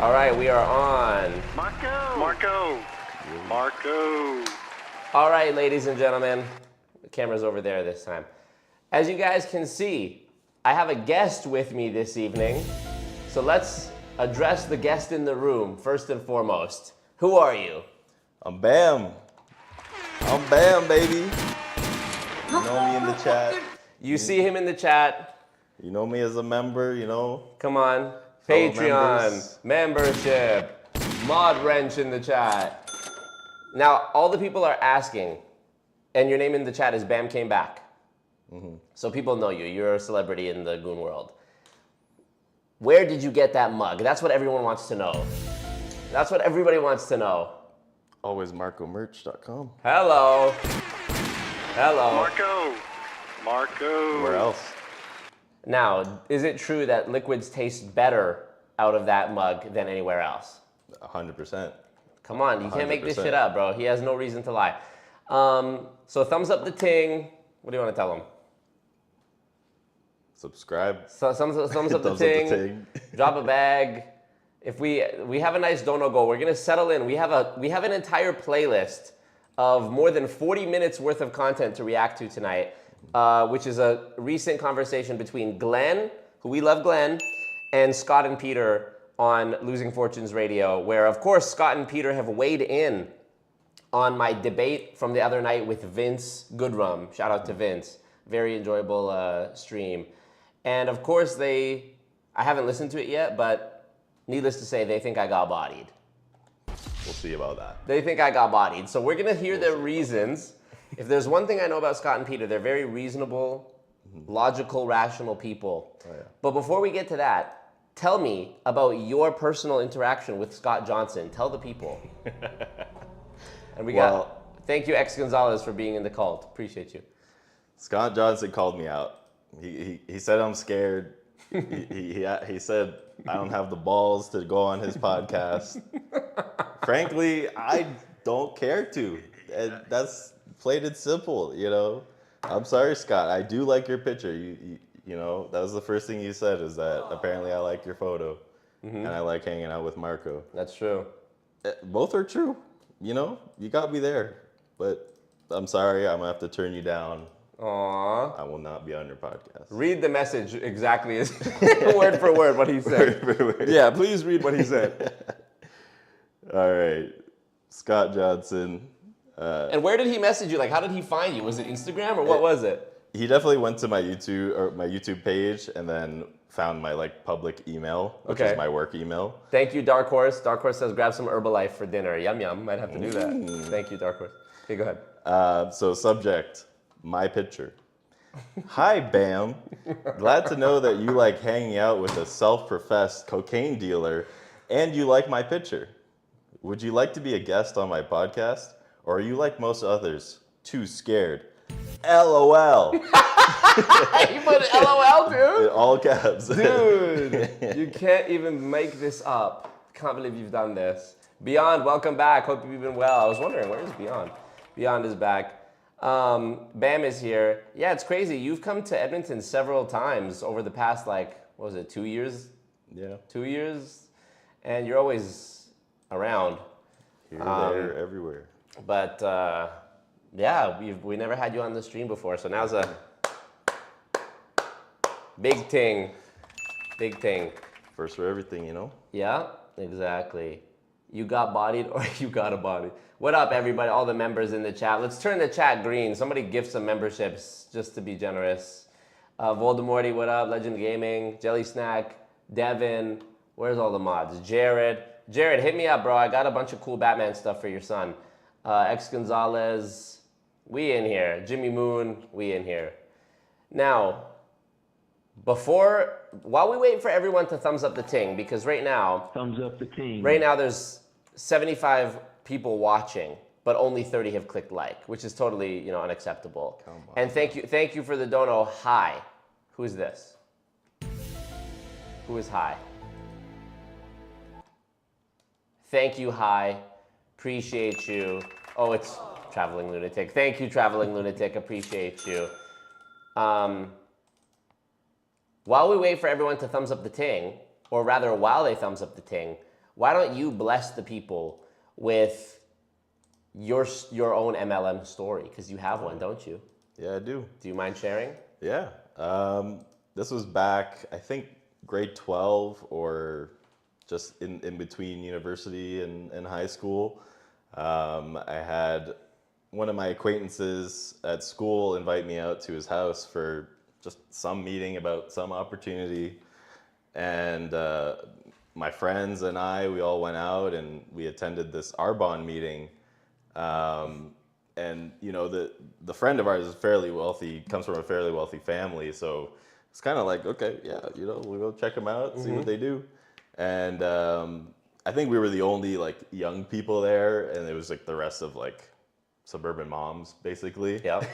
All right, we are on. Marco. All right, ladies and gentlemen. The camera's over there this time. As you guys can see, I have a guest with me this evening. So let's address the guest in the room first and foremost. Who are you? I'm Bam. I'm Bam, baby. You know me in the chat. You see him in the chat. You know me as a member, you know. Come on. Fellow Patreon, membership, mod wrench in the chat. Now, all the people are asking, and your name in the chat is Bam Came Back. Mm-hmm. So people know you. You're a celebrity in the goon world. Where did you get that mug? That's what everyone wants to know. That's what everybody wants to know. Always marcomerch.com. Hello. Hello. Marco. Where else? Now, is it true that liquids taste better out of that mug than anywhere else? 100%. Come on, you can't make this 100%. shit up, bro. He has no reason to lie. So thumbs up the ting. What do you want to tell him? Subscribe. So, thumbs up the ting. Drop a bag. If we have a nice dono goal, we're gonna settle in. We have an entire playlist of more than 40 minutes worth of content to react to tonight, which is a recent conversation between Glenn, who we love Glenn, and Scott and Peter on Losing Fortunes Radio, where of course Scott and Peter have weighed in on my debate from the other night with Vince Goodrum. Shout out to Vince. Very enjoyable stream. And of course I haven't listened to it yet, but needless to say, they think I got bodied. We'll see about that. They think I got bodied. So we're gonna hear their reasons. If there's one thing I know about Scott and Peter, they're very reasonable, logical, rational people. Oh, yeah. But before we get to that, tell me about your personal interaction with Scott Johnson. Tell the people. And thank you, X Gonzalez, for being in the cult. Appreciate you. Scott Johnson called me out. He said I'm scared. He said I don't have the balls to go on his podcast. Frankly, I don't care to. And that's plain and simple, you know. I'm sorry, Scott. I do like your picture. You know, that was the first thing you said, is that apparently I like your photo, and I like hanging out with Marco. That's true. Both are true. You know, you got me there. But I'm sorry, I'm gonna have to turn you down. Aww. I will not be on your podcast. Read the message exactly as word for word what he said. Word for word. Yeah, please read what he said. All right, Scott Johnson. And where did he message you? Like, how did he find you? Was it Instagram or what was it? He definitely went to my YouTube page and then found my public email, which is my work email. Thank you, Dark Horse. Dark Horse says grab some Herbalife for dinner. Yum yum. Might have to do that. Thank you, Dark Horse. Okay, go ahead. So subject, my picture. Hi, Bam. Glad to know that you like hanging out with a self-professed cocaine dealer and you like my picture. Would you like to be a guest on my podcast? Or are you like most others, too scared? LOL. You put LOL, dude? In all caps. Dude, you can't even make this up. Can't believe you've done this. Beyond, welcome back. Hope you've been well. I was wondering, where is Beyond? Beyond is back. Bam is here. Yeah, it's crazy. You've come to Edmonton several times over the past, 2 years? Yeah. 2 years? And you're always around. Here, there, everywhere. But yeah, we never had you on the stream before, so now's a big ting. Big ting. First for everything, you know? Yeah, exactly. You got bodied or you got a body. What up, everybody, all the members in the chat? Let's turn the chat green. Somebody gift some memberships just to be generous. Voldemorty, what up? Legend Gaming, Jelly Snack, Devin. Where's all the mods? Jared, hit me up, bro. I got a bunch of cool Batman stuff for your son. X Gonzalez, we in here. Jimmy Moon, we in here. Now, while we wait for everyone to thumbs up the ting, because right now, Thumbs up the ting. right now there's 75 people watching, but only 30 have clicked like, which is totally, unacceptable. Come on. And thank you for the dono. Hi, who's this? Who is Hi? Thank you, Hi. Appreciate you. Oh, it's Traveling Lunatic. Thank you, Traveling Lunatic. Appreciate you. While we wait for everyone to thumbs up the ting, or rather while they thumbs up the ting, why don't you bless the people with your own MLM story? Because you have one, don't you? Yeah, I do. Do you mind sharing? Yeah. This was back, I think, grade 12 or just in between university and high school. I had one of my acquaintances at school invite me out to his house for just some meeting about some opportunity. And my friends and we all went out and we attended this Arbonne meeting. And you know, the friend of ours is fairly wealthy, comes from a fairly wealthy family, so it's kind of like, okay, yeah, you know, we'll go check them out, see what they do. And I think we were the only like young people there, and it was like the rest of like suburban moms, basically. Yeah.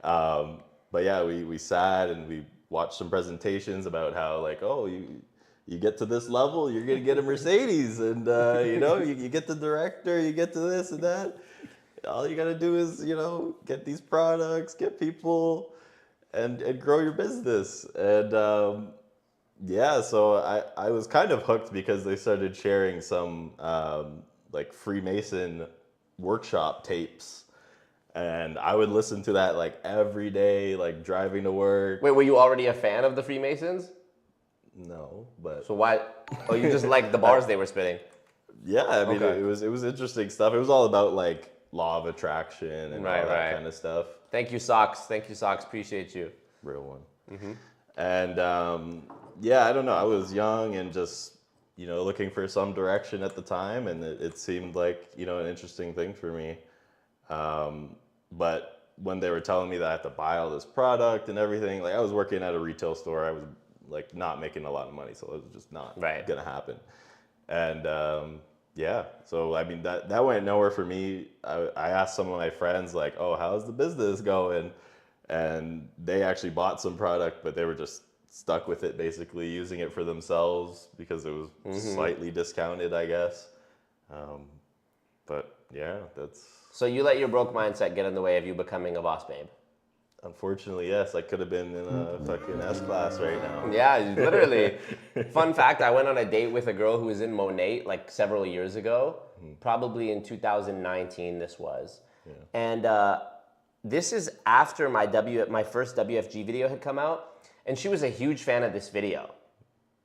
But yeah, we sat and we watched some presentations about how like, oh, you get to this level, you're gonna get a Mercedes, and you know, you get the director, you get to this and that. All you gotta do is, you know, get these products, get people, and grow your business. And yeah, so I was kind of hooked because they started sharing some like Freemason workshop tapes. And I would listen to that like every day, like driving to work. Wait, were you already a fan of the Freemasons? No, but So why? Oh, you just liked the bars they were spitting. yeah, I mean, Okay. it was interesting stuff. It was all about like law of attraction and all that kind of stuff. Thank you, Socks. Thank you, Socks. Appreciate you. Real one. And yeah, I don't know. I was young and just, you know, looking for some direction at the time, and it seemed like, you know, an interesting thing for me. But when they were telling me that I had to buy all this product and everything, like I was working at a retail store, I was like not making a lot of money, so it was just not gonna happen. And yeah, so I mean that went nowhere for me. I asked some of my friends like, oh, how's the business going? And they actually bought some product, but they were just stuck with it, basically using it for themselves because it was slightly discounted, I guess. But yeah, that's... So you let your broke mindset get in the way of you becoming a boss babe? Unfortunately, yes. I could have been in a fucking S-class right now. Yeah, literally. Fun fact, I went on a date with a girl who was in Monat like several years ago, probably in 2019 this was. Yeah. And this is after my first WFG video had come out, and she was a huge fan of this video.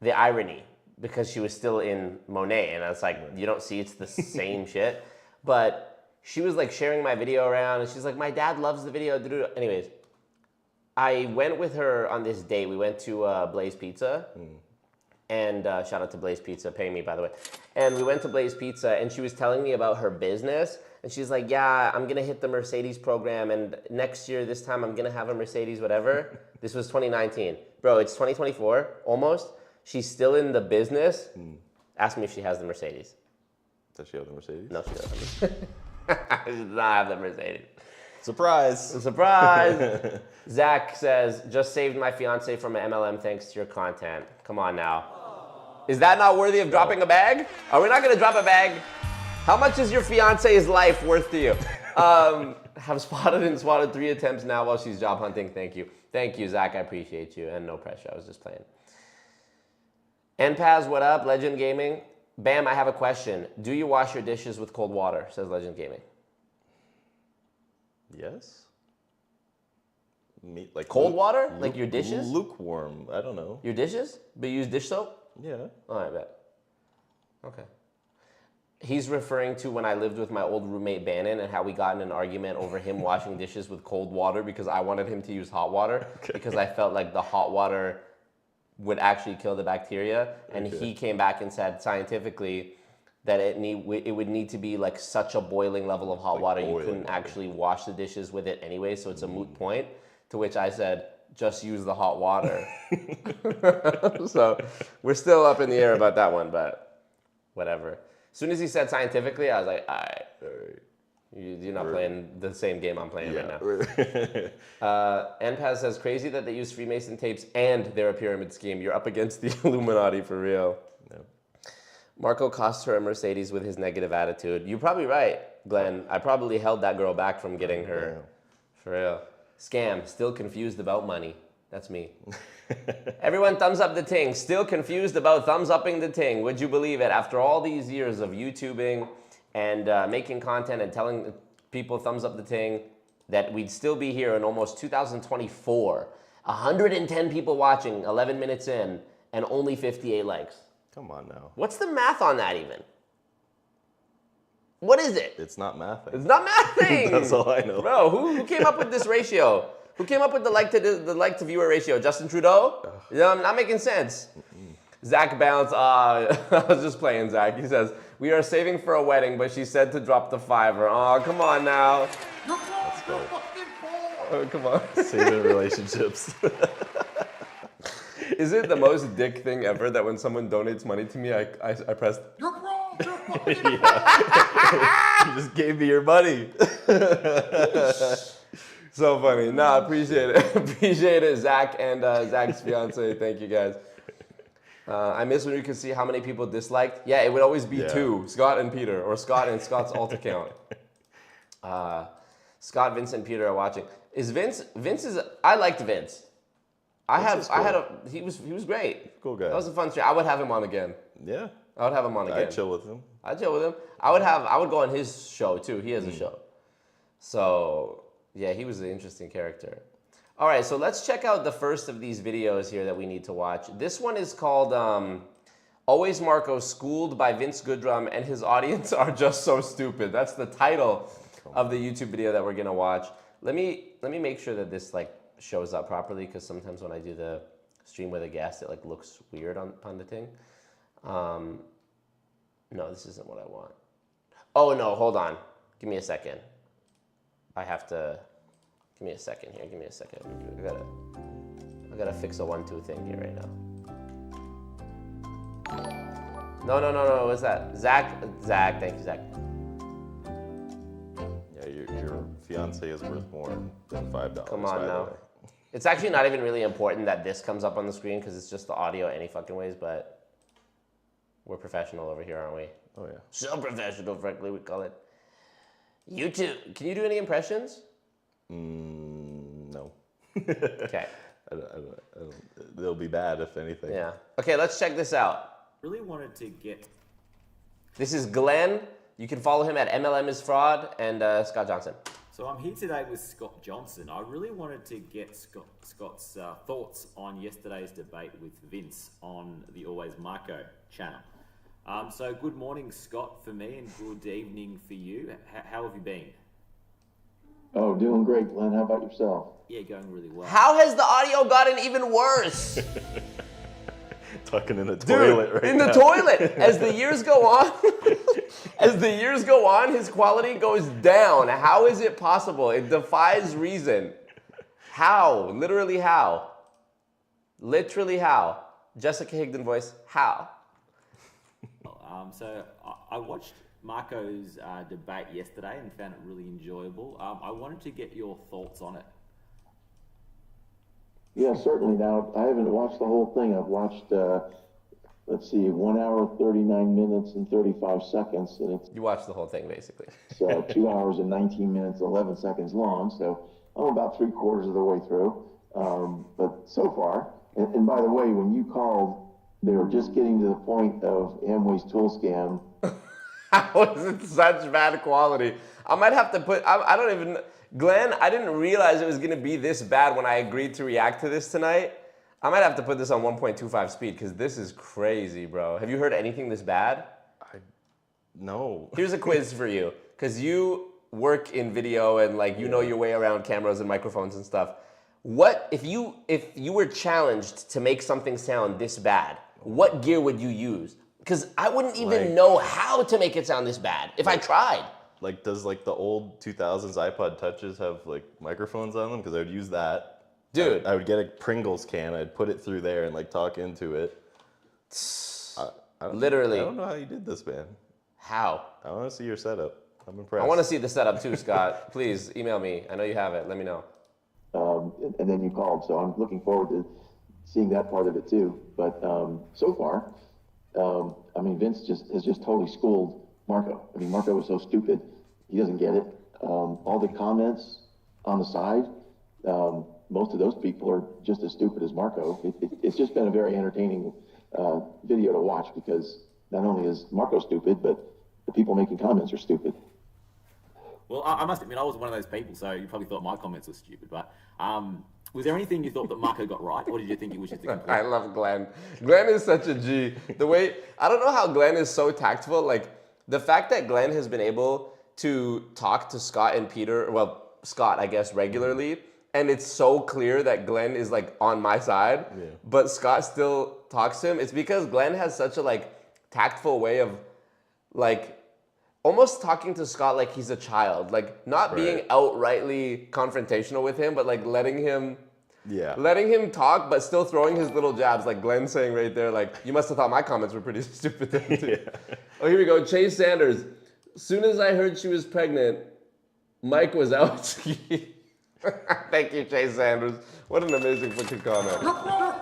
The irony, because she was still in Monat, and I was like, you don't see it's the same shit. But she was like sharing my video around, and she's like, my dad loves the video. Anyways, I went with her on this date. We went to Blaze Pizza, and shout out to Blaze Pizza, pay me by the way. And we went to Blaze Pizza, and she was telling me about her business, and she's like, yeah, I'm gonna hit the Mercedes program, and next year, this time, I'm gonna have a Mercedes, whatever. This was 2019. Bro, it's 2024, almost. She's still in the business. Ask me if she has the Mercedes. Does she have the Mercedes? No, she doesn't. She does not have the Mercedes. Surprise! Surprise! Zach says, just saved my fiance from an MLM thanks to your content. Come on now. Is that not worthy of dropping a bag? Are we not gonna drop a bag? How much is your fiance's life worth to you? Have spotted and swatted 3 attempts now while she's job hunting. Thank you. Thank you, Zach. I appreciate you. And no pressure. I was just playing. NPaz, what up? Legend Gaming. Bam, I have a question. Do you wash your dishes with cold water? Says Legend Gaming. Yes. Like cold water? Like your dishes? Lukewarm. I don't know. Your dishes? But you use dish soap? Yeah. Oh, I bet. Okay. He's referring to when I lived with my old roommate Bannon and how we got in an argument over him washing dishes with cold water because I wanted him to use hot water because I felt like the hot water would actually kill the bacteria. And he came back and said scientifically that it would need to be like such a boiling level of hot like water you couldn't actually wash the dishes with it anyway, so it's a moot point. To which I said, just use the hot water. So we're still up in the air about that one, but whatever. As soon as he said scientifically, I was like, all right. You're not playing the same game I'm playing right now. NPaz says, crazy that they use Freemason tapes and they're a pyramid scheme. You're up against the Illuminati for real. Yeah. Marco cost her a Mercedes with his negative attitude. You're probably right, Glenn. I probably held that girl back from getting her. For real. Scam, still confused about money. That's me. Everyone thumbs up the ting. Still confused about thumbs upping the ting. Would you believe it? After all these years of YouTubing and making content and telling people thumbs up the ting, that we'd still be here in almost 2024. 110 people watching, 11 minutes in, and only 58 likes. Come on now. What's the math on that even? What is it? It's not mathing. It's not mathing. That's all I know. Bro, who came up with this ratio? Who came up with the like to viewer ratio? Justin Trudeau? Not making sense. Zach Bounce, I was just playing Zach. He says, we are saving for a wedding, but she said to drop the $5. Oh, come on now. Let's go. Oh, come on. Saving relationships. Is it the most dick thing ever that when someone donates money to me, I press, You just gave me your money. so funny. Nah, appreciate it. Appreciate it, Zach and Zach's fiance. Thank you guys. I miss when you could see how many people disliked. Yeah, it would always be 2, Scott and Peter, or Scott and Scott's alt account. Scott, Vince, and Peter are watching. Is Vince is, I liked Vince. He was great. Cool guy. That was a fun stream. I would have him on again. Yeah. I would have him on again. I'd chill with him. I'd chill with him. I would go on his show too. He has a show. So yeah, he was an interesting character. All right, so let's check out the first of these videos here that we need to watch. This one is called Always Marco Schooled by Vince Goodrum and his audience are just so stupid. That's the title of the YouTube video that we're gonna watch. Let me make sure that this like shows up properly, because sometimes when I do the stream with a guest, it like looks weird on the thing. No, this isn't what I want. Oh no, hold on. Give me a second. Give me a second here. Give me a second. I gotta fix a 1-2 thing here right now. No. What's that? Zach. Thank you, Zach. Yeah, your fiance is worth more than $5. Come on now. It's actually not even really important that this comes up on the screen because it's just the audio any fucking ways, but we're professional over here, aren't we? Oh yeah. So professional, frankly, we call it. YouTube. Can you do any impressions? No. Okay. I don't, they'll be bad if anything. Yeah. Okay, let's check this out. Really wanted to get. This is Glenn. You can follow him at MLM is Fraud and Scott Johnson. So I'm here today with Scott Johnson. I really wanted to get Scott's thoughts on yesterday's debate with Vince on the Always Marco channel. So good morning, Scott, for me, and good evening for you. How have you been? Oh, doing great, Glenn. How about yourself? Yeah, going really well. How has the audio gotten even worse? Talking in the toilet right now. In the toilet. As the years go on, his quality goes down. How is it possible? It defies reason. How? Literally how? Literally how? Jessica Higdon voice, how? So I watched Marco's debate yesterday and found it really enjoyable. I wanted to get your thoughts on it. Yeah, certainly. Now, I haven't watched the whole thing. I've watched, 1 hour, 39 minutes, and 35 seconds. And it's You watched the whole thing, basically. 2 hours and 19 minutes, 11 seconds long. So I'm about 3/4 of the way through. But so far, and by the way, when you called, they were just getting to the point of Amway's tool scam. How is it such bad quality? I might have to put, I don't even, Glenn, I didn't realize it was going to be this bad when I agreed to react to this tonight. I might have to put this on 1.25 speed because this is crazy, bro. Have you heard anything this bad? No. Here's a quiz for you, because you work in video and like you know your way around cameras and microphones and stuff. What if you were challenged to make something sound this bad? What gear would you use? Because I wouldn't even know how to make it sound this bad if I tried. Like, does like the old 2000s iPod Touches have like microphones on them? Because I would use that. Dude. I would get a Pringles can, I'd put it through there and like talk into it. Literally. I don't know how you did this, man. How? I want to see your setup. I'm impressed. I want to see the setup too, Scott. Please email me. I know you have it. Let me know. And then you called, so I'm looking forward to seeing that part of it too. But so far, Vince has just totally schooled Marco. Marco was so stupid, he doesn't get it. All the comments on the side, most of those people are just as stupid as Marco. It's just been a very entertaining video to watch because not only is Marco stupid, but the people making comments are stupid. Well, I must admit, I was one of those people, so you probably thought my comments were stupid. But was there anything you thought that Marco got right, or did you think it was just a complete... I love Glenn. Glenn is such a G. The way, I don't know how Glenn is so tactful. Like, the fact that Glenn has been able to talk to Scott and Peter, well, Scott, I guess, regularly, and it's so clear that Glenn is, like, on my side, but Scott still talks to him. It's because Glenn has such a, like, tactful way of, like, almost talking to Scott like he's a child, like not being outrightly confrontational with him, but like letting him talk, but still throwing his little jabs, like Glenn saying right there, like, you must have thought my comments were pretty stupid then too. Oh, here we go. Chase Sanders. As soon as I heard she was pregnant, Mike was out skiing. Thank you, Chase Sanders. What an amazing fucking comment. You're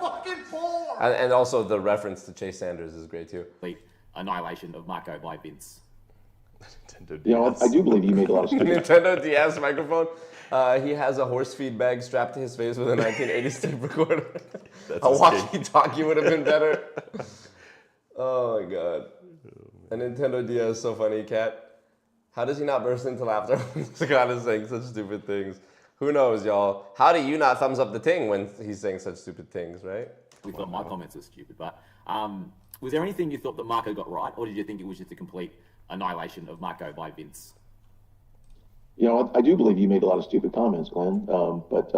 fucking poor. And also the reference to Chase Sanders is great too. complete annihilation of Marco by Vince? You know, I do believe you made a lot of stupid. Nintendo DS microphone. He has a horse feed bag strapped to his face with a 1980s tape recorder. A walkie-talkie would have been better. Oh my god. A Nintendo DS is so funny, Kat. How does he not burst into laughter when Scott is saying such stupid things? Who knows, y'all? How do you not thumbs up the ting when he's saying such stupid things, right? We thought my comments were stupid, but was there anything you thought that Marco got right, or did you think it was just a complete annihilation of Marco by Vince? You know, I do believe you made a lot of stupid comments, Glenn. But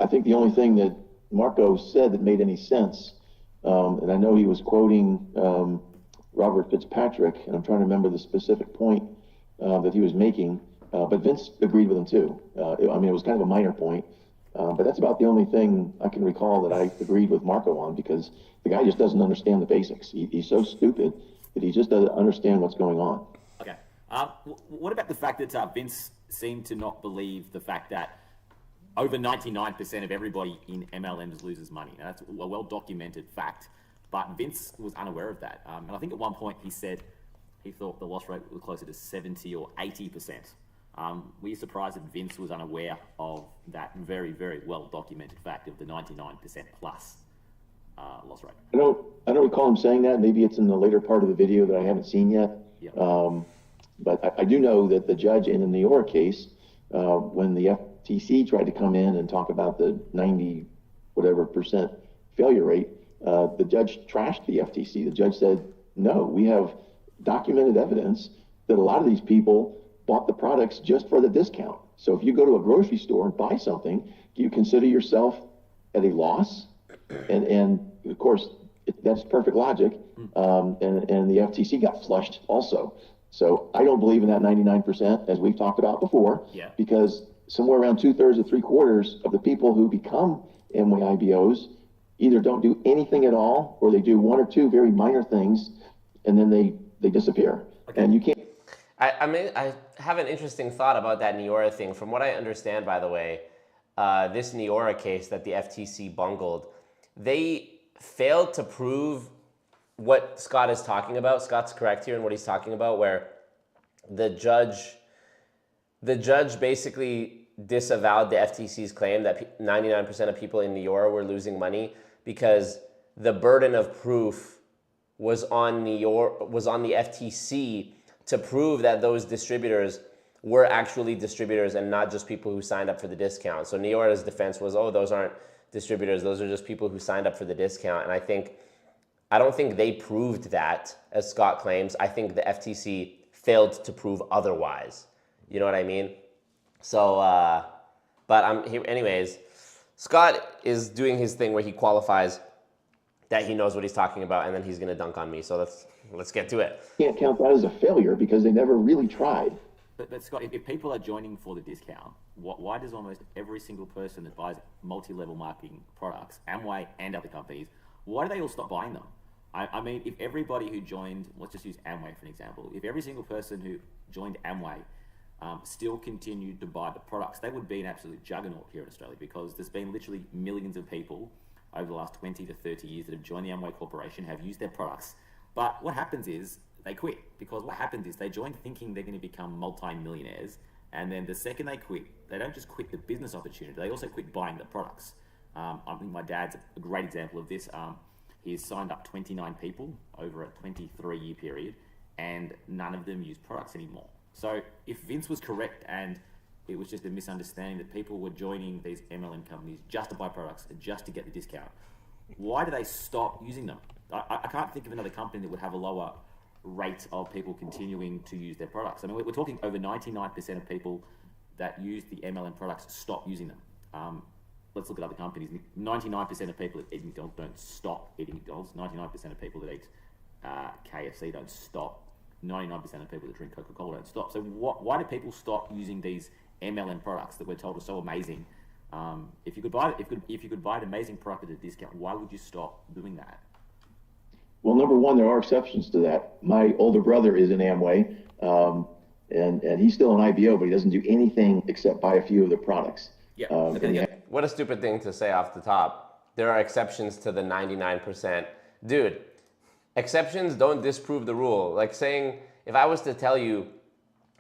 I think the only thing that Marco said that made any sense, and I know he was quoting Robert Fitzpatrick, and I'm trying to remember the specific point that he was making, but Vince agreed with him too. I mean, it was kind of a minor point, but that's about the only thing I can recall that I agreed with Marco on, because the guy just doesn't understand the basics. He's so stupid that he just doesn't understand what's going on. Okay. What about the fact that Vince seemed to not believe the fact that over 99% of everybody in MLMs loses money? Now, that's a well-documented fact, but Vince was unaware of that. And I think at one point he said he thought the loss rate was closer to 70 or 80%. Were you surprised that Vince was unaware of that very, very well-documented fact of the 99% plus loss rate? I don't recall him saying that. Maybe it's in the later part of the video that I haven't seen yet. Yep. But I do know that the judge in the New York case, when the FTC tried to come in and talk about the 90% failure rate, the judge trashed the FTC. The judge said, no, we have documented evidence that a lot of these people bought the products just for the discount. So if you go to a grocery store and buy something, do you consider yourself at a loss? And of course, that's perfect logic. And the FTC got flushed also. So I don't believe in that 99%, as we've talked about before, because somewhere around 2/3 or 3/4 of the people who become Amway IBOs either don't do anything at all, or they do one or two very minor things, and then they disappear. Okay. And you can't. I mean, I have an interesting thought about that Neora thing. From what I understand, by the way, this Neora case that the FTC bungled, they failed to prove what Scott is talking about. Scott's correct here in what he's talking about, where the judge basically disavowed the FTC's claim that 99% of people in Neora were losing money because the burden of proof was on the FTC to prove that those distributors were actually distributors and not just people who signed up for the discount. So Neora's defense was, oh, those aren't distributors, those are just people who signed up for the discount. And I don't think they proved that, as Scott claims. I think the FTC failed to prove otherwise. You know what I mean? So, but I'm here anyways. Scott is doing his thing where he qualifies that he knows what he's talking about, and then he's gonna dunk on me. So let's get to it. You can't count that as a failure because they never really tried. But Scott, if people are joining for the discount, why does almost every single person that buys multi-level marketing products, Amway and other companies, why do they all stop buying them? I mean, if everybody who joined, let's just use Amway for an example, if every single person who joined Amway still continued to buy the products, they would be an absolute juggernaut here in Australia, because there's been literally millions of people over the last 20 to 30 years that have joined the Amway Corporation, have used their products. But what happens is they quit, because what happens is they join thinking they're going to become multi-millionaires, And then the second they quit, they don't just quit the business opportunity, they also quit buying the products. I think my dad's a great example of this. He's signed up 29 people over a 23-year period, and none of them use products anymore. So if Vince was correct and it was just a misunderstanding that people were joining these MLM companies just to buy products and just to get the discount, why do they stop using them? I can't think of another company that would have a lower rate of people continuing to use their products. I mean, we're talking over 99% of people that use the MLM products stop using them. Let's look at other companies. 99% of people that eat McDonald's don't stop eating McDonald's. 99% of people that eat KFC don't stop. 99% of people that drink Coca-Cola don't stop. So why do people stop using these MLM products that we're told are so amazing? If you could buy an amazing product at a discount, why would you stop doing that? Well, number one, there are exceptions to that. My older brother is in Amway, and he's still an IBO, but he doesn't do anything except buy a few of the products. Yeah. What a stupid thing to say off the top. There are exceptions to the 99%. Dude, exceptions don't disprove the rule. Like saying, if I was to tell you,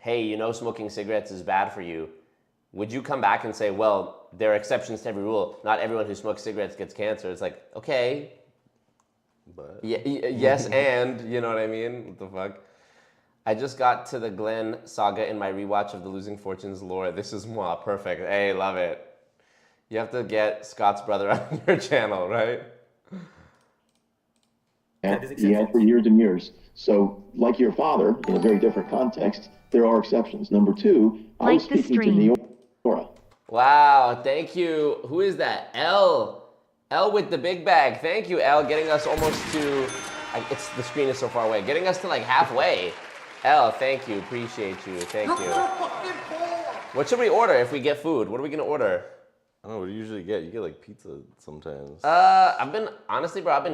hey, you know smoking cigarettes is bad for you, would you come back and say, well, there are exceptions to every rule. Not everyone who smokes cigarettes gets cancer. It's like, okay. But Yes, and, you know what I mean? What the fuck? I just got to the Glenn saga in my rewatch of the Losing Fortunes lore. This is perfect. Hey, love it. You have to get Scott's brother on your channel, right? And he had for years and years. So, like your father, in a very different context, there are exceptions. Number two, I was speaking to Neora. Wow, thank you. Who is that? L with the big bag. Thank you, L, getting us almost to, the screen is so far away, getting us to like halfway. L, thank you, appreciate you, thank you. What should we order if we get food? What are we gonna order? I don't know what do you usually get. You get like pizza sometimes. I've been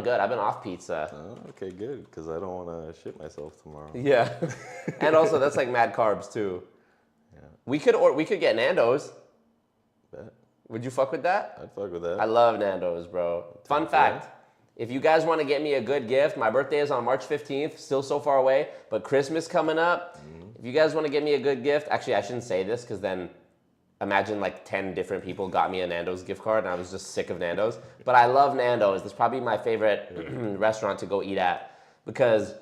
good. I've been off pizza. Oh, okay, good, because I don't want to shit myself tomorrow. Yeah, and also that's like mad carbs too. Yeah. We could get Nando's. Bet. Would you fuck with that? I'd fuck with that. I love Nando's, bro. Fun fact, if you guys want to get me a good gift, my birthday is on March 15th, still so far away, but Christmas coming up. If you guys want to get me a good gift, actually I shouldn't say this because then imagine like 10 different people got me a Nando's gift card and I was just sick of Nando's. But I love Nando's. It's probably my favorite restaurant to go eat at because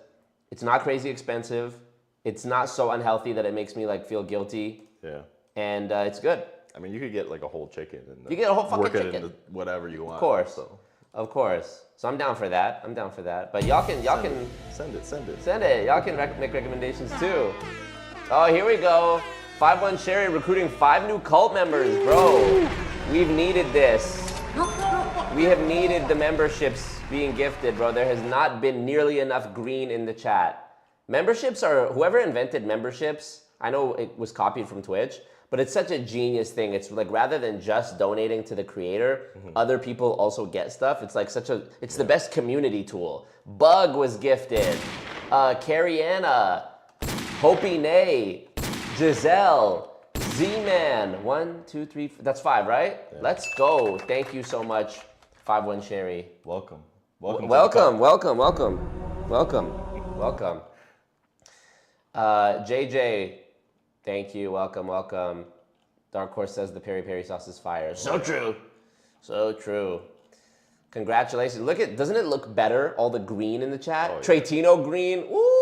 it's not crazy expensive. It's not so unhealthy that it makes me like feel guilty. Yeah. And it's good. I mean, you could get like a whole chicken and you get a whole fucking work it chicken. into whatever you want. Of course. So I'm down for that. But y'all can send it. Send it. Y'all can make recommendations too. Oh, here we go. 5-1 Sherry recruiting 5 new cult members, bro. We've needed this. We have needed the memberships being gifted, bro. There has not been nearly enough green in the chat. Memberships are, whoever invented memberships, I know it was copied from Twitch, but it's such a genius thing. It's like rather than just donating to the creator, other people also get stuff. It's like it's the best community tool. Bug was gifted. Carrie Anna, Hopi Nay, Giselle, Z-Man. 1, 2, 3, that's 5, right? Yeah. Let's go. Thank you so much, 5-1 Sherry. Welcome. JJ, thank you. Welcome. Dark Horse says the peri-peri sauce is fire. So true. Congratulations. Doesn't it look better? All the green in the chat. Oh, yeah. Tretino green. Ooh.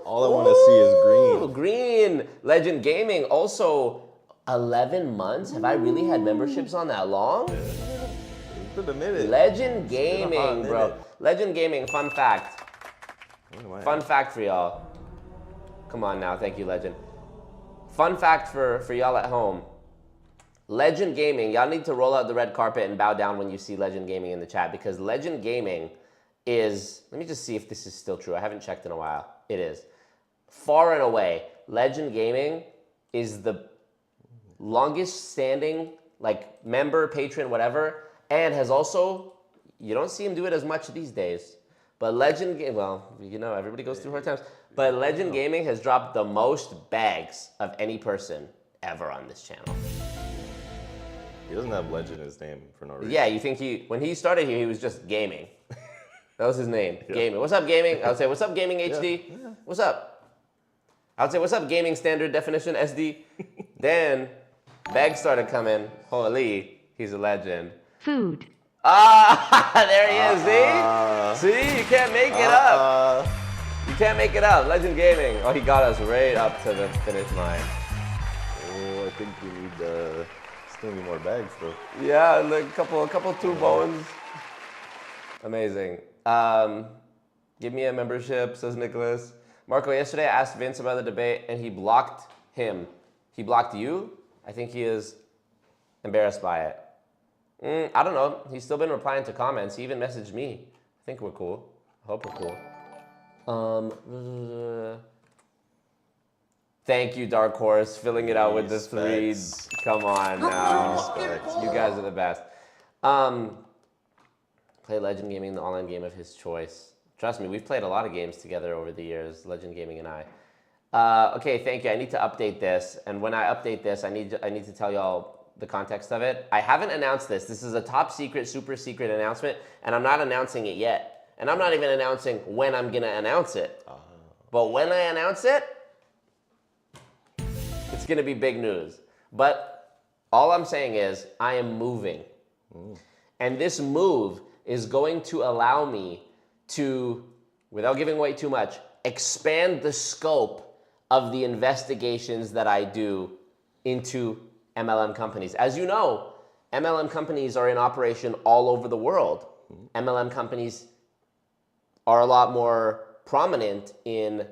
All I want to see is green. Green. Legend Gaming. Also, 11 months. Have I really had memberships on that long? Yeah. It's been a minute. Legend Gaming, bro. Legend Gaming. Fun fact. Fun fact for y'all. Come on now. Thank you, Legend. Fun fact for y'all at home. Legend Gaming, y'all need to roll out the red carpet and bow down when you see Legend Gaming in the chat because Legend Gaming is, let me just see if this is still true. I haven't checked in a while. It is. Far and away, Legend Gaming is the longest standing like member, patron, whatever, and has also, you don't see him do it as much these days, but Legend Gaming, well, you know, everybody goes through hard times. But Legend Gaming has dropped the most bags of any person ever on this channel. He doesn't have Legend in his name for no reason. Yeah, you think when he started here, he was just gaming. That was his name, Gaming. What's up, Gaming? I would say, what's up, Gaming HD? Yeah. What's up? I would say, what's up, gaming standard definition, SD? Then Bag started coming. Holy, he's a legend. Food. Ah, there he is, see? See, you can't make it up. You can't make it up. Legend Gaming. Oh, he got us right up to the finish line. Oh, I think we need still need more bags though. Yeah, like a couple two bones. Amazing. Give me a membership, says Nicholas. Marco, yesterday I asked Vince about the debate and he blocked him. He blocked you? I think he is embarrassed by it. I don't know. He's still been replying to comments. He even messaged me. I think we're cool. I hope we're cool. Thank you, Dark Horse, filling it out with the three. Come on now. You guys are the best. Play Legend Gaming, the online game of his choice. Trust me, we've played a lot of games together over the years, Legend Gaming and I. Okay, thank you. I need to update this. And when I update this, I need to tell y'all the context of it. I haven't announced this. This is a top secret, super secret announcement, and I'm not announcing it yet. And I'm not even announcing when I'm gonna announce it. But when I announce it, it's gonna be big news. But all I'm saying is I am moving. And this move is going to allow me to, without giving away too much, expand the scope of the investigations that I do into MLM companies. As you know, MLM companies are in operation all over the world. MLM companies are a lot more prominent in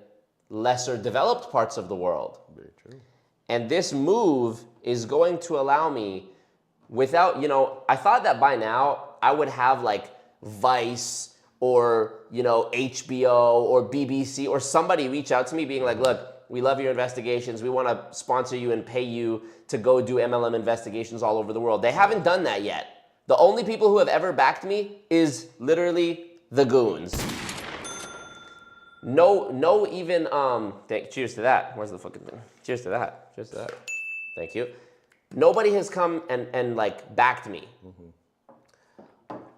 lesser developed parts of the world. Very true. And this move is going to allow me, without, I thought that by now I would have like Vice or, HBO or BBC or somebody reach out to me being like, look, we love your investigations. We want to sponsor you and pay you to go do MLM investigations all over the world. They haven't done that yet. The only people who have ever backed me is literally the goons. No even, cheers to that. Where's the fucking thing? Cheers to that. Cheers to that. Thank you. Nobody has come and like backed me.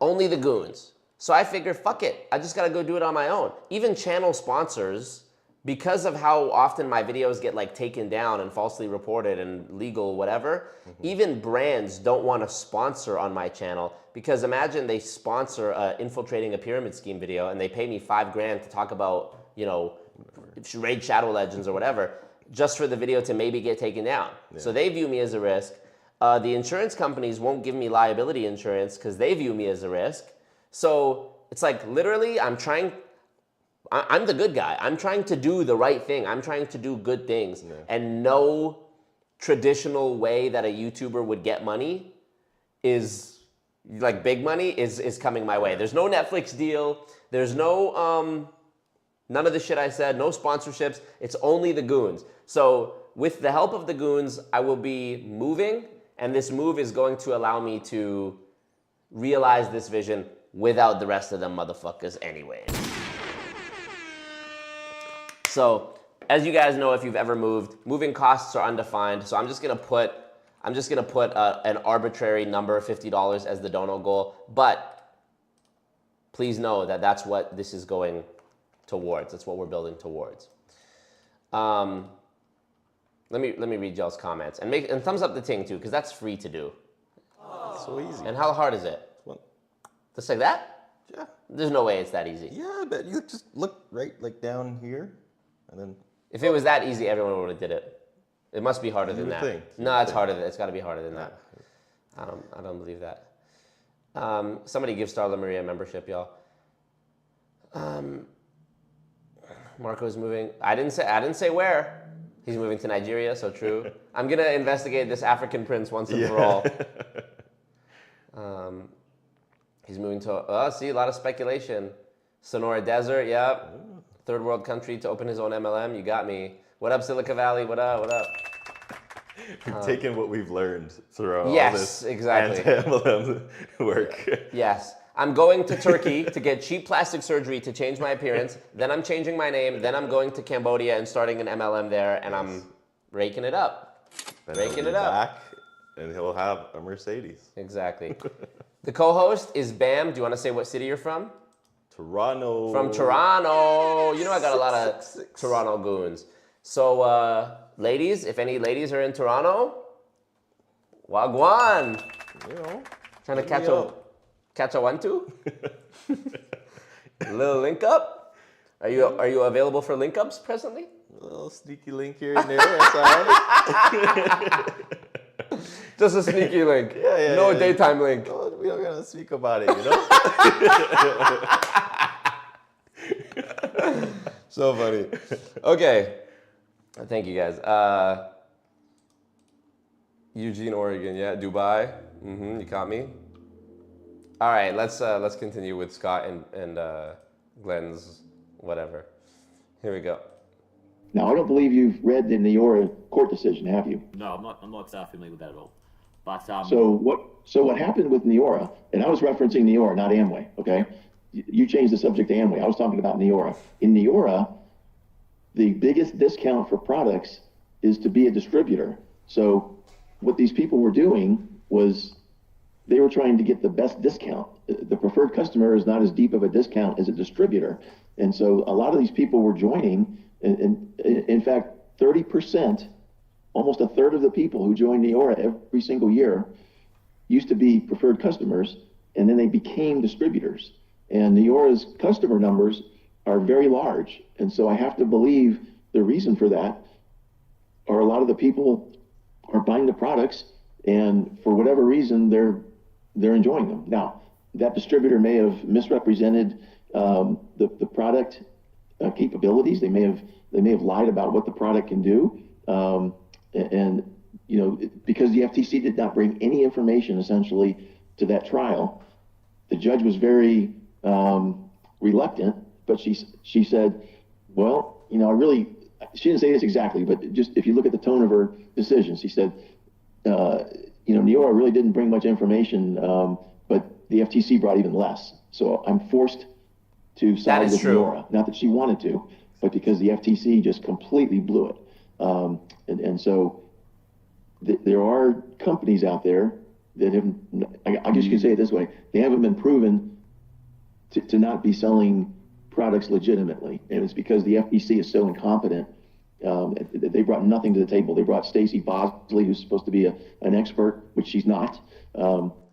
Only the goons. So I figured, fuck it. I just got to go do it on my own. Even channel sponsors, because of how often my videos get like taken down and falsely reported and legal, whatever, even brands don't want to sponsor on my channel, because imagine they sponsor infiltrating a pyramid scheme video and they pay me $5,000 to talk about, Raid Shadow Legends or whatever, just for the video to maybe get taken down. Yeah. So they view me as a risk. The insurance companies won't give me liability insurance because they view me as a risk. So it's like literally I'm the good guy. I'm trying to do the right thing. I'm trying to do good things. Yeah. And no traditional way that a YouTuber would get money is, like big money, is coming my way. There's no Netflix deal. There's no, none of the shit I said, no sponsorships. It's only the goons. So with the help of the goons, I will be moving, and this move is going to allow me to realize this vision without the rest of them motherfuckers anyways. So, as you guys know, if you've ever moved, moving costs are undefined. So I'm just gonna put an arbitrary number, $50 as the dono goal. But please know that that's what this is going towards. That's what we're building towards. Let me read y'all's comments and thumbs up the thing too, because that's free to do. So easy. And how hard is it? Just like that? Yeah. There's no way it's that easy. Yeah, but you just look right like down here, and then. If it was that easy, everyone would have did it. It must be harder than that. No, it's harder. It's got to be harder than that. I don't believe that. Somebody give Starla Maria a membership, y'all. Marco's moving. I didn't say where. He's moving to Nigeria, so true. I'm gonna investigate this African prince once and for all. He's moving to. See, a lot of speculation. Sonora Desert, yep. Third world country to open his own MLM. You got me. What up, Silicon Valley? What up? What up? We've taken what we've learned throughout all Yes, this exactly. anti-MLM work. Yes. I'm going to Turkey to get cheap plastic surgery to change my appearance. Then I'm changing my name. Then I'm going to Cambodia and starting an MLM there, and I'm raking it up. Then Raking he'll it be up. back, and he'll have a Mercedes. Exactly. The co-host is Bam. Do you want to say what city you're from? Toronto. From Toronto. You know I got a lot of Toronto goons. So, ladies, if any ladies are in Toronto, wagwan. You know, Trying to hit catch me a up. catch a 1-2. A little link up. Are you available for link ups presently? A little sneaky link here and there. That's all right. Just a sneaky link. Yeah, No yeah. daytime link. Oh, we don't gotta speak about it, you know. So funny. Okay. Thank you guys. Eugene, Oregon. Yeah, Dubai. You caught me. All right, let's continue with Scott and Glenn's whatever. Here we go. Now, I don't believe you've read the Neora court decision, have you? No, I'm not familiar with that at all. But So what happened with Neora, and I was referencing Neora, not Amway, okay? You changed the subject to Amway. I was talking about Neora. In Neora, the biggest discount for products is to be a distributor. So what these people were doing was they were trying to get the best discount. The preferred customer is not as deep of a discount as a distributor. And so a lot of these people were joining, and in fact, 30%, almost a third of the people who join Neora every single year used to be preferred customers, and then they became distributors. And Neora's customer numbers are very large. And so I have to believe the reason for that are a lot of the people are buying the products, and for whatever reason, they're enjoying them. Now, that distributor may have misrepresented the product capabilities. They may have lied about what the product can do. And you know, because the FTC did not bring any information essentially to that trial, the judge was very reluctant. But she said, well, you know, she didn't say this exactly, but just if you look at the tone of her decision, she said, you know, Neora really didn't bring much information, but the FTC brought even less. So I'm forced to side with Neora. Not that she wanted to, but because the FTC just completely blew it. And so there are companies out there that have, I guess you could say it this way, they haven't been proven to not be selling products legitimately. And it's because the FTC is so incompetent. They brought nothing to the table. They brought Stacey Bosley, who's supposed to be an expert, which she's not.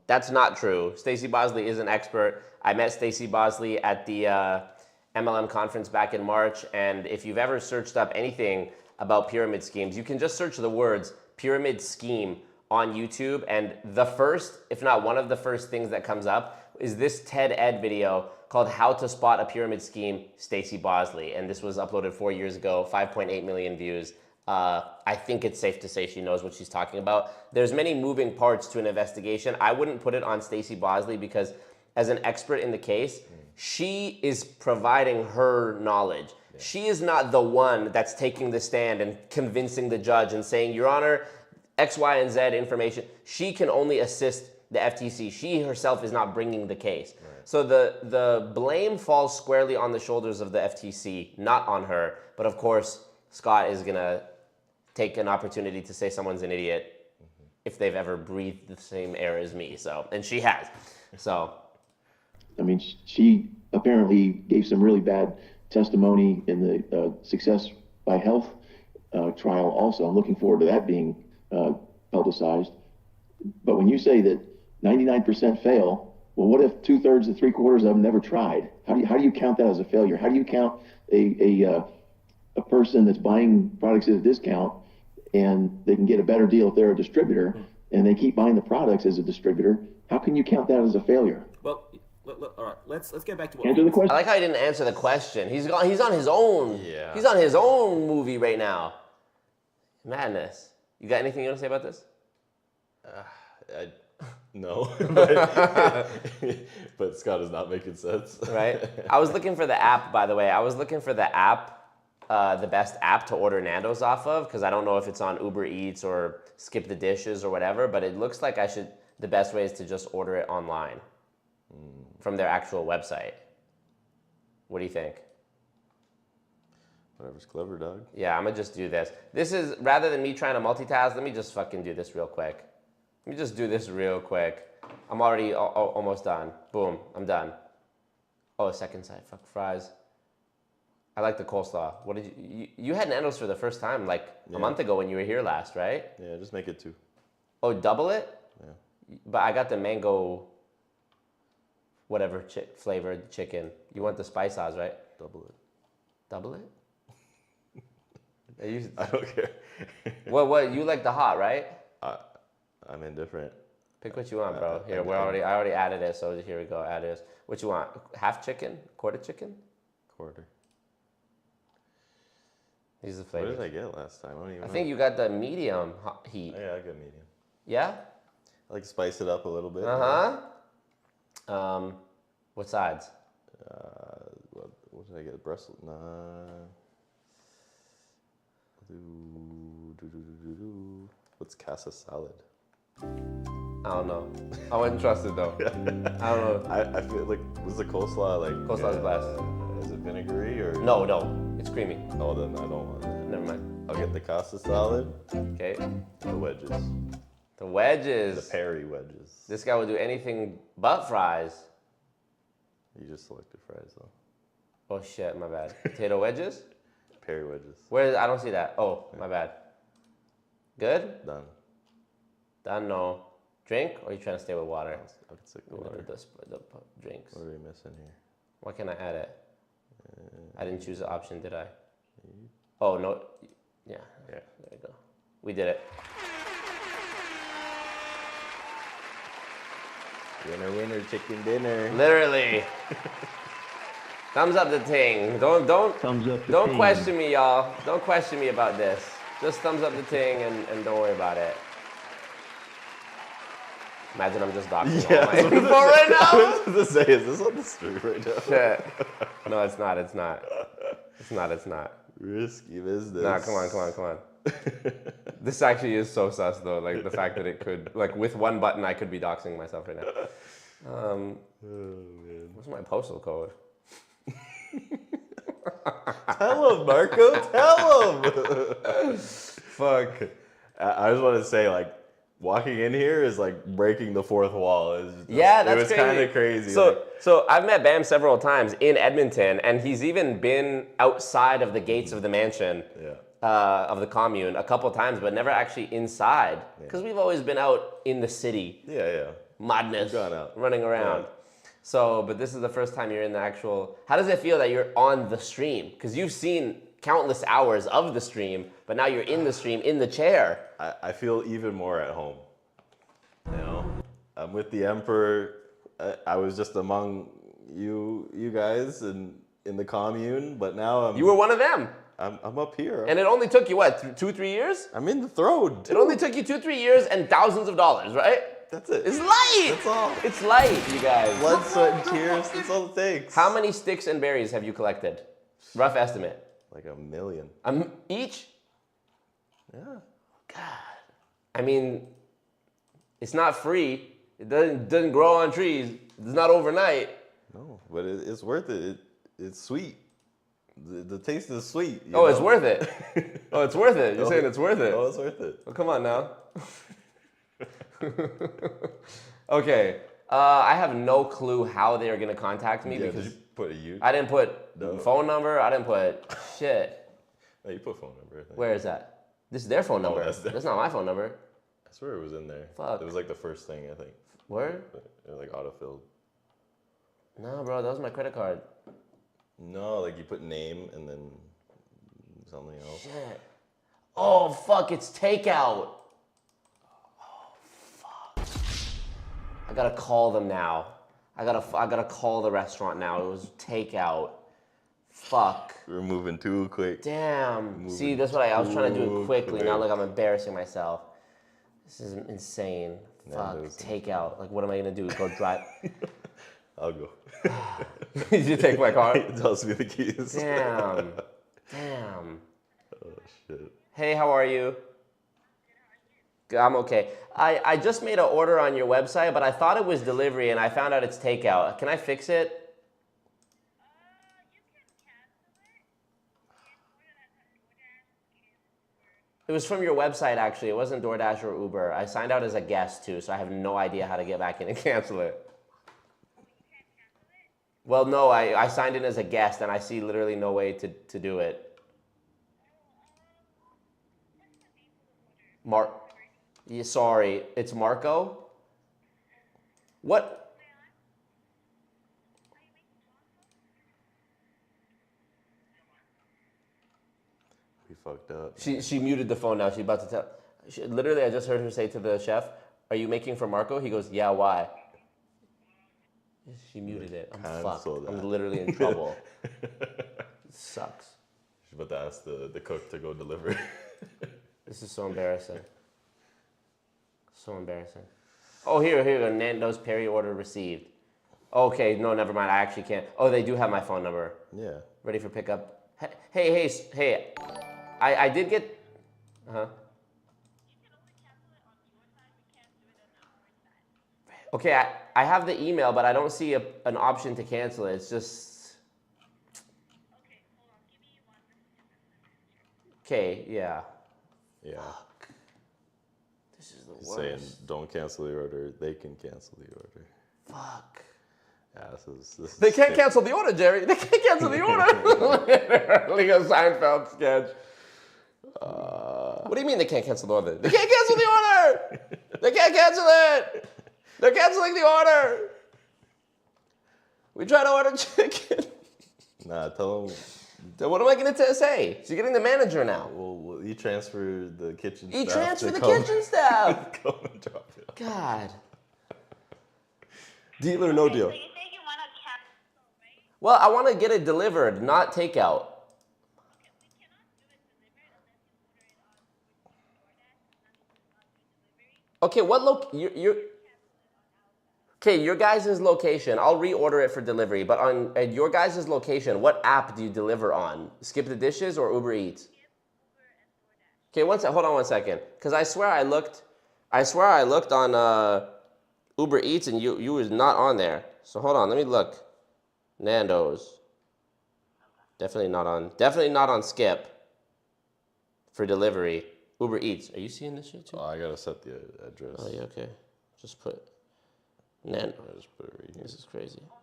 That's not true. Stacey Bosley is an expert. I met Stacey Bosley at the MLM conference back in March, and if you've ever searched up anything about pyramid schemes, you can just search the words pyramid scheme on YouTube, and the first, if not one of the first things that comes up is this TED Ed video called How to Spot a Pyramid Scheme, Stacey Bosley. And this was uploaded 4 years ago, 5.8 million views. I think it's safe to say she knows what she's talking about. There's many moving parts to an investigation. I wouldn't put it on Stacey Bosley because as an expert in the case, she is providing her knowledge. Yeah. She is not the one that's taking the stand and convincing the judge and saying, Your Honor, X, Y, and Z information. She can only assist the FTC. She herself is not bringing the case. Right. So the blame falls squarely on the shoulders of the FTC, not on her. But of course, Scott is gonna take an opportunity to say someone's an idiot if they've ever breathed the same air as me. So, and she has. So, I mean, she apparently gave some really bad testimony in the Success by Health trial also. I'm looking forward to that being publicized. But when you say that 99% fail, well, what if 2/3 to 3/4 of them never tried? How do you count that as a failure? How do you count a person that's buying products at a discount and they can get a better deal if they're a distributor and they keep buying the products as a distributor? How can you count that as a failure? Well, all right. Let's get back to what. Answer the question. I like how he didn't answer the question. He's on his own. Yeah. He's on his own movie right now. Madness. You got anything you want to say about this? No, but Scott is not making sense. Right. I was looking for the app, by the way. I was looking for the app, the best app to order Nando's off of, because I don't know if it's on Uber Eats or Skip the Dishes or whatever, but it looks like the best way is to just order it online from their actual website. What do you think? Whatever's clever, dog. Yeah, I'm gonna just do this. This is, rather than me trying to multitask, let me just fucking do this real quick. Let me just do this real quick. I'm already almost done. Boom, I'm done. Oh, second side, fuck fries. I like the coleslaw. What did you had Nando's for the first time like a month ago when you were here last, right? Yeah, just make it 2. Oh, double it? Yeah. But I got the mango, whatever flavored chicken. You want the spice sauce, right? Double it. Double it? I don't care. What? You like the hot, right? I'm indifferent. Pick what you want, bro. Here, I already added it, so here we go. Add this. What you want? Half chicken? Quarter chicken? Quarter. These are the What flavors. did I get last time? I don't even know. think you got the medium heat. Yeah, I got medium. Yeah? I like to spice it up a little bit. What sides? What did I get? Brussels? Nah. What's casa salad? I don't know. I wouldn't trust it though. I don't know. I feel like, was the coleslaw like... Coleslaw's best. Is it vinegary or... No, it's creamy. Oh, then I don't want it. Never mind. I'll get the casa salad, Okay. the wedges. The wedges. The peri wedges. This guy would do anything but fries. You just selected fries though. Oh shit, my bad. Potato wedges? Peri wedges. Where? I don't see that. Oh, my bad. Good? Done. Done, no. Drink, or are you trying to stay with water? I could stick the The, water. the drinks. What are we missing here? Why can't I add it? I didn't choose the option, did I? Oh, no. Yeah. Yeah. There you go. We did it. Winner, winner, chicken dinner. Literally. Thumbs up the thing. Don't Thumbs up the don't thing. question me, y'all. Don't question me about this. Just thumbs up the thing and don't worry about it. Imagine I'm just doxing all my info right now. I was going to say, is this on the street right now? Shit. No, it's not. It's not. Risky business. Nah, come on. This actually is so sus though. Like the fact that it could, like with one button, I could be doxing myself right now. Oh, man. What's my postal code? Tell him, Marco. Tell him. Fuck. I just want to say, like, walking in here is like breaking the fourth wall. It was crazy. kind of crazy. So I've met Bam several times in Edmonton, and he's even been outside of the gates of the mansion, of the commune, a couple times, but never actually inside, because we've always been out in the city. Yeah. Madness, Gone out. running around. Yeah. So, but this is the first time you're in the actual. How does it feel that you're on the stream? Because you've seen countless hours of the stream, but now you're in the stream, in the chair. I feel even more at home. You know, I'm with the Emperor. I was just among you guys in the commune, but now You were one of them. I'm up here. And it only took you, what, 2-3 years? I'm in the throne. It only took you 2-3 years and thousands of dollars, right? That's it. It's light! That's all. It's light, you guys. Blood, sweat, and tears. That's all it takes. How many sticks and berries have you collected? Rough estimate. Like 1 million. Each? Yeah. God. I mean, it's not free. It doesn't grow on trees. It's not overnight. No, but it's worth it. It's sweet. The taste is sweet. Oh, it's worth it. Oh, it's worth it. You're saying it's worth it. Oh, it's worth it. Oh, come on now. Okay. I have no clue how they are going to contact me because did you put a U? I didn't put phone number. I didn't put shit. No, you put phone number, I think. Where is that? This is their phone number. That's not my phone number. I swear it was in there. Fuck. It was like the first thing, I think. Where? It like autofilled. No, bro, that was my credit card. No, like you put name and then something else. Shit. Oh, fuck, it's takeout. Oh, fuck. I gotta call them now. I gotta call the restaurant now. It was takeout. Fuck. We're moving too quick. Damn. See, that's what I was trying to do it quickly. quick. Now look, I'm embarrassing myself. This is insane. Fuck, Nando's. takeout. Like, what am I gonna do? Go drive? I'll go. Did you take my car? Toss me the keys. Damn. Oh, shit. Hey, how are you? I'm okay. I just made an order on your website, but I thought it was delivery, and I found out it's takeout. Can I fix it? It was from your website, actually. It wasn't DoorDash or Uber. I signed out as a guest, too, so I have no idea how to get back in and cancel it. Well, no, I signed in as a guest, and I see literally no way to do it. Yeah, sorry, it's Marco? What? We fucked up. She muted the phone now. She's about to tell. Literally, I just heard her say to the chef, "Are you making for Marco?" He goes, "Yeah, why?" She muted it. I'm fucked. I'm literally in trouble. It sucks. She's about to ask the cook to go deliver. This is so embarrassing. So embarrassing. Oh, here we go. Nando's Perry order received. Okay, no, never mind. I actually can't. Oh, they do have my phone number. Yeah. Ready for pickup? Hey. I did get. Okay, I have the email, but I don't see an option to cancel it. It's just. Okay, yeah. Yeah. This is the worst. Saying don't cancel the order, they can cancel the order. Fuck. Yeah, this is They can't cancel the order, Jerry. They can't cancel the order. Literally a Seinfeld sketch. What do you mean they can't cancel the order? They can't cancel the order. They can't cancel it. They're canceling the order. We try to order chicken. Nah, tell them. Then what am I going to say? She's getting the manager now. Well, you transfer the kitchen You staff. transfer the kitchen staff. Come and drop it off. God. Deal or no deal? So you say you want to cancel, right? Well, I want to get it delivered, not takeout. Okay, we cannot do it delivered unless you order it on DoorDash. Okay, what you're okay, your guys' location, I'll reorder it for delivery, but at your guys' location, what app do you deliver on? Skip the Dishes or Uber Eats? Okay, hold on one second. Because I swear I looked on Uber Eats and you was not on there. So hold on, let me look. Nando's. Definitely not on Skip for delivery. Uber Eats. Are you seeing this shit too? Oh, I gotta set the address. Oh yeah, okay. Just put Nando. I just put it right here. This is crazy. Oh,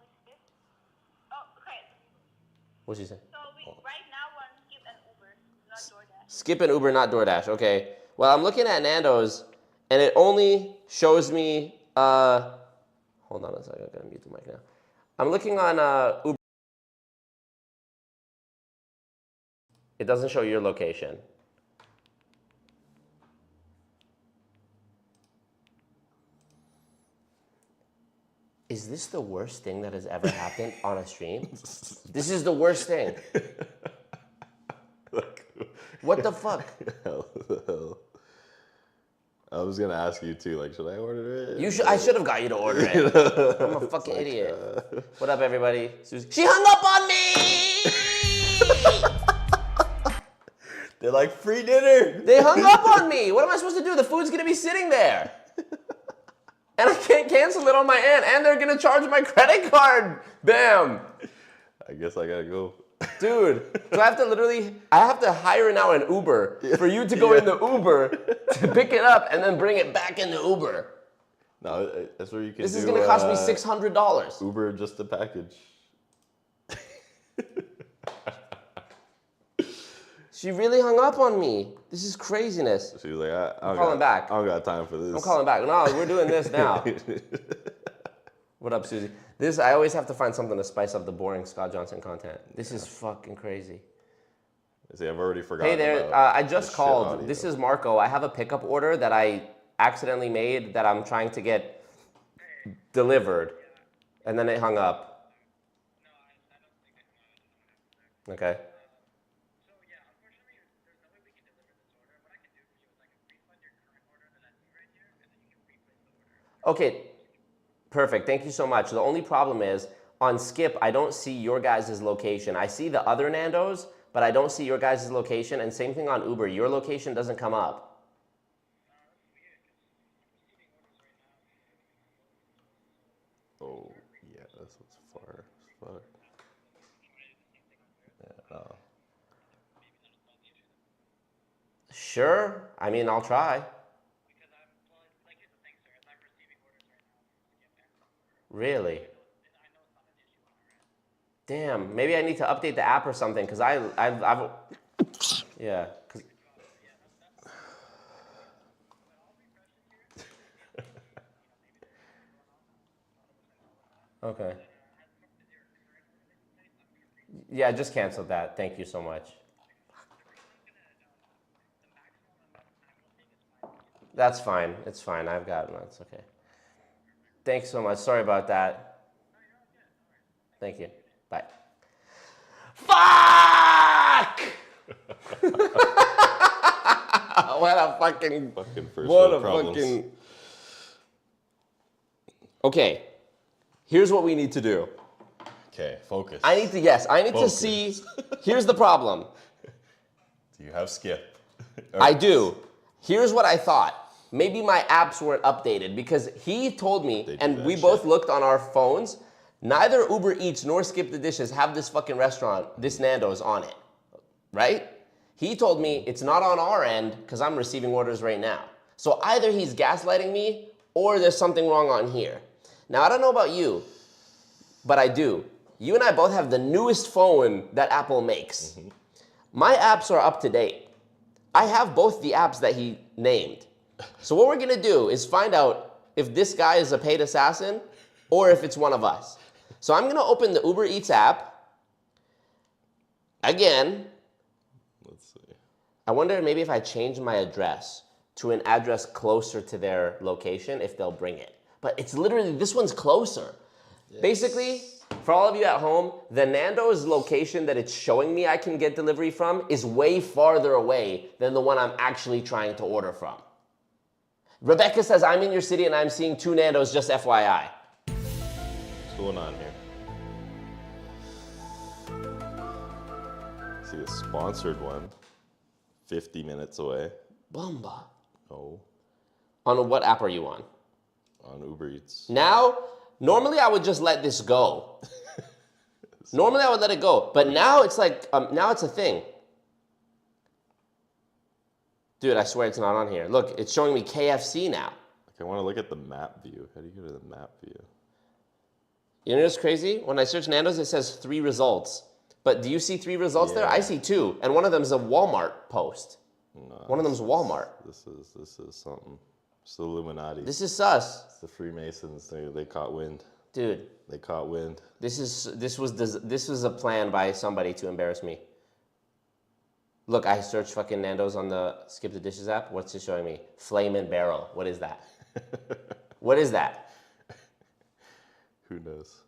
okay. What'd she say? So right now we're on Skip and Uber, not DoorDash. Skip and Uber, not DoorDash. Okay. Well, I'm looking at Nando's, and it only shows me. Hold on a second. I gotta mute the mic now. I'm looking on Uber. It doesn't show your location. Is this the worst thing that has ever happened on a stream? This is the worst thing. What the fuck? Hell. I was gonna ask you too. Like, should I order it? I should have got you to order it. I'm a fucking idiot. What up, everybody? Susie. She hung up on me. They're like free dinner. They hung up on me. What am I supposed to do? The food's gonna be sitting there. And I can't cancel it on my end, and they're gonna charge my credit card. Bam. I guess I gotta go. Dude, so I have to hire now an Uber for you to go in the Uber to pick it up and then bring it back in the Uber. No, that's where you can. This is gonna cost me $600. Uber just a package. She really hung up on me. This is craziness. She was like, I'm calling back. I don't got time for this. I'm calling back. No, we're doing this now. What up, Susie? I always have to find something to spice up the boring Scott Johnson content. This is fucking crazy. See, I've already forgotten. Hey there, I just called. This is Marco. I have a pickup order that I accidentally made that I'm trying to get delivered. And then it hung up. Okay. Okay, perfect. Thank you so much. The only problem is on Skip, I don't see your guys' location. I see the other Nando's, but I don't see your guys' location. And same thing on Uber. Your location doesn't come up. Oh, yeah, that's what's far as fuck. Yeah, no. Sure. I mean, I'll try. Really? Damn, maybe I need to update the app or something, because I've yeah. Okay. Yeah, just canceled that. Thank you so much. That's fine. It's fine. I've got it. It's okay. Thanks so much. Sorry about that. Thank you. Bye. Fuck! What a fucking first what world a problems. fucking. Okay. Here's what we need to do. Okay, focus. I need to see. Here's the problem. Do you have Skip? I do. Here's what I thought. Maybe my apps weren't updated because he told me, and we both looked on our phones, neither Uber Eats nor Skip the Dishes have this fucking restaurant, this Nando's on it, right? He told me it's not on our end because I'm receiving orders right now. So either he's gaslighting me or there's something wrong on here. Now, I don't know about you, but I do. You and I both have the newest phone that Apple makes. Mm-hmm. My apps are up to date. I have both the apps that he named. So what we're gonna do is find out if this guy is a paid assassin or if it's one of us. So I'm gonna open the Uber Eats app. Again. Let's see. I wonder maybe if I change my address to an address closer to their location, if they'll bring it. But it's literally, this one's closer. Yes. Basically, for all of you at home, the Nando's location that it's showing me I can get delivery from is way farther away than the one I'm actually trying to order from. Rebecca says, I'm in your city and I'm seeing 2 Nando's, just FYI. What's going on here? See a sponsored one, 50 minutes away. Bumba. No. On what app are you on? On Uber Eats. Now, normally I would just let this go. Normally I would let it go, but now it's like, now it's a thing. Dude, I swear it's not on here. Look, it's showing me KFC now. I want to look at the map view. How do you go to the map view? You know what's crazy? When I search Nando's, it says 3 results. But do you see 3 results there? I see 2, and one of them is a Walmart post. No, one of them's Walmart. This is something. It's the Illuminati. This is sus. It's the Freemasons. They caught wind. Dude. They caught wind. This was a plan by somebody to embarrass me. Look, I searched fucking Nando's on the Skip the Dishes app. What's it showing me? Flame and Barrel. What is that? What is that? Who knows?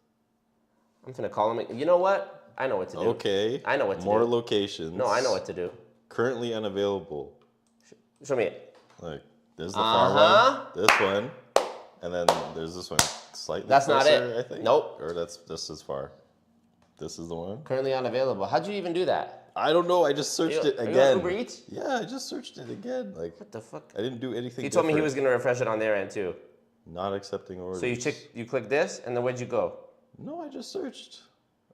I'm gonna call him. You know what? I know what to do. Okay. I know what to do. More locations. No, I know what to do. Currently unavailable. Show me it. Look, there's the far one. This one. And then there's this one. Slightly That's closer, not it. I think. Nope. Or that's just as far. This is the one. Currently unavailable. How'd you even do that? I don't know. I just searched it again. Are you on Uber Eats? Yeah, I just searched it again. Like, what the fuck? I didn't do anything. He told me he was gonna refresh it on their end too. Not accepting orders. So you click this, and then where'd you go? No, I just searched.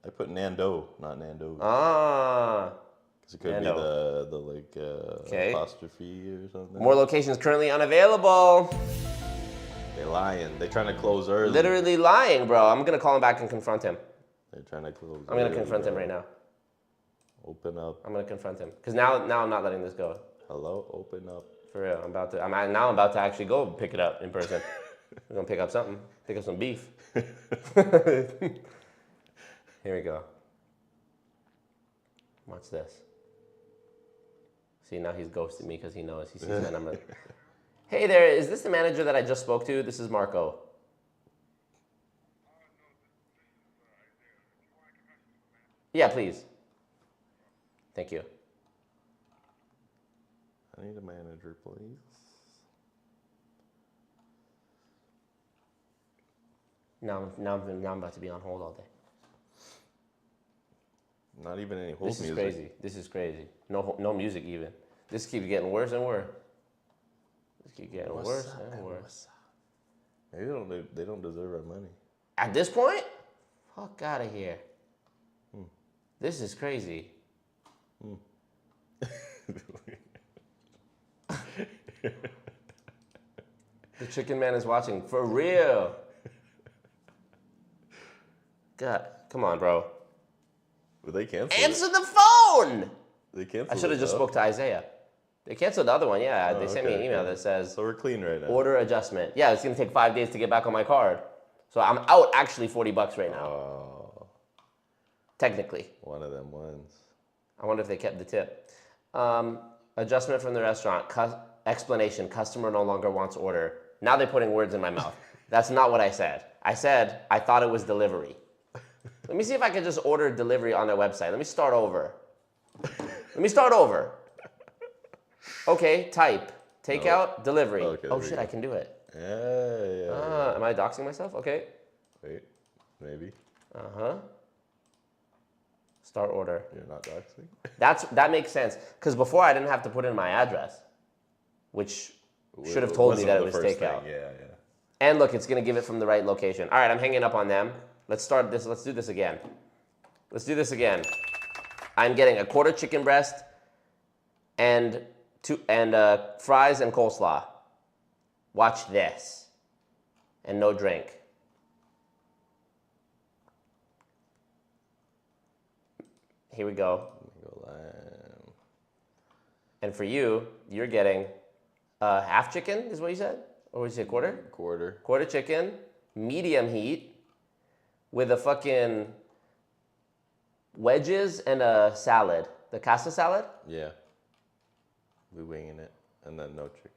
I put Nando, not Nando. Ah. Because it could Nando. be the apostrophe or something. More locations currently unavailable. They're lying. They're trying to close early. Literally lying, bro. I'm gonna call him back and confront him. They're trying to close. I'm gonna confront him right now. Open up. I'm gonna confront him because now I'm not letting this go. Hello, open up. For real, I'm about to actually go pick it up in person. We're gonna pick up something. Pick up some beef. Here we go. Watch this. See, now he's ghosted me because he knows he sees my number. Hey there, is this the manager that I just spoke to? This is Marco. Yeah, please. Thank you. I need a manager, please. Now I'm about to be on hold all day. Not even any hold music. This is crazy. This is crazy. No music even. This keeps getting worse and worse. This keeps getting worse and worse. Maybe they don't deserve our money. At this point? Fuck out of here. This is crazy. The chicken man is watching. For real. God, come on, bro. They canceled Answer the phone! They canceled I should have just spoke to Isaiah. They canceled the other one, yeah. They sent me an email that says, So we're clean right now. order adjustment. Yeah, it's going to take 5 days to get back on my card. So I'm out actually $40 right now. Oh, Technically. one of them ones. I wonder if they kept the tip. Adjustment from the restaurant. Explanation. Customer no longer wants order. Now they're putting words in my mouth. That's not what I said. I said I thought it was delivery. Let me see if I can just order delivery on their website. Let me start over. Okay, type. Takeout, delivery. Okay, oh there shit, you go. I can do it. Yeah. Am I doxing myself? Okay. Wait, maybe. Start order. You're not doxing? That makes sense. Because before I didn't have to put in my address, which should have told me that it was takeout. Yeah. And look, it's gonna give it from the right location. All right, I'm hanging up on them. Let's start this. Let's do this again. I'm getting a quarter chicken breast and fries and coleslaw. Watch this. And no drink. Here we go. And for you, you're getting half chicken, is what you said? Or was it quarter? Quarter chicken, medium heat, with a fucking wedges and a salad. The casa salad? Yeah. We winging it. And then no chicken.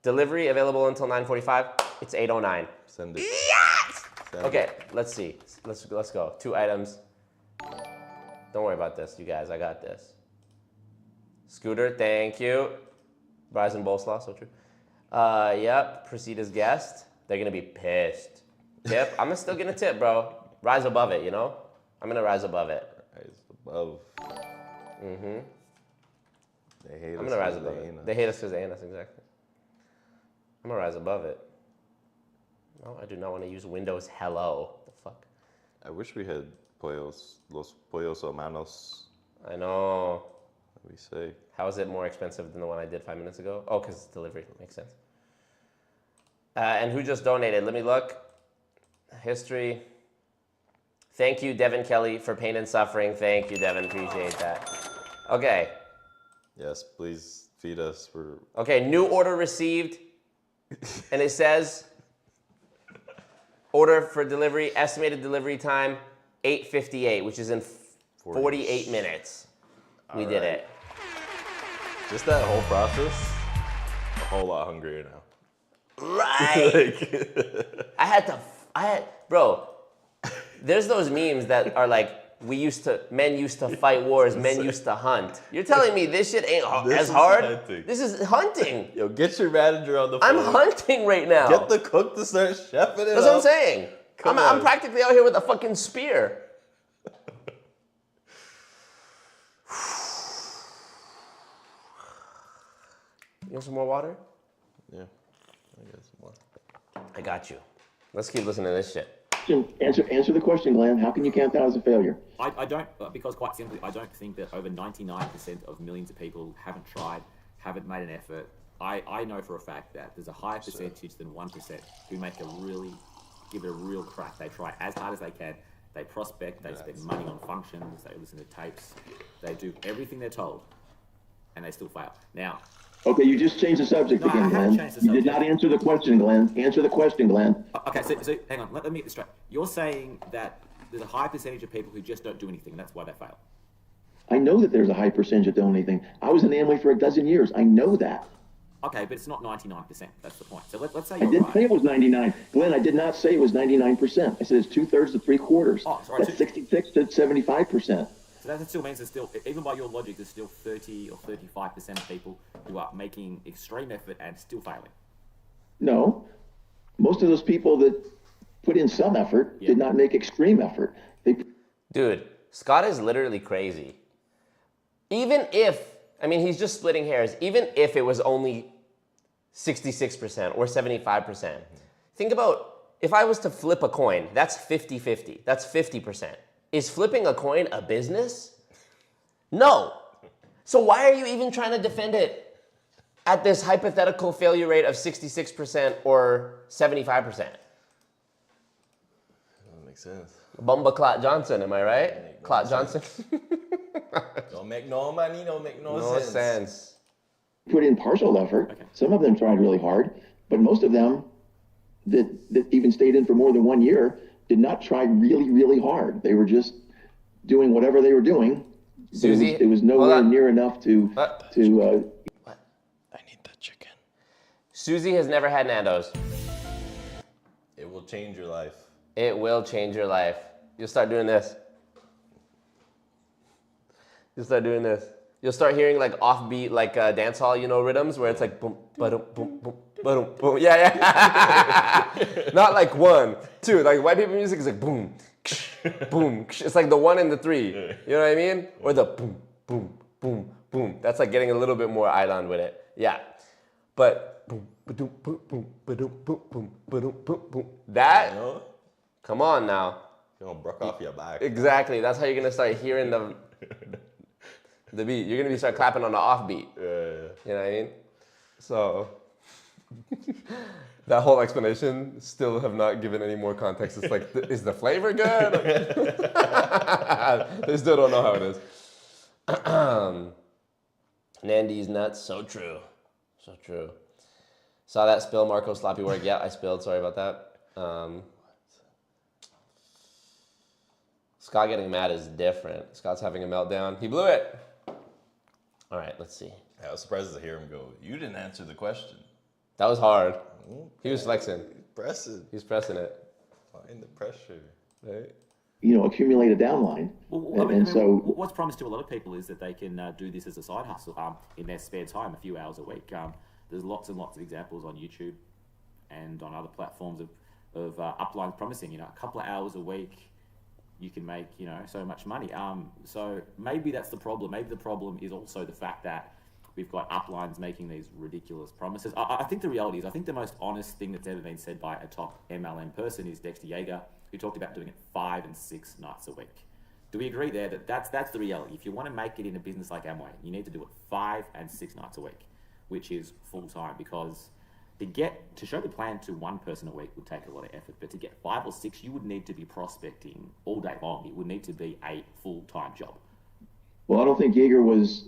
Delivery available until 9:45. It's 8:09. Send it. Yes! Send Okay, it. let's see. Let's go. 2 items. Don't worry about this, you guys. I got this. Scooter, thank you. Fries and Boleslaw, so true. Yep, proceed as guest. They're gonna be pissed. Tip, I'm still gonna tip, bro. Rise above it, you know? I'm gonna rise above it. Rise above. Mm-hmm. They hate us. I'm gonna rise 'cause above they it. ain't us. They hate us because they ain't us, exactly. I'm gonna rise above it. No, I do not want to use Windows Hello. The fuck? I wish we had los pollos hermanos. I know. We say. How is it more expensive than the one I did 5 minutes ago? Oh, because it's delivery. Makes sense. And who just donated? Let me look. History. Thank you, Devin Kelly, for pain and suffering. Thank you, Devin. Appreciate that. Okay. Yes, please feed us. Okay, new order received. And it says, order for delivery, estimated delivery time, 8:58, which is in 48 minutes. We did it. Just that whole process, a whole lot hungrier now. Right. Bro, there's those memes that are like, men used to fight wars, men used to hunt. You're telling me this shit ain't as hard? Hunting. This is hunting. Yo, get your manager on the phone. I'm hunting right now. Get the cook to start chefing it That's what I'm saying. Come I'm on. practically out here with a fucking spear. You want some more water? Yeah, I guess more. I got you. Let's keep listening to this shit. Answer the question, Glenn. How can you count that as a failure? I don't, because quite simply, I don't think that over 99% of millions of people who haven't tried, haven't made an effort. I know for a fact that there's a higher percentage than 1% who give it a real crack. They try as hard as they can. They prospect, they spend money on functions, they listen to tapes, they do everything they're told, and they still fail. Now, Okay, you just changed the subject No, I again, haven't Glenn. changed the You did subject. not answer the question, Glenn. Answer the question, Glenn. okay, so hang on, let me get this straight. You're saying that there's a high percentage of people who just don't do anything, and that's why they fail. I know that there's a high percentage that don't anything. I was in Amway for a dozen years. I know that. Okay, but it's not 99%. That's the point. So let's say I you're didn't say right. it was 99. Glenn, I did not say it was 99%. I said it's 2/3 to 3/4. Oh, sorry, That's 66 to 75%. So that still means there's still, even by your logic, there's still 30 or 35% of people who are making extreme effort and still failing. No. Most of those people that put in some effort did not make extreme effort. Dude, Scott is literally crazy. Even if, he's just splitting hairs. Even if it was only 66% or 75%. Think about, if I was to flip a coin, that's 50-50. That's 50%. Is flipping a coin a business? No. So why are you even trying to defend it at this hypothetical failure rate of 66% or 75%? Makes sense. Bumba Clot Johnson, am I right? Clot Johnson? Don't make no money, don't make no No sense. sense. Put in partial effort. Some of them tried really hard, but most of them that even stayed in for more than 1 year did not try really, really hard. They were just doing whatever they were doing. Susie, it was nowhere near enough to I need that chicken. Susie has never had Nando's. It will change your life. It will change your life. You'll start doing this. You'll start doing this. You'll start hearing like offbeat, like dance hall, rhythms where it's like boom, ba-dum, boom, boom, ba-dum, boom. Yeah. Not like 1, 2. Like white people music is like boom, boom. It's like the 1 and the 3. You know what I mean? Or the boom, boom, boom, boom. That's like getting a little bit more higdon with it. Yeah. But boom, ba-dum, boom, boom, ba-dum, boom, boom, ba-dum, boom, boom. That. Come on now. You're gonna broke off your back. Exactly. That's how you're gonna start hearing the beat. You're gonna start clapping on the offbeat. Yeah. You know what I mean? So that whole explanation still have not given any more context. It's like, is the flavor good? They still don't know how it is. Nandy's nuts. So true. So true. Saw that spill, Marco. Sloppy work. Yeah, I spilled. Sorry about that. Scott getting mad is different. Scott's having a meltdown. He blew it. All right, let's see. Yeah, I was surprised to hear him go, you didn't answer the question. That was hard. He was flexing. Pressing. He was pressing it. Find the pressure. Right? Accumulate a downline. Well, and so what's promised to a lot of people is that they can do this as a side hustle in their spare time, a few hours a week. There's lots and lots of examples on YouTube and on other platforms of uplines promising, a couple of hours a week, you can make, so much money. So maybe that's the problem. Maybe the problem is also the fact that we've got uplines making these ridiculous promises. I think the reality is, I think the most honest thing that's ever been said by a top MLM person is Dexter Yeager, who talked about doing it 5 and 6 nights a week. Do we agree there that that's the reality? If you want to make it in a business like Amway, you need to do it 5 and 6 nights a week, which is full time, because to show the plan to one person a week would take a lot of effort, but to get 5 or 6, you would need to be prospecting all day long. It would need to be a full-time job. Well, I don't think Yeager was,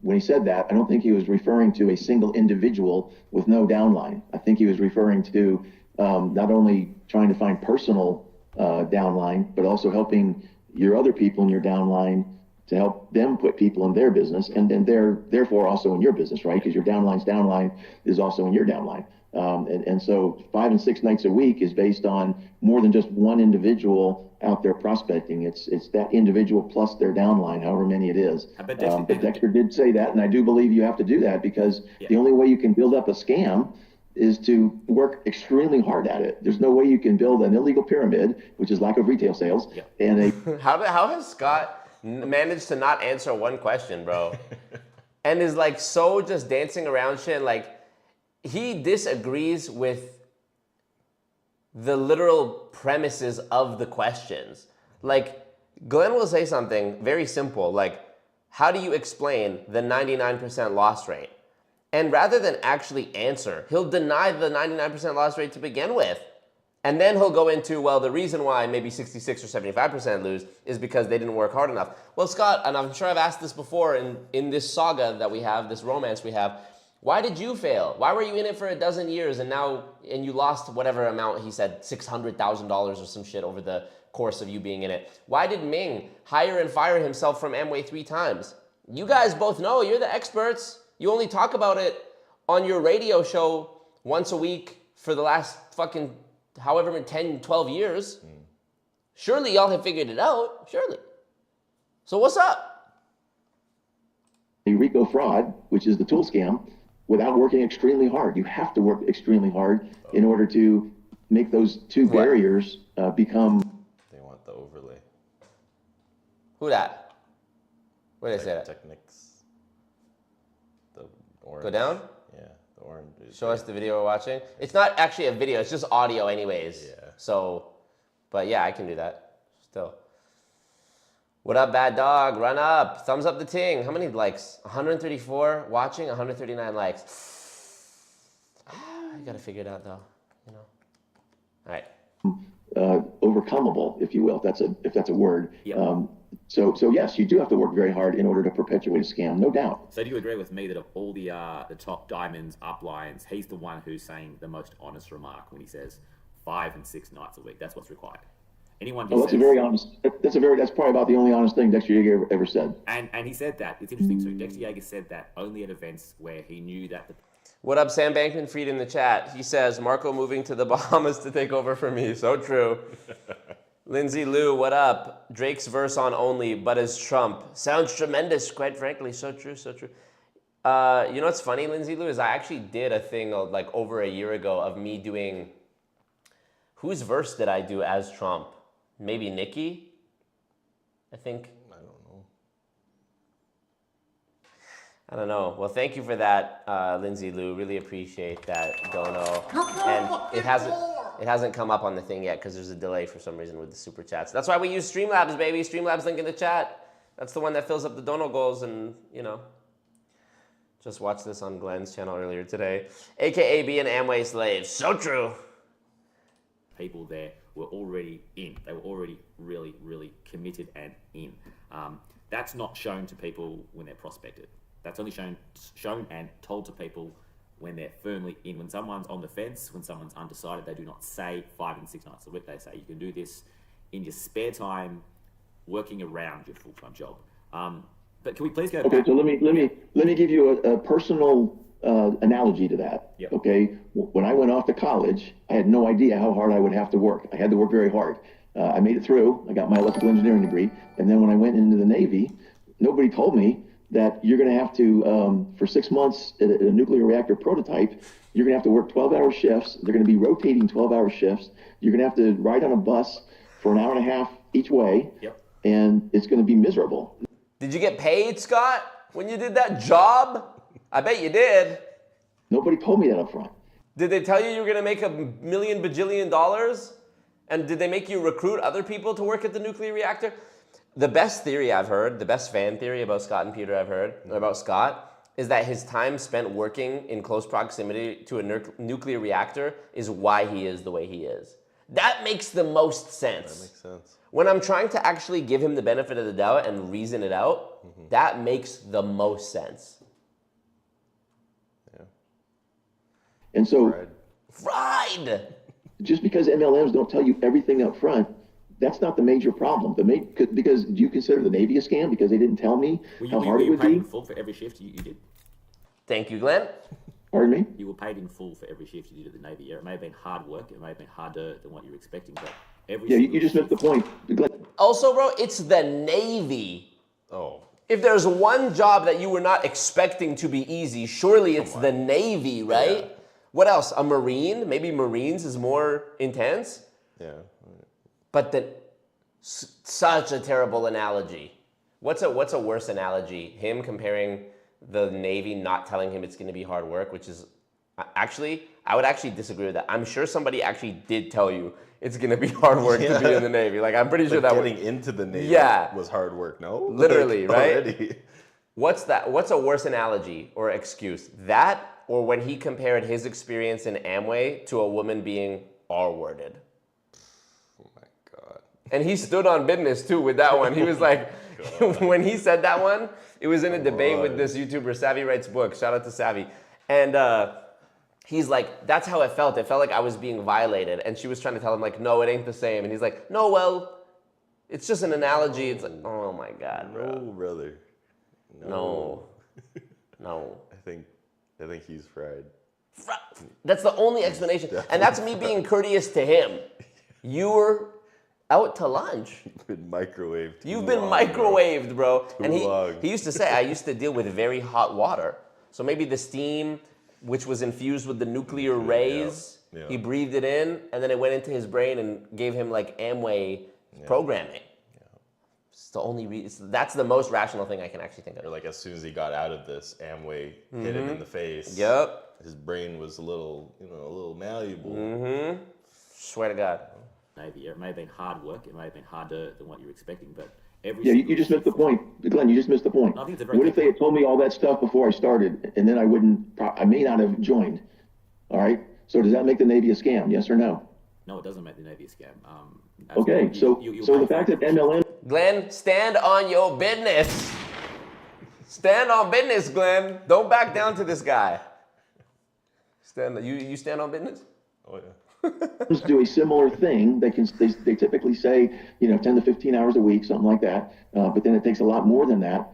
when he said that, I don't think he was referring to a single individual with no downline. I think he was referring to not only trying to find personal downline, but also helping your other people in your downline to help them put people in their business, and then they're therefore also in your business, right? Because your downline's downline is also in your downline. And so 5 and 6 nights a week is based on more than just one individual out there prospecting. It's that individual plus their downline, however many it is. But Dexter did say that, and I do believe you have to do that, because the only way you can build up a scam is to work extremely hard at it. There's no way you can build an illegal pyramid, which is lack of retail sales, and How has Scott managed to not answer one question, bro? And is like so just dancing around shit. Like, he disagrees with the literal premises of the questions. Like, Glenn will say something very simple, like, how do you explain the 99% loss rate? And rather than actually answer, he'll deny the 99% loss rate to begin with. And then he'll go into, well, the reason why maybe 66 or 75% lose is because they didn't work hard enough. Well, Scott, and I'm sure I've asked this before in this saga that we have, this romance we have, why did you fail? Why were you in it for a dozen years and you lost whatever amount, he said, $600,000 or some shit over the course of you being in it? Why did Ming hire and fire himself from Amway 3 times? You guys both know, you're the experts. You only talk about it on your radio show once a week for the last fucking however many 10, 12 years. Surely y'all have figured it out, surely. So what's up? a RICO fraud, which is the tool scam, without working extremely hard. You have to work extremely hard in order to make those two barriers become. They want the overlay. Who that? Where did they say that? Techniques. The orange. Go down? Yeah, the orange. Show us the video we're watching. It's not actually a video, it's just audio anyways. Yeah. So, but yeah, I can do that still. What up, bad dog? Run up. Thumbs up the ting. How many likes? 134 watching, 139 likes. I gotta figure it out though, you know. All right. overcomable, if you will, if that's a word. Yep. So yes, you do have to work very hard in order to perpetuate a scam, no doubt. So do you agree with me that of all the top diamonds, uplines, he's the one who's saying the most honest remark when he says 5 and 6 nights a week? That's what's required. Anyone who Well, that's probably about the only honest thing Dexter Yeager ever said. And he said that. It's interesting too. Dexter Yeager said that only at events where he knew that the What up, Sam Bankman-Fried in the chat? He says, Marco moving to the Bahamas to take over for me. So true. Lindsay Lou, what up? Drake's verse on Only, but as Trump. Sounds tremendous, quite frankly. So true, so true. You know what's funny, Lindsay Lou, is I actually did a thing like over a year ago of me doing, whose verse did I do as Trump? Maybe Nikki, I think. I don't know. Well, thank you for that, Lindsay Lou. Really appreciate that, Dono. And it hasn't come up on the thing yet because there's a delay for some reason with the super chats. That's why we use Streamlabs, baby. Streamlabs link in the chat. That's the one that fills up the Dono goals, and you know. Just watched this on Glenn's channel earlier today. AKA being Amway slaves. So true. people there were already in. They were already really, really committed and in. That's not shown to people when they're prospected. That's only shown and told to people when they're firmly in. When someone's on the fence, when someone's undecided, they do not say 5 and 6 nights a week. They say you can do this in your spare time, working around your full-time job. But can we please go back? Okay, so let me give you a personal analogy to that. Yep. Okay, when I went off to college, I had no idea how hard I would have to work. I had to work very hard. I made it through. I got my electrical engineering degree, and then when I went into the Navy, nobody told me that you're going to have to, for 6 months at a nuclear reactor prototype, you're going to have to work 12-hour shifts. They're going to be rotating 12-hour shifts. You're going to have to ride on a bus for an hour and a half each way, Yep. and it's going to be miserable. Did you get paid, Scott, when you did that job? I bet you did. Nobody told me that up front. Did they tell you you were going to make $1 million bajillion? And did they make you recruit other people to work at the nuclear reactor? The best theory I've heard, the best fan theory about Scott and Peter I've heard, about Scott, is that his time spent working in close proximity to a nuclear reactor is why he is the way he is. That makes the most sense. That makes sense. When I'm trying to actually give him the benefit of the doubt and reason it out, that makes the most sense. Yeah. And so Fried! just because MLMs don't tell you everything up front, that's not the major problem. Because do you consider the Navy a scam because they didn't tell me how hard it would paid be? in full for every shift you did? Thank you, Glenn. Pardon me? You were paid in full for every shift you did at the Navy. Yeah, it may have been hard work. It may have been harder than what you were expecting, but every Yeah, single you just missed the point. Also, bro, it's the Navy. Oh, If there's one job that you were not expecting to be easy, surely it's the Navy, right? Yeah. What else? A Marine? Maybe Marines is more intense? yeah. But such a terrible analogy. What's a worse analogy? Him comparing the Navy not telling him it's going to be hard work, which is actually, I would actually disagree with that. I'm sure somebody actually did tell you it's going to be hard work to be in the Navy. Like, I'm pretty sure that Getting into the Navy was hard work, no? Literally, Like, right? already. What's a worse analogy or excuse? That or when he compared his experience in Amway to a woman being R-worded? Oh my God. And he stood on business too with that one. He was like, when he said that one, it was in a debate with this YouTuber, Savvy Writes Books. Shout out to Savvy. And he's like, that's how it felt. It felt like I was being violated. And she was trying to tell him like, no, it ain't the same. And he's like, no, well, it's just an analogy. It's like, oh my God, bro. No, brother. No. I think he's fried. That's the only explanation. And that's me being courteous to him. You were out to lunch. You've been microwaved. You've been microwaved, bro. And long. he used to say, I used to deal with very hot water. So maybe the steam, which was infused with the nuclear rays, Yeah. he breathed it in, and then it went into his brain and gave him like Amway programming. It's the only reason. That's the most rational thing I can actually think of. Or like as soon as he got out of this, Amway hit him in the face. Yep. His brain was a little malleable. Swear to God. Navy. It may have been hard work. It may have been harder than what you were expecting, but every Yeah, single you just missed the point. Glenn, you just missed the point. I think it's a very What if good they had told me all that stuff before I started, and then I may not have joined? All right? So does that make the Navy a scam, yes or no? No, it doesn't make the Navy a scam. Okay, absolutely. so the fact that MLM Glenn, stand on your business. Stand on business, Glenn. Don't back down to this guy. You stand on business? Oh yeah. do a similar thing, they typically say 10 to 15 hours a week, something like that. But then it takes a lot more than that.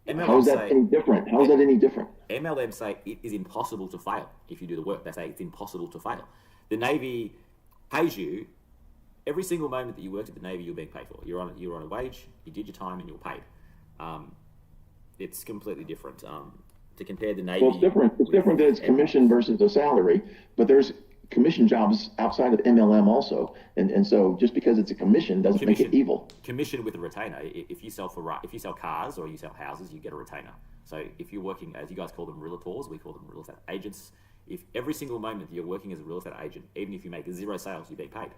How is that any different? How is that any different? MLM say it is impossible to fail if you do the work. They say it's impossible to fail. The Navy pays you every single moment that you worked at the Navy. You're being paid for. You're on a wage. You did your time and you're paid. It's completely different. To compare the Navy. Well, it's different. It's different that it's commission versus a salary, but there's commission jobs outside of MLM also, and so just because it's a commission doesn't make it evil. Commission with a retainer. If you sell cars or you sell houses, you get a retainer. So if you're working, as you guys call them, realtors, we call them real estate agents. If every single moment that you're working as a real estate agent, even if you make 0 sales, you're being paid.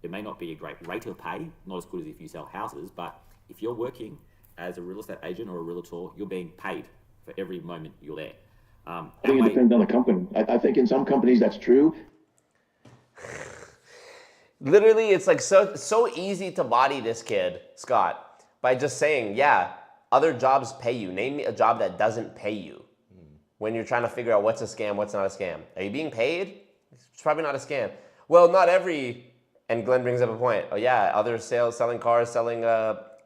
It may not be a great rate of pay, not as good as if you sell houses, but if you're working as a real estate agent or a realtor, you're being paid for every moment you're there. I think it depends on the company. I think in some companies that's true. Literally, it's like so easy to body this kid, Scott, by just saying, yeah, other jobs pay you. Name me a job that doesn't pay you. When you're trying to figure out what's a scam, what's not a scam. Are you being paid? It's probably not a scam. Well, not every, and Glenn brings up a point. Oh yeah, other sales, selling cars, selling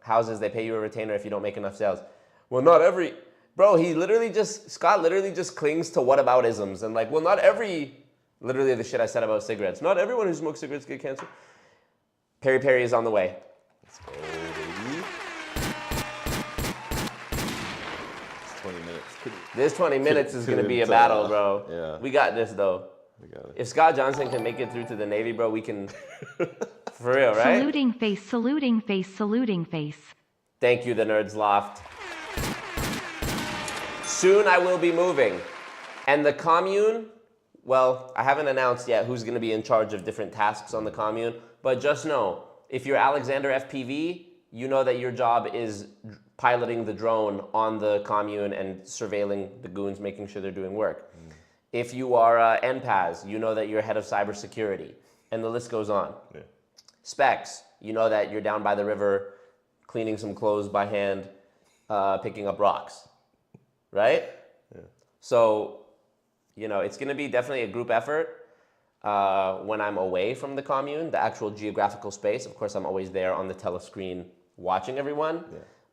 houses, they pay you a retainer if you don't make enough sales. Well, not every, bro, Scott literally just clings to whataboutisms and like, well, not every, literally the shit I said about cigarettes. Not everyone who smokes cigarettes get cancer. Peri Peri is on the way. Let's go, baby. It's 20 minutes. This 20 minutes is going to be a battle, bro. Yeah. We got this, though. We got it. If Scott Johnson can make it through to the Navy, bro, we can... For real, right? Saluting face, saluting face, saluting face. Thank you, the Nerds Loft. Soon I will be moving. And the commune, well, I haven't announced yet who's going to be in charge of different tasks on the commune, but just know, if you're Alexander FPV, you know that your job is piloting the drone on the commune and surveilling the goons, making sure they're doing work. If you are NPAS, you know that you're head of cybersecurity, and the list goes on. Yeah. Specs, you know that you're down by the river, cleaning some clothes by hand, picking up rocks, right? Yeah. So, it's going to be definitely a group effort when I'm away from the commune, the actual geographical space. Of course, I'm always there on the telescreen watching everyone,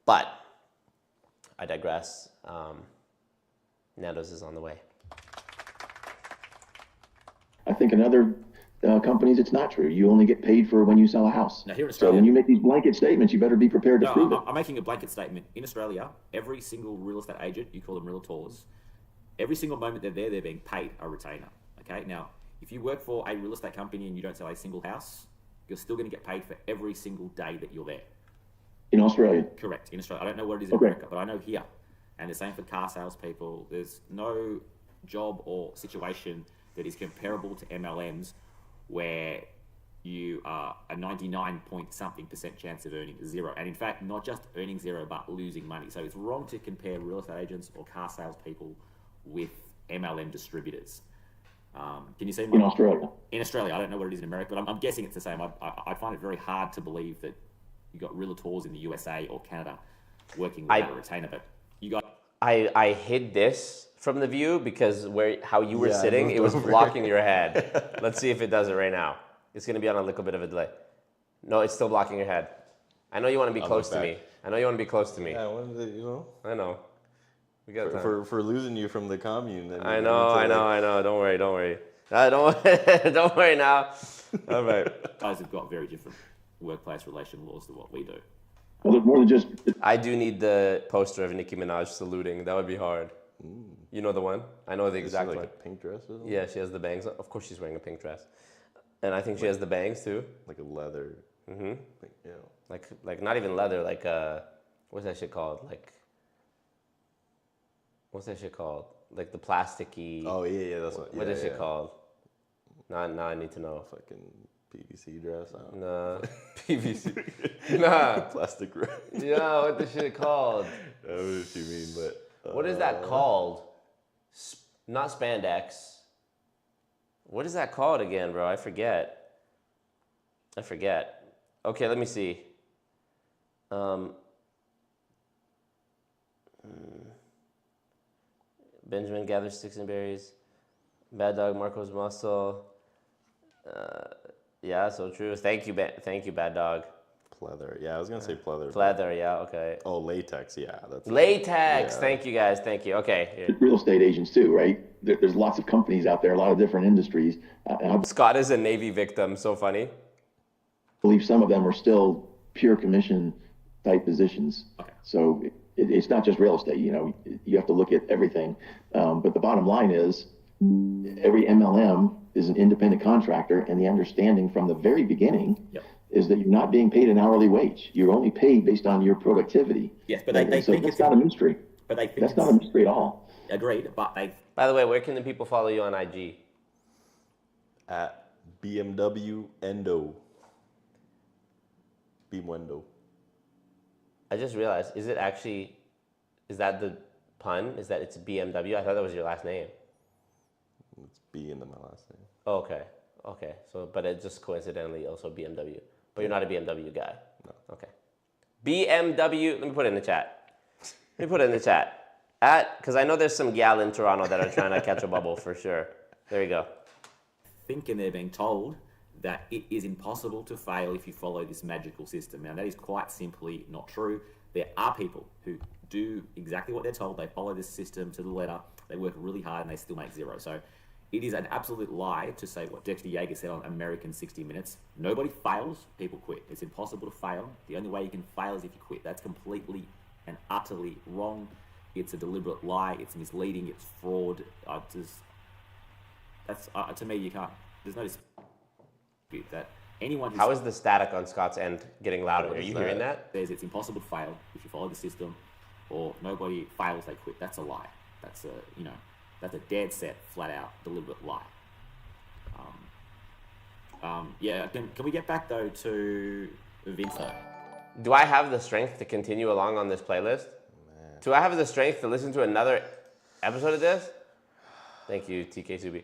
but I digress. Nando's is on the way. I think in other companies, it's not true. You only get paid for when you sell a house. Now, here in So Australia, when you make these blanket statements, you better be prepared to prove it. I'm making a blanket statement. In Australia, every single real estate agent, you call them realtors, every single moment they're there, they're being paid a retainer. Okay. Now, if you work for a real estate company and you don't sell a single house, you're still going to get paid for every single day that you're there. In Australia. Correct. In Australia. I don't know what it is in Okay. America, but I know here. And the same for car salespeople. There's no job or situation that is comparable to MLMs where you are a 99-point-something% chance of earning 0. And in fact, not just earning 0, but losing money. So it's wrong to compare real estate agents or car salespeople with MLM distributors. Can you see my... In Australia. In Australia. I don't know what it is in America, but I'm guessing it's the same. I find it very hard to believe that you got realtors in the USA or Canada working without a retainer, but you got... I hid this from the view because how you were sitting, it was over. blocking your head. Let's see if it does it right now. It's going to be on a little bit of a delay. No, it's still blocking your head. I know you want to be close to me. I know you want to be close to me. Yeah, when did, I know. We got time. for losing you from the commune. I know. Don't worry. Don't worry now. All right. Guys have got very different workplace relation laws to what we do. Well, there's more than just... I do need the poster of Nicki Minaj saluting. That would be hard. You know the one? I know the exact like one. a pink dress or something? Yeah, she has the bangs. Of course she's wearing a pink dress. And I think she has the bangs too. Like a leather. Mm-hmm. Like, Like not even leather, like what's that shit called? What's that shit called? Like the plasticky. oh yeah, that's what. What's that shit called? Now I need to know. Fucking PVC dress. I don't Nah, PVC. Nah. Plastic wrap. Yeah, what the shit called? I know what you mean, but What is that called? Not spandex. What is that called again, bro? I forget. I forget. Okay, let me see. Benjamin gathers sticks and berries. Bad dog, Marco's muscle. Yeah, so true. Thank you, thank you, bad dog. Pleather. Yeah, I was gonna say pleather. Pleather, yeah, okay. Oh, latex. Yeah, that's Latex. Yeah. Thank you, guys. Thank you. Okay. Here. Real estate agents too, right? There's lots of companies out there, a lot of different industries. And I Scott is a Navy victim. So funny. believe some of them are still pure commission type positions. Okay. So it's not just real estate, you have to look at everything. But the bottom line is every MLM is an independent contractor, and the understanding from the very beginning Yep. is that you're not being paid an hourly wage. You're only paid based on your productivity. Yes, but they so think that's it's not a mystery. But they think That's not a mystery at all. Agreed, but they. By the way, where can the people follow you on IG? At BMW Endo. Beamwendo. I just realized, is that the pun? Is that it's BMW? I thought that was your last name. It's B in my last name. Oh, okay. So, but it just coincidentally also BMW. But you're not a BMW guy. No. Okay. BMW. Let me put it in the chat. Because I know there's some gal in Toronto that are trying to catch a bubble for sure. There you go. Thinking they're being told that it is impossible to fail if you follow this magical system. Now, that is quite simply not true. There are people who do exactly what they're told. They follow this system to the letter. They work really hard and they still make zero. So it is an absolute lie to say what Dexter Yeager said on American 60 Minutes. Nobody fails, people quit. It's impossible to fail. The only way you can fail is if you quit. That's completely and utterly wrong. It's a deliberate lie. It's misleading. It's fraud. To me, you can't. There's no dispute that anyone. How is the static on Scott's end getting louder? Are you hearing that? Says it's impossible to fail if you follow the system, or nobody fails, they quit. That's a lie. That's a dead set, flat out, deliberate lie. Yeah. Can we get back though to Vince though? Do I have the strength to continue along on this playlist? Do I have the strength to listen to another episode of this? Thank you, TK Subi.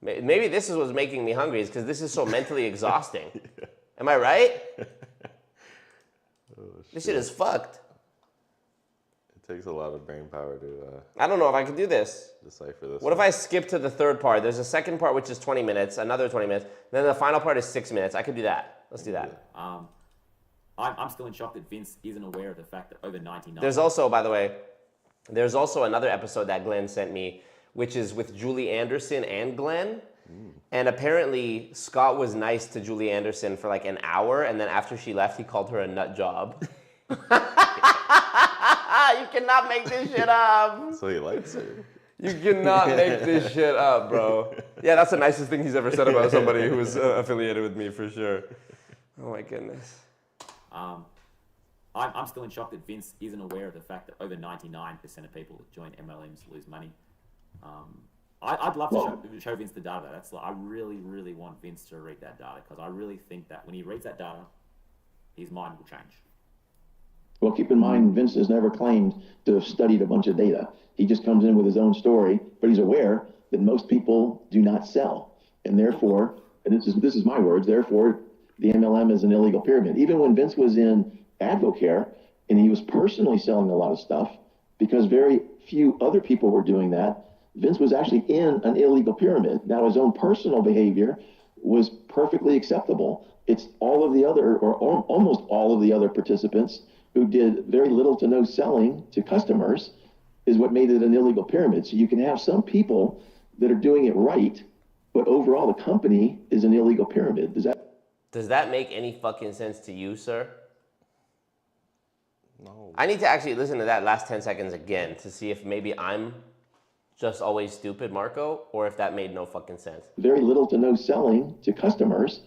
Maybe this is what's making me hungry, is because this is so mentally exhausting. Am I right? This shit is fucked. It takes a lot of brain power to I don't know if I can do this. decipher this. What if I skip to the third part? There's a second part which is 20 minutes, another 20 minutes, then the final part is 6 minutes. I could do that. Let's do that. I'm still in shock that Vince isn't aware of the fact that over 99. There's also, by the way, there's also another episode that Glenn sent me, which is with Julie Anderson and Glenn. And apparently Scott was nice to Julie Anderson for like an hour, and then after she left, he called her a nut job. You cannot make this shit up. So he likes her. You cannot make this shit up, bro. Yeah, that's the nicest thing he's ever said about somebody who was affiliated with me, for sure. Oh my goodness. I'm still in shock that Vince isn't aware of the fact that over 99% of people that join MLMs lose money. I'd love to show Vince the data. I really, really want Vince to read that data, because I really think that when he reads that data, his mind will change. Well, keep in mind, Vince has never claimed to have studied a bunch of data. He just comes in with his own story, but he's aware that most people do not sell. And therefore, and this is my words, therefore, the MLM is an illegal pyramid. Even when Vince was in Advocare and he was personally selling a lot of stuff, because very few other people were doing that, Vince was actually in an illegal pyramid. Now, his own personal behavior was perfectly acceptable. It's all of the other, or almost all of the other participants who did very little to no selling to customers is what made it an illegal pyramid. So you can have some people that are doing it right, but overall the company is an illegal pyramid. Does that make any fucking sense to you, sir? No. I need to actually listen to that last 10 seconds again to see if maybe I'm just always stupid, Marco, or if that made no fucking sense. Very little to no selling to customers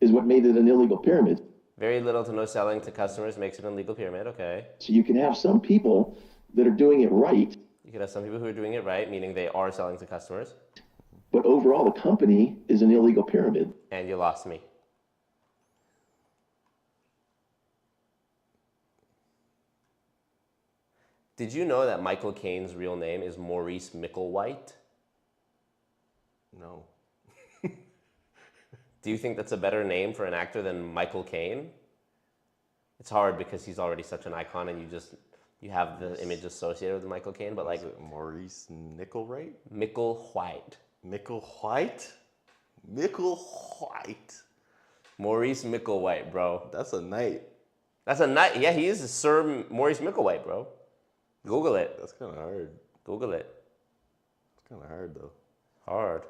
is what made it an illegal pyramid. Very little to no selling to customers makes it an illegal pyramid, okay. So you can have some people that are doing it right. You could have some people who are doing it right, meaning they are selling to customers. But overall, the company is an illegal pyramid. And you lost me. Did you know that Michael Caine's real name is Maurice Micklewhite? No. Do you think that's a better name for an actor than Michael Caine? It's hard because he's already such an icon, and you have the image associated with Michael Caine. But like, Is it Maurice Nickelwright? Micklewhite. Micklewhite? Micklewhite. Maurice Micklewhite, bro. That's a knight. That's a knight. Yeah, he is Sir Maurice Micklewhite, bro. Google it. That's kind of hard. Google it. It's kind of hard though. Hard.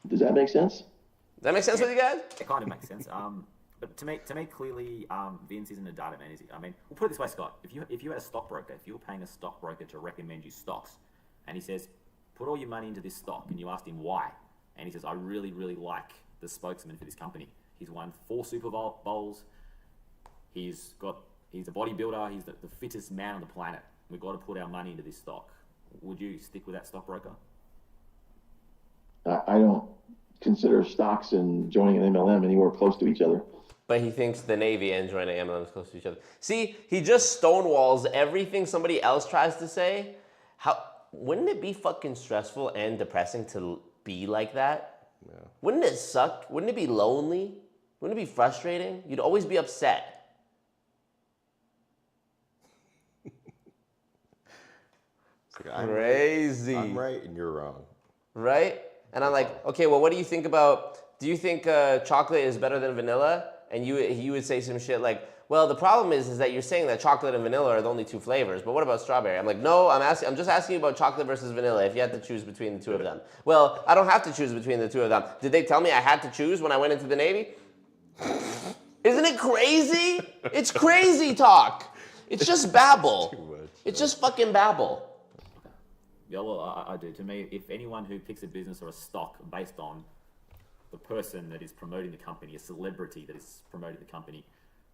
Does that make sense? Does that make sense with you guys? It kind of makes sense. But to me, clearly, Vince isn't a data man, is he? I mean, we'll put it this way, Scott. If you had a stockbroker, if you were paying a stockbroker to recommend you stocks, and he says, put all your money into this stock, and you asked him why, and he says, I really, really like the spokesman for this company. He's won 4 Super Bowls. He's a bodybuilder. He's the fittest man on the planet. We've got to put our money into this stock. Would you stick with that stockbroker? I don't consider stocks and joining an MLM anywhere close to each other. But he thinks the Navy and joining MLM is close to each other. See, he just stonewalls everything somebody else tries to say. Wouldn't it be fucking stressful and depressing to be like that? Yeah. Wouldn't it suck? Wouldn't it be lonely? Wouldn't it be frustrating? You'd always be upset. It's like, Crazy. I'm right and you're wrong. Right? And I'm like, okay, well, what do you think about, do you think chocolate is better than vanilla? And you would say some shit like, well, the problem is that you're saying that chocolate and vanilla are the only 2 flavors, but what about strawberry? I'm like, no, I'm just asking you about chocolate versus vanilla if you had to choose between the 2 of them. Well, I don't have to choose between the 2 of them. Did they tell me I had to choose when I went into the Navy? Isn't it crazy? It's crazy talk. It's just babble. Too much. It's just fucking babble. Yeah, well, I do. To me, if anyone who picks a business or a stock based on the person that is promoting the company, a celebrity that is promoting the company,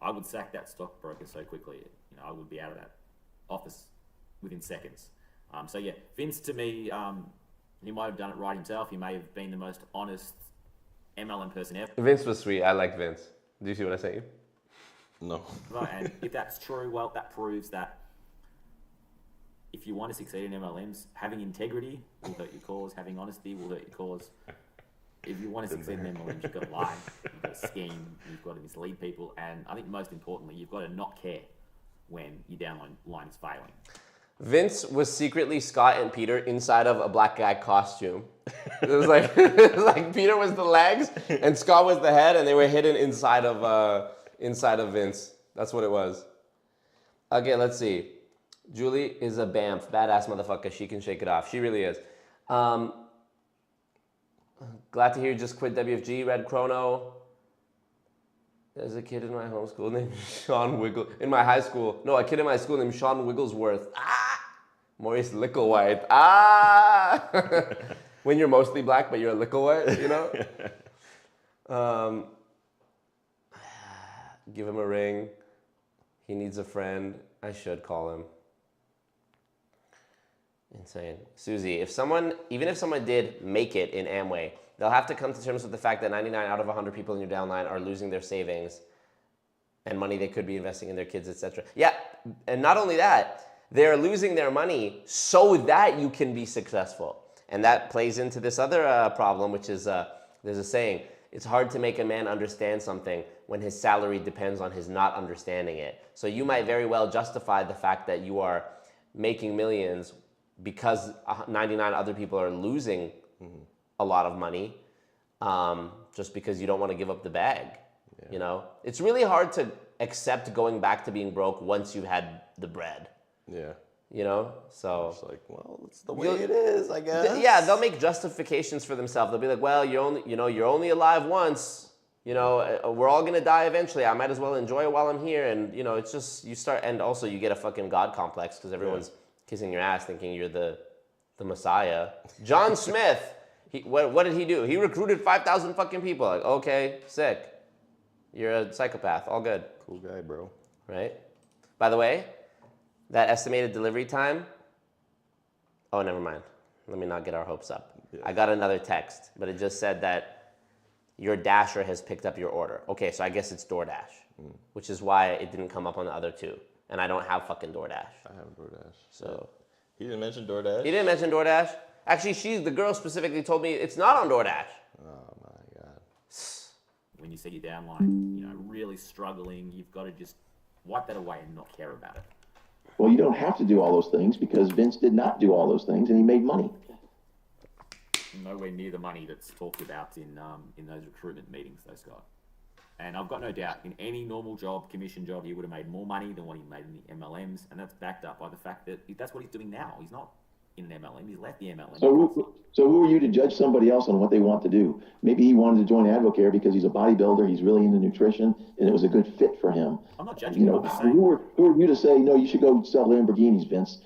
I would sack that stockbroker so quickly. You know, I would be out of that office within seconds. So yeah, Vince to me, he might have done it right himself. He may have been the most honest MLM person ever. Vince was sweet. I like Vince. Do you see what I say? No. Right, and if that's true, well, that proves that if you want to succeed in MLMs, having integrity will hurt your cause. Having honesty will hurt your cause. If you want to succeed in MLMs, you've got to lie, you've got to scheme, you've got to mislead people, and I think most importantly, you've got to not care when your downline line is failing. Vince was secretly Scott and Peter inside of a black guy costume. It was like Peter was the legs and Scott was the head, and they were hidden inside of Vince. That's what it was. Okay, let's see. Julie is a BAMF, badass motherfucker. She can shake it off. She really is. Glad to hear you just quit WFG. Red Chrono. There's a kid in my home school named Sean Wiggle. In my high school. No, a kid in my school named Sean Wigglesworth. Ah! Maurice Licklewhite. Ah! When you're mostly black, but you're a Licklewhite, you know? Give him a ring. He needs a friend. I should call him. Insane. Susie, even if someone did make it in Amway, they'll have to come to terms with the fact that 99 out of 100 people in your downline are losing their savings and money they could be investing in their kids, etc. Yeah, and not only that, they're losing their money so that you can be successful. And that plays into this other problem, which is, there's a saying, it's hard to make a man understand something when his salary depends on his not understanding it. So you might very well justify the fact that you are making millions because 99 other people are losing a lot of money, just because you don't want to give up the bag. Yeah. You know, it's really hard to accept going back to being broke once you've had the bread. Yeah. You know, so it's like, well, it's the way it is, I guess. Yeah, they'll make justifications for themselves. They'll be like, well, you're only alive once. You know, we're all gonna die eventually. I might as well enjoy it while I'm here. And you know, it's just you start, and also you get a fucking God complex because everyone's kissing your ass thinking you're the Messiah. John Smith, what did he do? He recruited 5,000 fucking people. Like, okay, sick. You're a psychopath. All good. Cool guy, bro. Right? By the way, that estimated delivery time, oh, never mind. Let me not get our hopes up. Yeah. I got another text, but it just said that your Dasher has picked up your order. Okay, so I guess it's DoorDash, which is why it didn't come up on the other 2. And I don't have fucking DoorDash. I have DoorDash. So he didn't mention DoorDash? He didn't mention DoorDash. Actually, the girl specifically told me it's not on DoorDash. Oh my God. when you see your downline, you know, really struggling, you've got to just wipe that away and not care about it. Well, you don't have to do all those things because Vince did not do all those things and he made money. Nowhere near the money that's talked about in those recruitment meetings, though, Scott. And I've got no doubt, in any normal job, commission job, he would have made more money than what he made in the MLMs, and that's backed up by the fact that that's what he's doing now. He's not in an MLM, he's left the MLM. So who are you to judge somebody else on what they want to do? Maybe he wanted to join Advocare because he's a bodybuilder, he's really into nutrition, and it was a good fit for him. I'm not judging him, I'm just saying. Who are you to say, no, you should go sell Lamborghinis, Vince?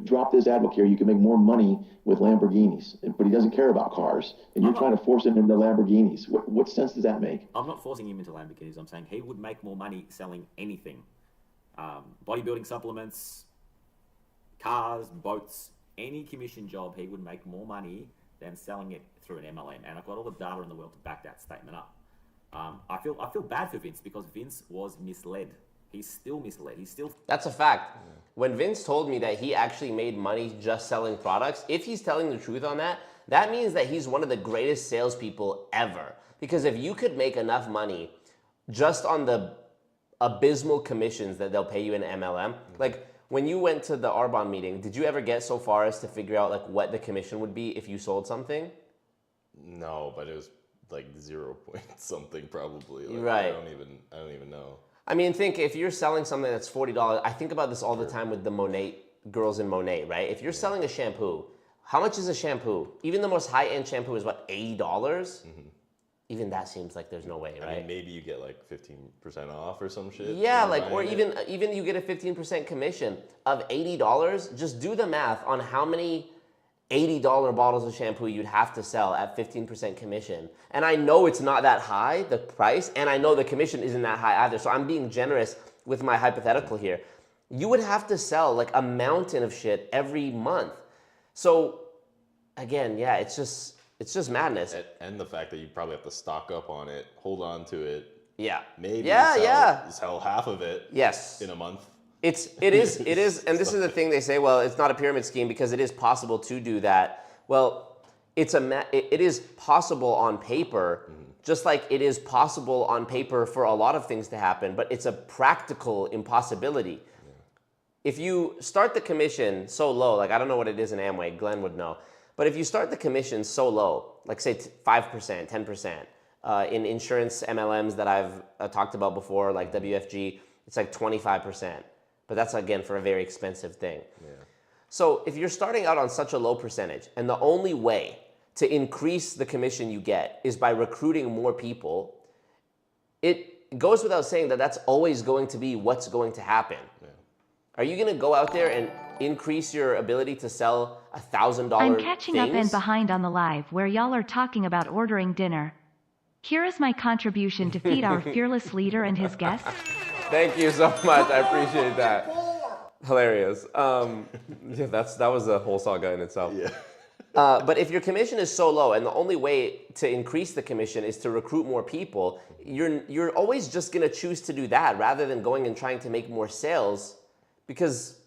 Drop this Advocare, you can make more money with Lamborghinis. But he doesn't care about cars, and you're trying to force him into Lamborghinis. What sense does that make? I'm not forcing him into Lamborghinis. I'm saying he would make more money selling anything. Bodybuilding supplements, cars, boats, any commission job, he would make more money than selling it through an MLM. And I've got all the data in the world to back that statement up. I feel bad for Vince because Vince was misled. He's still misled. That's a fact. When Vince told me that he actually made money just selling products, if he's telling the truth on that, that means that he's one of the greatest salespeople ever. Because if you could make enough money just on the abysmal commissions that they'll pay you in MLM, like when you went to the Arbonne meeting, did you ever get so far as to figure out like what the commission would be if you sold something? No, but it was like 0 point something probably. Like, right. I don't even know. I mean, think if you're selling something that's $40, I think about this all the time with the Monet, girls in Monet, right? If you're selling a shampoo, how much is a shampoo? Even the most high-end shampoo is what, $80? Mm-hmm. Even that seems like there's no way, right? I mean, maybe you get like 15% off or some shit. Yeah, like, or even you get a 15% commission of $80. Just do the math on how many $80 bottles of shampoo you'd have to sell at 15% commission. And I know it's not that high, the price, and I know the commission isn't that high either. So I'm being generous with my hypothetical here. You would have to sell like a mountain of shit every month. So again, yeah, it's just madness. And the fact that you probably have to stock up on it, hold on to it. Yeah. Maybe sell half of it. Yes. In a month. It is, and this is the thing they say, well, it's not a pyramid scheme because it is possible to do that. Well, it is possible on paper, just like it is possible on paper for a lot of things to happen, but it's a practical impossibility. Yeah. If you start the commission so low, like I don't know what it is in Amway, Glenn would know, but if you start the commission so low, like say 5%, 10%, in insurance MLMs that I've talked about before, like WFG, it's like 25%. But that's, again, for a very expensive thing. Yeah. So if you're starting out on such a low percentage, and the only way to increase the commission you get is by recruiting more people, it goes without saying that that's always going to be what's going to happen. Yeah. Are you going to go out there and increase your ability to sell $1,000 I'm catching things? up and behind on the live where y'all are talking about ordering dinner. Here is my contribution to feed our fearless leader and his guests. Thank you so much. I appreciate that. Hilarious. Yeah, that was a whole saga in itself. Yeah. But if your commission is so low, and the only way to increase the commission is to recruit more people, you're always just gonna choose to do that rather than going and trying to make more sales, because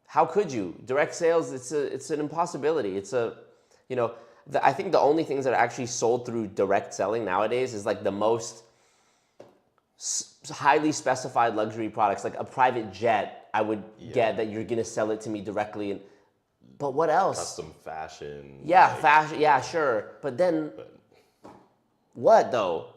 how could you? Direct sales, it's an impossibility. I think the only things that are actually sold through direct selling nowadays is like the most highly specified luxury products, like a private jet. I would get that you're gonna sell it to me directly, but what else? Custom fashion. Yeah, fashion. Yeah, sure. But then, what though?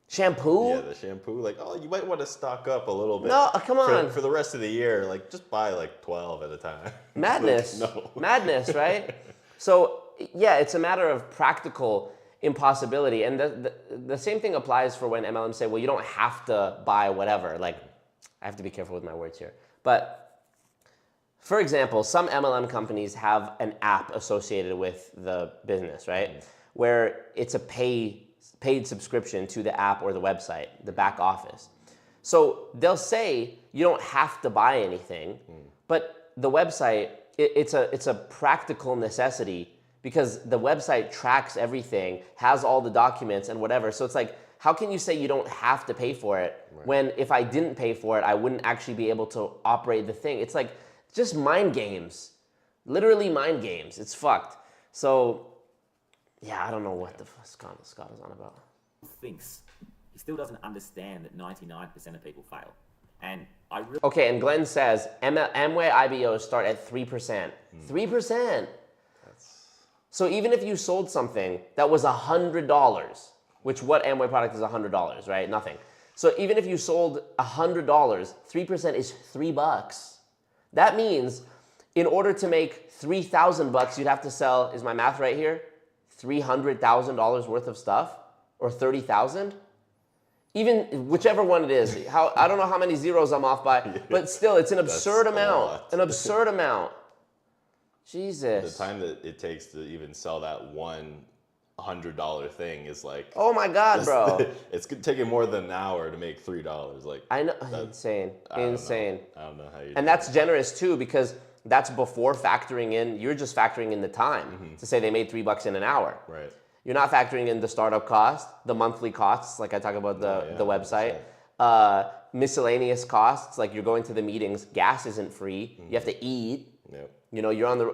Shampoo? Yeah, the shampoo. Like, oh, you might want to stock up a little bit. No, come on. For the rest of the year, like, just buy like 12 at a time. Madness. Like, no. Madness, right? So, yeah, it's a matter of practical impossibility. And the same thing applies for when MLMs say, well, you don't have to buy whatever. Like, I have to be careful with my words here. But, for example, some MLM companies have an app associated with the business, right? Where it's a paid subscription to the app or the website, the back office. So they'll say you don't have to buy anything, but the website, it's a practical necessity because the website tracks everything, has all the documents and whatever. So it's like, how can you say you don't have to pay for it when if I didn't pay for it, I wouldn't actually be able to operate the thing? It's like just mind games, literally mind games. It's fucked. So yeah, I don't know what the Scott is on about. Thinks he still doesn't understand that 99% of people fail. And I really Okay, and Glenn says Amway IBOs start at 3%. 3%. So even if you sold something that was $100, which what Amway product is $100, right? Nothing. So even if you sold $100, 3% is $3. That means in order to make $3,000, you'd have to sell, is my math right here? $300,000 worth of stuff, or 30,000? Even whichever one it is. I don't know how many zeros I'm off by, but still, it's an absurd amount. An absurd amount. Jesus. The time that it takes to even sell that one $100 thing is like, Oh my God, bro. it's taking more than an hour to make $3. Like, I know, insane. I don't know how you. And that's generous too, because that's before factoring in. You're just factoring in the time to say they made $3 in an hour. Right. You're not factoring in the startup cost, the monthly costs, like I talk about the website, miscellaneous costs, like you're going to the meetings, gas isn't free, you have to eat. Yep. You know, you're on the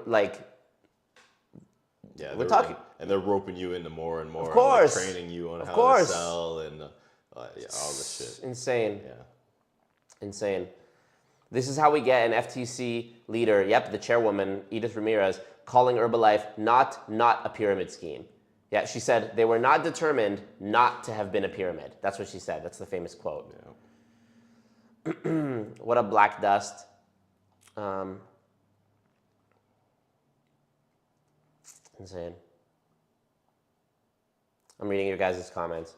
Yeah, we're talking, and they're roping you into more and more. Of course. Like training you on Of how course. to sell and all this shit. Insane. Yeah. Insane. This is how we get an FTC leader, the chairwoman, Edith Ramirez, calling Herbalife not a pyramid scheme. Yeah, she said they were not determined not to have been a pyramid. That's what she said. That's the famous quote. Yeah. What up, Black Dust? Insane. I'm reading your guys' comments.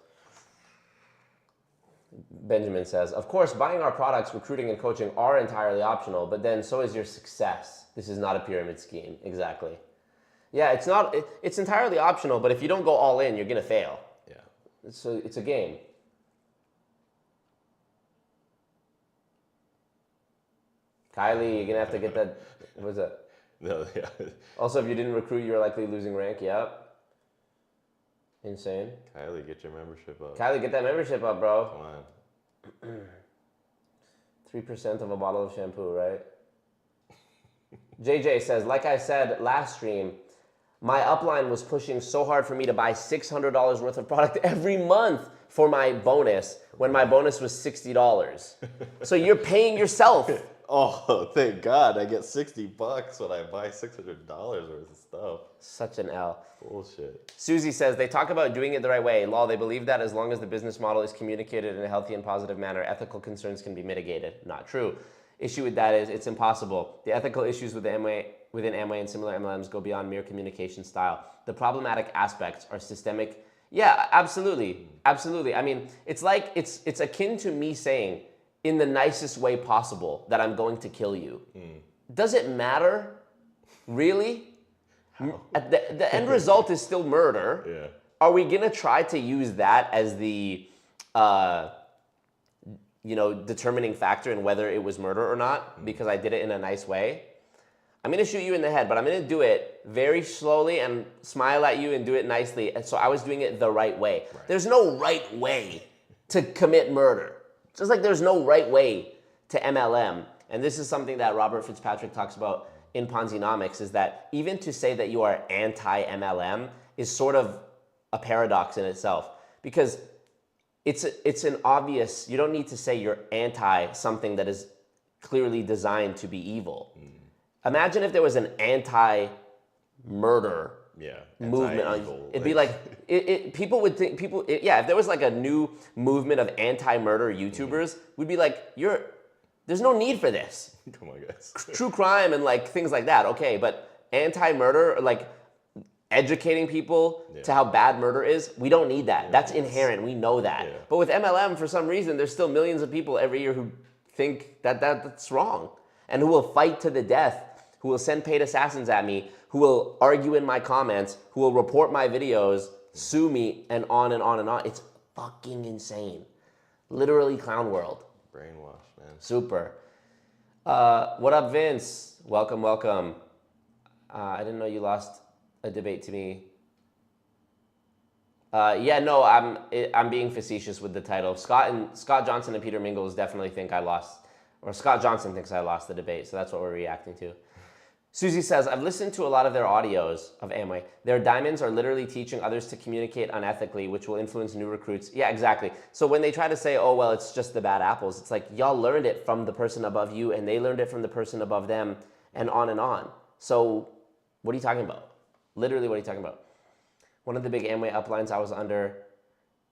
Benjamin says, of course, buying our products, recruiting, and coaching are entirely optional, but then so is your success. This is not a pyramid scheme. Exactly. Yeah, it's entirely optional, but if you don't go all in, you're going to fail. Yeah. It's a game. Kylie, you're going to have to get that, what is that? No, yeah. Also, if you didn't recruit, you're likely losing rank. Yep. Insane. Kylie, get your membership up. Kylie, get that membership up, bro. Come on. 3% of a bottle of shampoo, right? JJ says, like I said last stream, my upline was pushing so hard for me to buy $600 worth of product every month for my bonus when my bonus was $60. So you're paying yourself. Oh, thank God. I get $60 when I buy $600 worth of stuff. Such an L. Bullshit. Susie says, they talk about doing it the right way. Law, they believe that as long as the business model is communicated in a healthy and positive manner, ethical concerns can be mitigated. Not true. Issue with that is it's impossible. The ethical issues within Amway and similar MLMs go beyond mere communication style. The problematic aspects are systemic. Yeah, absolutely. Absolutely. I mean, it's like, it's akin to me saying, in the nicest way possible, that I'm going to kill you. Does it matter? Really? The end result is still murder. Yeah. Are we gonna try to use that as the determining factor in whether it was murder or not because I did it in a nice way? I'm gonna shoot you in the head, but I'm gonna do it very slowly and smile at you and do it nicely. And so I was doing it the right way. Right. There's no right way to commit murder. Just like there's no right way to MLM. And this is something that Robert Fitzpatrick talks about in Ponzinomics, is that even to say that you are anti-MLM is sort of a paradox in itself. Because it's an obvious, you don't need to say you're anti something that is clearly designed to be evil. Imagine if there was an anti-murder movement. It'd be like, people would think, if there was like a new movement of anti-murder YouTubers, we'd be like, there's no need for this. Come on, guys. True crime and like things like that, okay, but anti-murder, like educating people to how bad murder is, we don't need that. That's inherent, we know that. Yeah. But with MLM, for some reason, there's still millions of people every year who think that that's wrong and who will fight to the death, who will send paid assassins at me, who will argue in my comments, who will report my videos, sue me, and on and on and on. It's fucking insane. Literally clown world. Brainwashed, man. Super. What up, Vince? Welcome, welcome. I didn't know you lost a debate to me. I'm being facetious with the title. Scott Johnson and Peter Mingles definitely think I lost, or Scott Johnson thinks I lost the debate, so that's what we're reacting to. Susie says, I've listened to a lot of their audios of Amway. Their diamonds are literally teaching others to communicate unethically, which will influence new recruits. Yeah, exactly. So when they try to say, oh, well, it's just the bad apples, it's like y'all learned it from the person above you and they learned it from the person above them and on and on. So what are you talking about? Literally, what are you talking about? One of the big Amway uplines I was under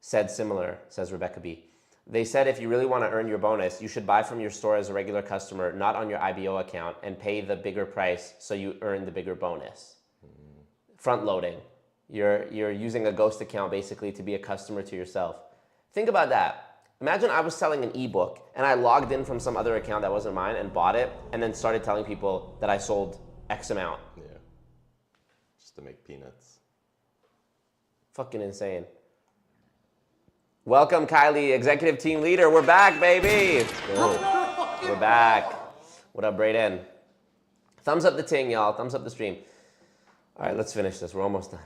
said similar, says Rebecca B. They said if you really want to earn your bonus, you should buy from your store as a regular customer, not on your IBO account, and pay the bigger price so you earn the bigger bonus. Front loading. You're using a ghost account basically to be a customer to yourself. Think about that. Imagine I was selling an ebook and I logged in from some other account that wasn't mine and bought it and then started telling people that I sold X amount. Yeah. Just to make peanuts. Fucking insane. Welcome, Kylie, executive team leader. We're back, baby. We're back. What up, Brayden? Thumbs up the ting, y'all. Thumbs up the stream. All right, let's finish this. We're almost done.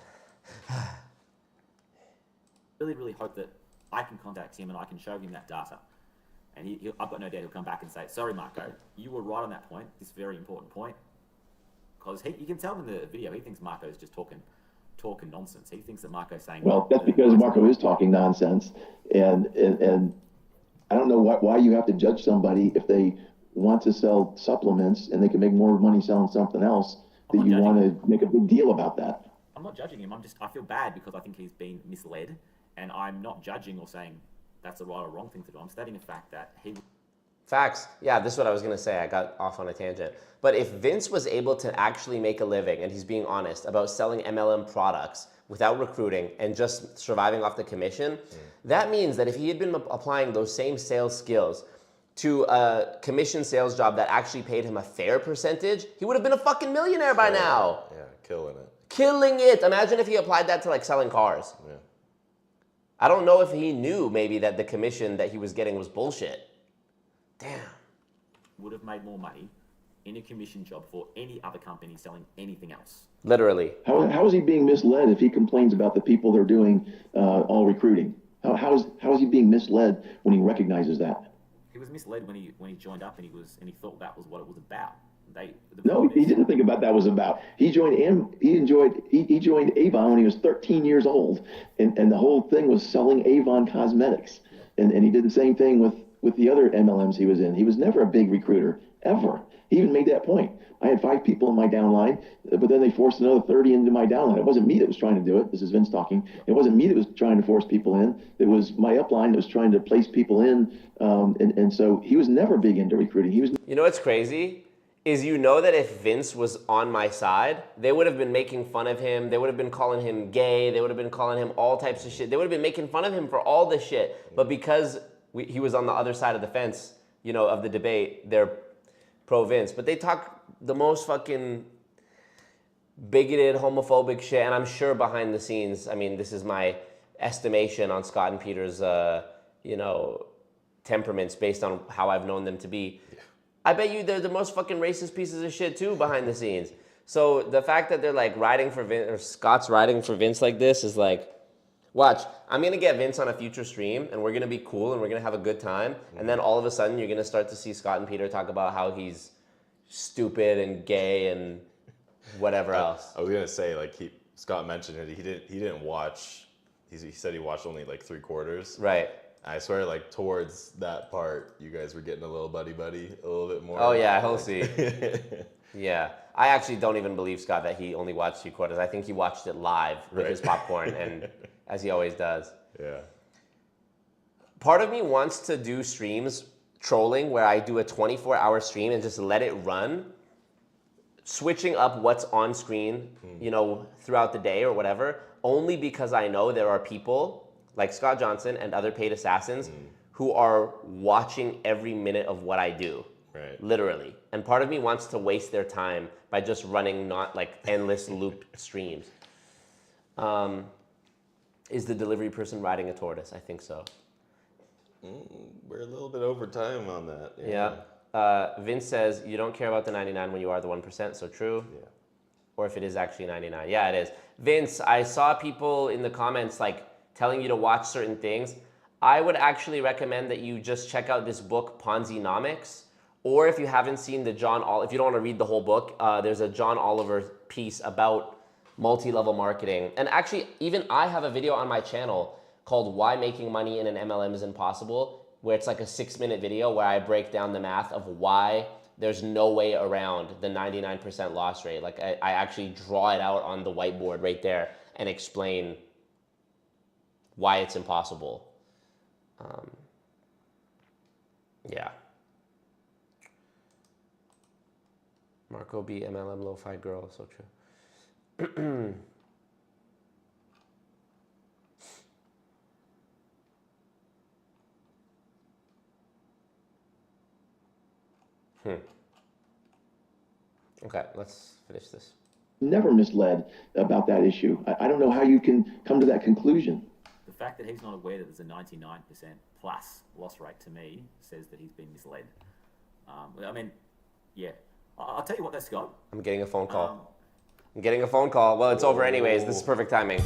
Really hope that I can contact him and I can show him that data. And I've got no doubt he'll come back and say, sorry, Marco, you were right on that point, this very important point. Because you can tell in the video, he thinks Marco's just talking nonsense. He thinks that Marco's saying... Well, that's because Marco is talking nonsense. And I don't know why you have to judge somebody if they want to sell supplements and they can make more money selling something else, that you want to make a big deal about that. I'm not judging him. I feel bad because I think he's been misled. And I'm not judging or saying that's the right or wrong thing to do. I'm stating a fact that he... Facts. Yeah, this is what I was going to say. I got off on a tangent. But if Vince was able to actually make a living, and he's being honest, about selling MLM products without recruiting and just surviving off the commission, that means that if he had been applying those same sales skills to a commission sales job that actually paid him a fair percentage, he would have been a fucking millionaire by now. Yeah, killing it. Killing it. Imagine if he applied that to like selling cars. Yeah. I don't know if he knew maybe that the commission that he was getting was bullshit. Damn. Would have made more money in a commission job for any other company selling anything else. Literally. How is he being misled if he complains about the people they're doing all recruiting? How is he being misled when he recognizes that? He was misled when he joined up and he thought that was what it was about. No, he didn't think about that was about. He joined Avon when he was 13 years old, and the whole thing was selling Avon cosmetics. Yeah. And he did the same thing with the other MLMs he was in. He was never a big recruiter, ever. He even made that point. I had 5 people in my downline, but then they forced another 30 into my downline. It wasn't me that was trying to do it. This is Vince talking. It wasn't me that was trying to force people in. It was my upline that was trying to place people in. And so he was never big into recruiting. You know what's crazy? Is that if Vince was on my side, they would have been making fun of him. They would have been calling him gay. They would have been calling him all types of shit. They would have been making fun of him for all this shit. But because he was on the other side of the fence, of the debate, they're pro-Vince. But they talk the most fucking bigoted, homophobic shit. And I'm sure behind the scenes, this is my estimation on Scott and Peter's, temperaments based on how I've known them to be. I bet you they're the most fucking racist pieces of shit too behind the scenes. So the fact that they're like riding for Vince, or Scott's riding for Vince like this is like, watch, I'm gonna get Vince on a future stream and we're gonna be cool and we're gonna have a good time. And then all of a sudden you're gonna start to see Scott and Peter talk about how he's stupid and gay and whatever else. I was gonna say, Scott mentioned it, he didn't watch, he said he watched only like 3/4. Right. I swear, towards that part, you guys were getting a little buddy-buddy a little bit more. Oh, yeah, he'll see. Yeah. I actually don't even believe, Scott, that he only watched 3/4. I think he watched it live with his popcorn, and as he always does. Yeah. Part of me wants to do streams, trolling, where I do a 24-hour stream and just let it run, switching up what's on screen, throughout the day or whatever, only because I know there are people like Scott Johnson and other paid assassins who are watching every minute of what I do, literally. And part of me wants to waste their time by just running not like endless loop streams. Is the delivery person riding a tortoise? I think so. We're a little bit over time on that. Yeah. Vince says, you don't care about the 99 when you are the 1%, so true. Yeah. Or if it is actually 99. Yeah, it is. Vince, I saw people in the comments telling you to watch certain things. I would actually recommend that you just check out this book, Ponzi-nomics, Or if you haven't seen the if you don't want to read the whole book, there's a John Oliver piece about multi-level marketing. And actually, even I have a video on my channel called Why Making Money in an MLM is Impossible, where it's like a 6-minute video where I break down the math of why there's no way around the 99% loss rate. Like I actually draw it out on the whiteboard right there and explain why it's impossible. Yeah. Marco B, MLM, lo-fi girl, so true. Okay, let's finish this. Never misled about that issue. I don't know how you can come to that conclusion. The fact that he's not aware that there's a 99% plus loss rate to me says that he's been misled. I mean, yeah. I'll tell you what, that's Scott. I'm getting a phone call. Well, it's over anyways. This is perfect timing.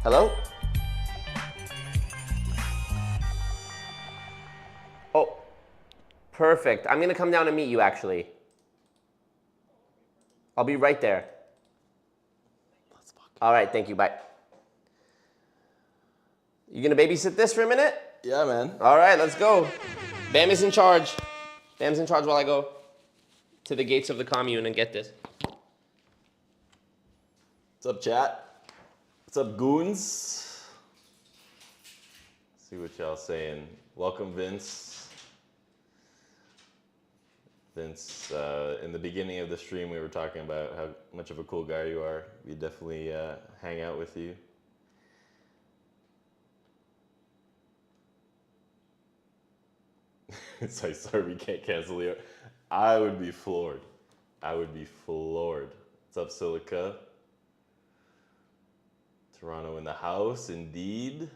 Hello? Oh, perfect. I'm gonna come down and meet you actually. I'll be right there. All right, thank you, bye. You gonna babysit this for a minute? Yeah, man. All right, let's go. Bam is in charge. Bam's in charge while I go to the gates of the commune and get this. What's up, chat? What's up, goons? See what y'all saying. Welcome, Vince. Vince, in the beginning of the stream, we were talking about how much of a cool guy you are. We definitely hang out with you. It's like, sorry, we can't cancel you. I would be floored. What's up, Silica? Toronto in the house, indeed.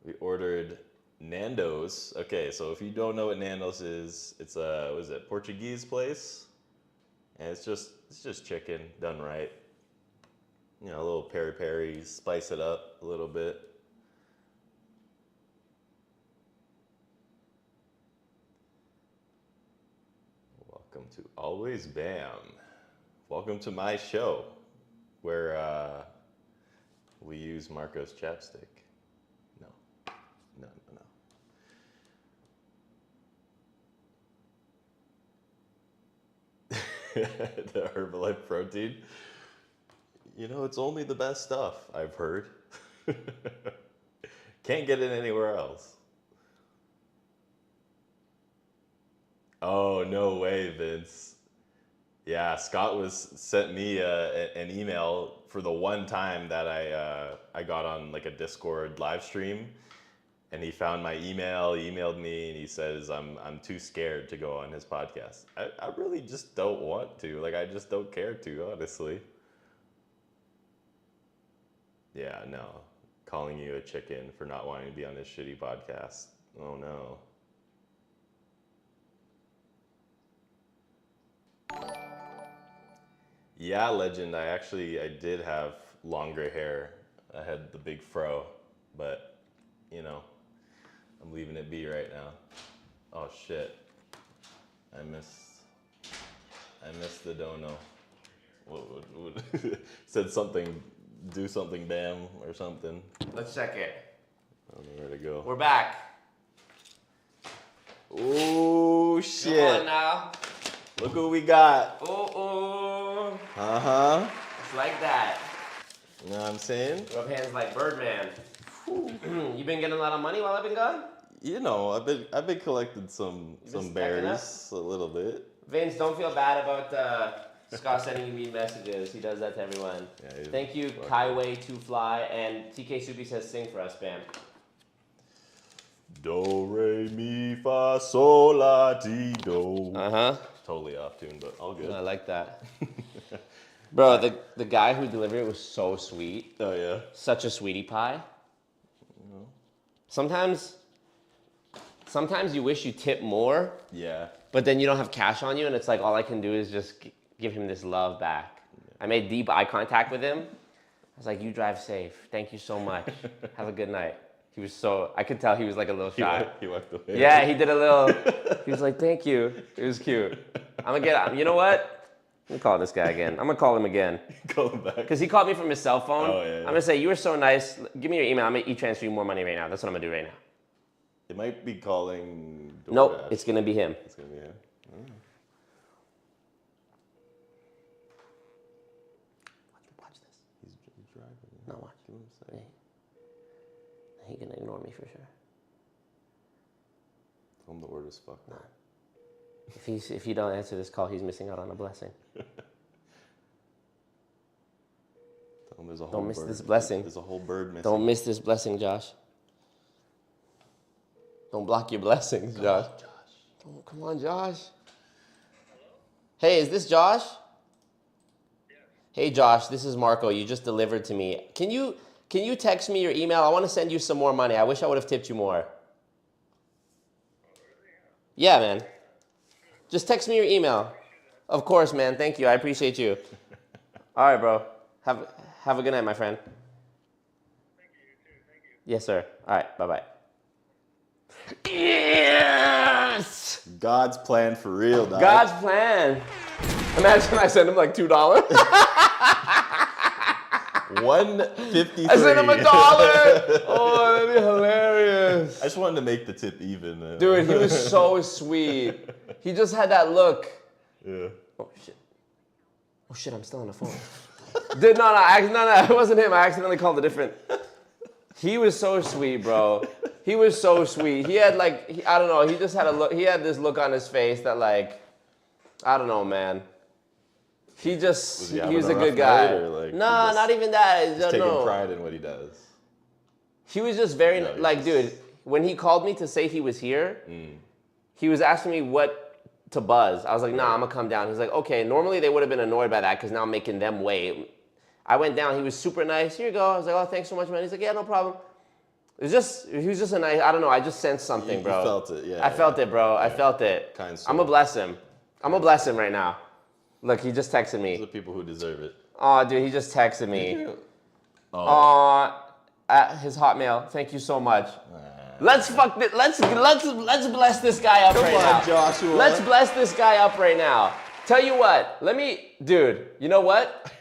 We ordered Nando's. Okay, so if you don't know what Nando's is, it's a, what is it, Portuguese place? And it's just chicken done right. You know, a little peri-peri, spice it up a little bit. Welcome to Always Bam. Welcome to my show, where we use Marco's chapstick. No. The Herbalife protein. You know, it's only the best stuff, I've heard. Can't get it anywhere else. Oh, no way, Vince. Yeah, Scott sent me an email for the one time that I got on like a Discord live stream, and he found my email, he emailed me, and he says I'm too scared to go on his podcast. I really just don't want to. Like, I just don't care to, honestly. Yeah, no. Calling you a chicken for not wanting to be on this shitty podcast. Oh, no. Yeah, legend. I did have long gray hair. I had the big fro, but, you know, I'm leaving it be right now. Oh, shit. I missed the dono. What said something, do something, bam, or something. Let's check it. I don't know where to go. We're back. Oh, shit. Come on now. Look what we got. Oh. Uh-huh. It's like that. You know what I'm saying? Rub hands like Birdman. You been getting a lot of money while I've been gone? You know, I've been collecting some berries a little bit. Vince, don't feel bad about Scott sending you mean messages. He does that to everyone. Yeah, thank you, Kaiway2Fly, and TK Subi says sing for us, Bam. Do, re, mi, fa, sol, la, ti, do. Uh-huh. Totally off tune, but all good. I like that. Bro, the guy who delivered it was so sweet. Oh, yeah? Such a sweetie pie. Sometimes you wish you tip more. Yeah. But then you don't have cash on you, and it's like all I can do is just give him this love back. Yeah. I made deep eye contact with him. I was like, you drive safe. Thank you so much. Have a good night. He was so, I could tell he was like a little shy. He walked away. Yeah, he did a little, he was like, thank you. It was cute. I'm gonna you know what? I'm gonna call this guy again. I'm gonna call him again. Call him back. Because he called me from his cell phone. Oh, yeah. I'm gonna say, you were so nice. Give me your email. I'm gonna e-transfer you more money right now. That's what I'm gonna do right now. It might be calling. Nope, DoorDash. it's gonna be him. It's gonna be him. Watch this. He's driving. No, watch. Hey. He gonna ignore me for sure. Tell him the word is fuck. Nah. If he don't answer this call, he's missing out on a blessing. Tell him there's a whole Don't miss bird. this blessing. There's a whole bird missing. Don't miss this blessing, Josh. Don't block your blessings, Josh. Come on, Josh. Hey, is this Josh? Hey, Josh, this is Marco. You just delivered to me. Can you text me your email? I want to send you some more money. I wish I would have tipped you more. Yeah, man. Just text me your email. Of course, man. Thank you. I appreciate you. All right, bro. Have a good night, my friend. Thank you. Yes, sir. All right. Bye-bye. Yes! God's plan for real, dog. God's plan. Imagine I send him like $2. $1.53. I sent him $1. Oh, that'd be hilarious. I just wanted to make the tip even. Dude, he was so sweet. He just had that look. Yeah. Oh shit, I'm still on the phone. No, it wasn't him. I accidentally called a different. He was so sweet, bro. He was so sweet. He had like, I don't know, he just had a look, he had this look on his face that like, I don't know, man. He just, he was a good guy. Like, nah, not even that. He's taking no. pride in what he does. He was just very, like, dude, when he called me to say he was here, he was asking me what to buzz. I was like, nah, I'm gonna come down. He's like, okay, normally they would have been annoyed by that because now I'm making them wait. I went down, he was super nice. Here you go. I was like, oh, thanks so much, man. He's like, yeah, no problem. He was just a nice, I don't know, I just sensed something, bro. You felt it, yeah. I felt it, bro. I felt it. Kind soul. I'm gonna bless him. I'm gonna bless him right now. Look, he just texted me. Those are the people who deserve it. Oh, dude, he just texted me. At his Hotmail. Thank you so much. Let's bless this guy up right now. Joshua. Let's bless this guy up right now. Tell you what, dude, you know what?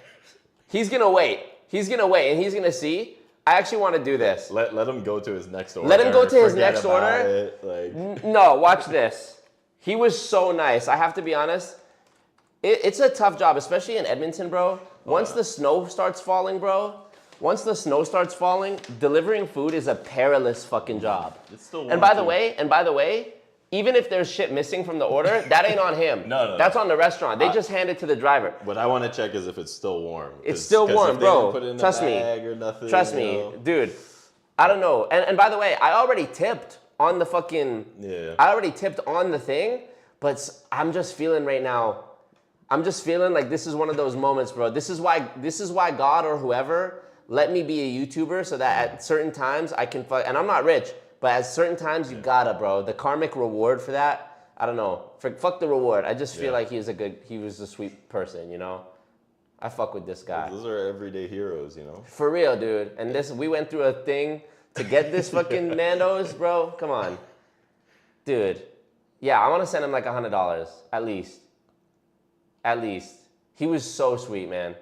He's gonna wait. He's gonna wait and he's gonna see. I actually want to do this. Let him go to his next order. Let him go to his Forget next about order. it, like. No, watch this. He was so nice. I have to be honest. It's a tough job, especially in Edmonton, bro. Once the snow starts falling, delivering food is a perilous fucking job. It's still And by the way, even if there's shit missing from the order, that ain't on him. No. That's on the restaurant. They just hand it to the driver. What I want to check is if it's still warm. It's still warm, if they bro. didn't put it in a Trust me. bag or nothing, Trust you me, know. dude. I don't know. And by the way, I already tipped on the fucking. Yeah. I already tipped on the thing, but I'm just feeling right now. I'm just feeling like this is one of those moments, bro. This is why God or whoever let me be a YouTuber so that at certain times I can and I'm not rich, but at certain times you gotta, bro. The karmic reward for that, I don't know. Fuck the reward. I just feel like he was a sweet person, you know? I fuck with this guy. Those are everyday heroes, you know? For real, dude. And we went through a thing to get this fucking Nando's, bro. Come on. Dude. Yeah, I want to send him like $100, at least. At least. He was so sweet, man.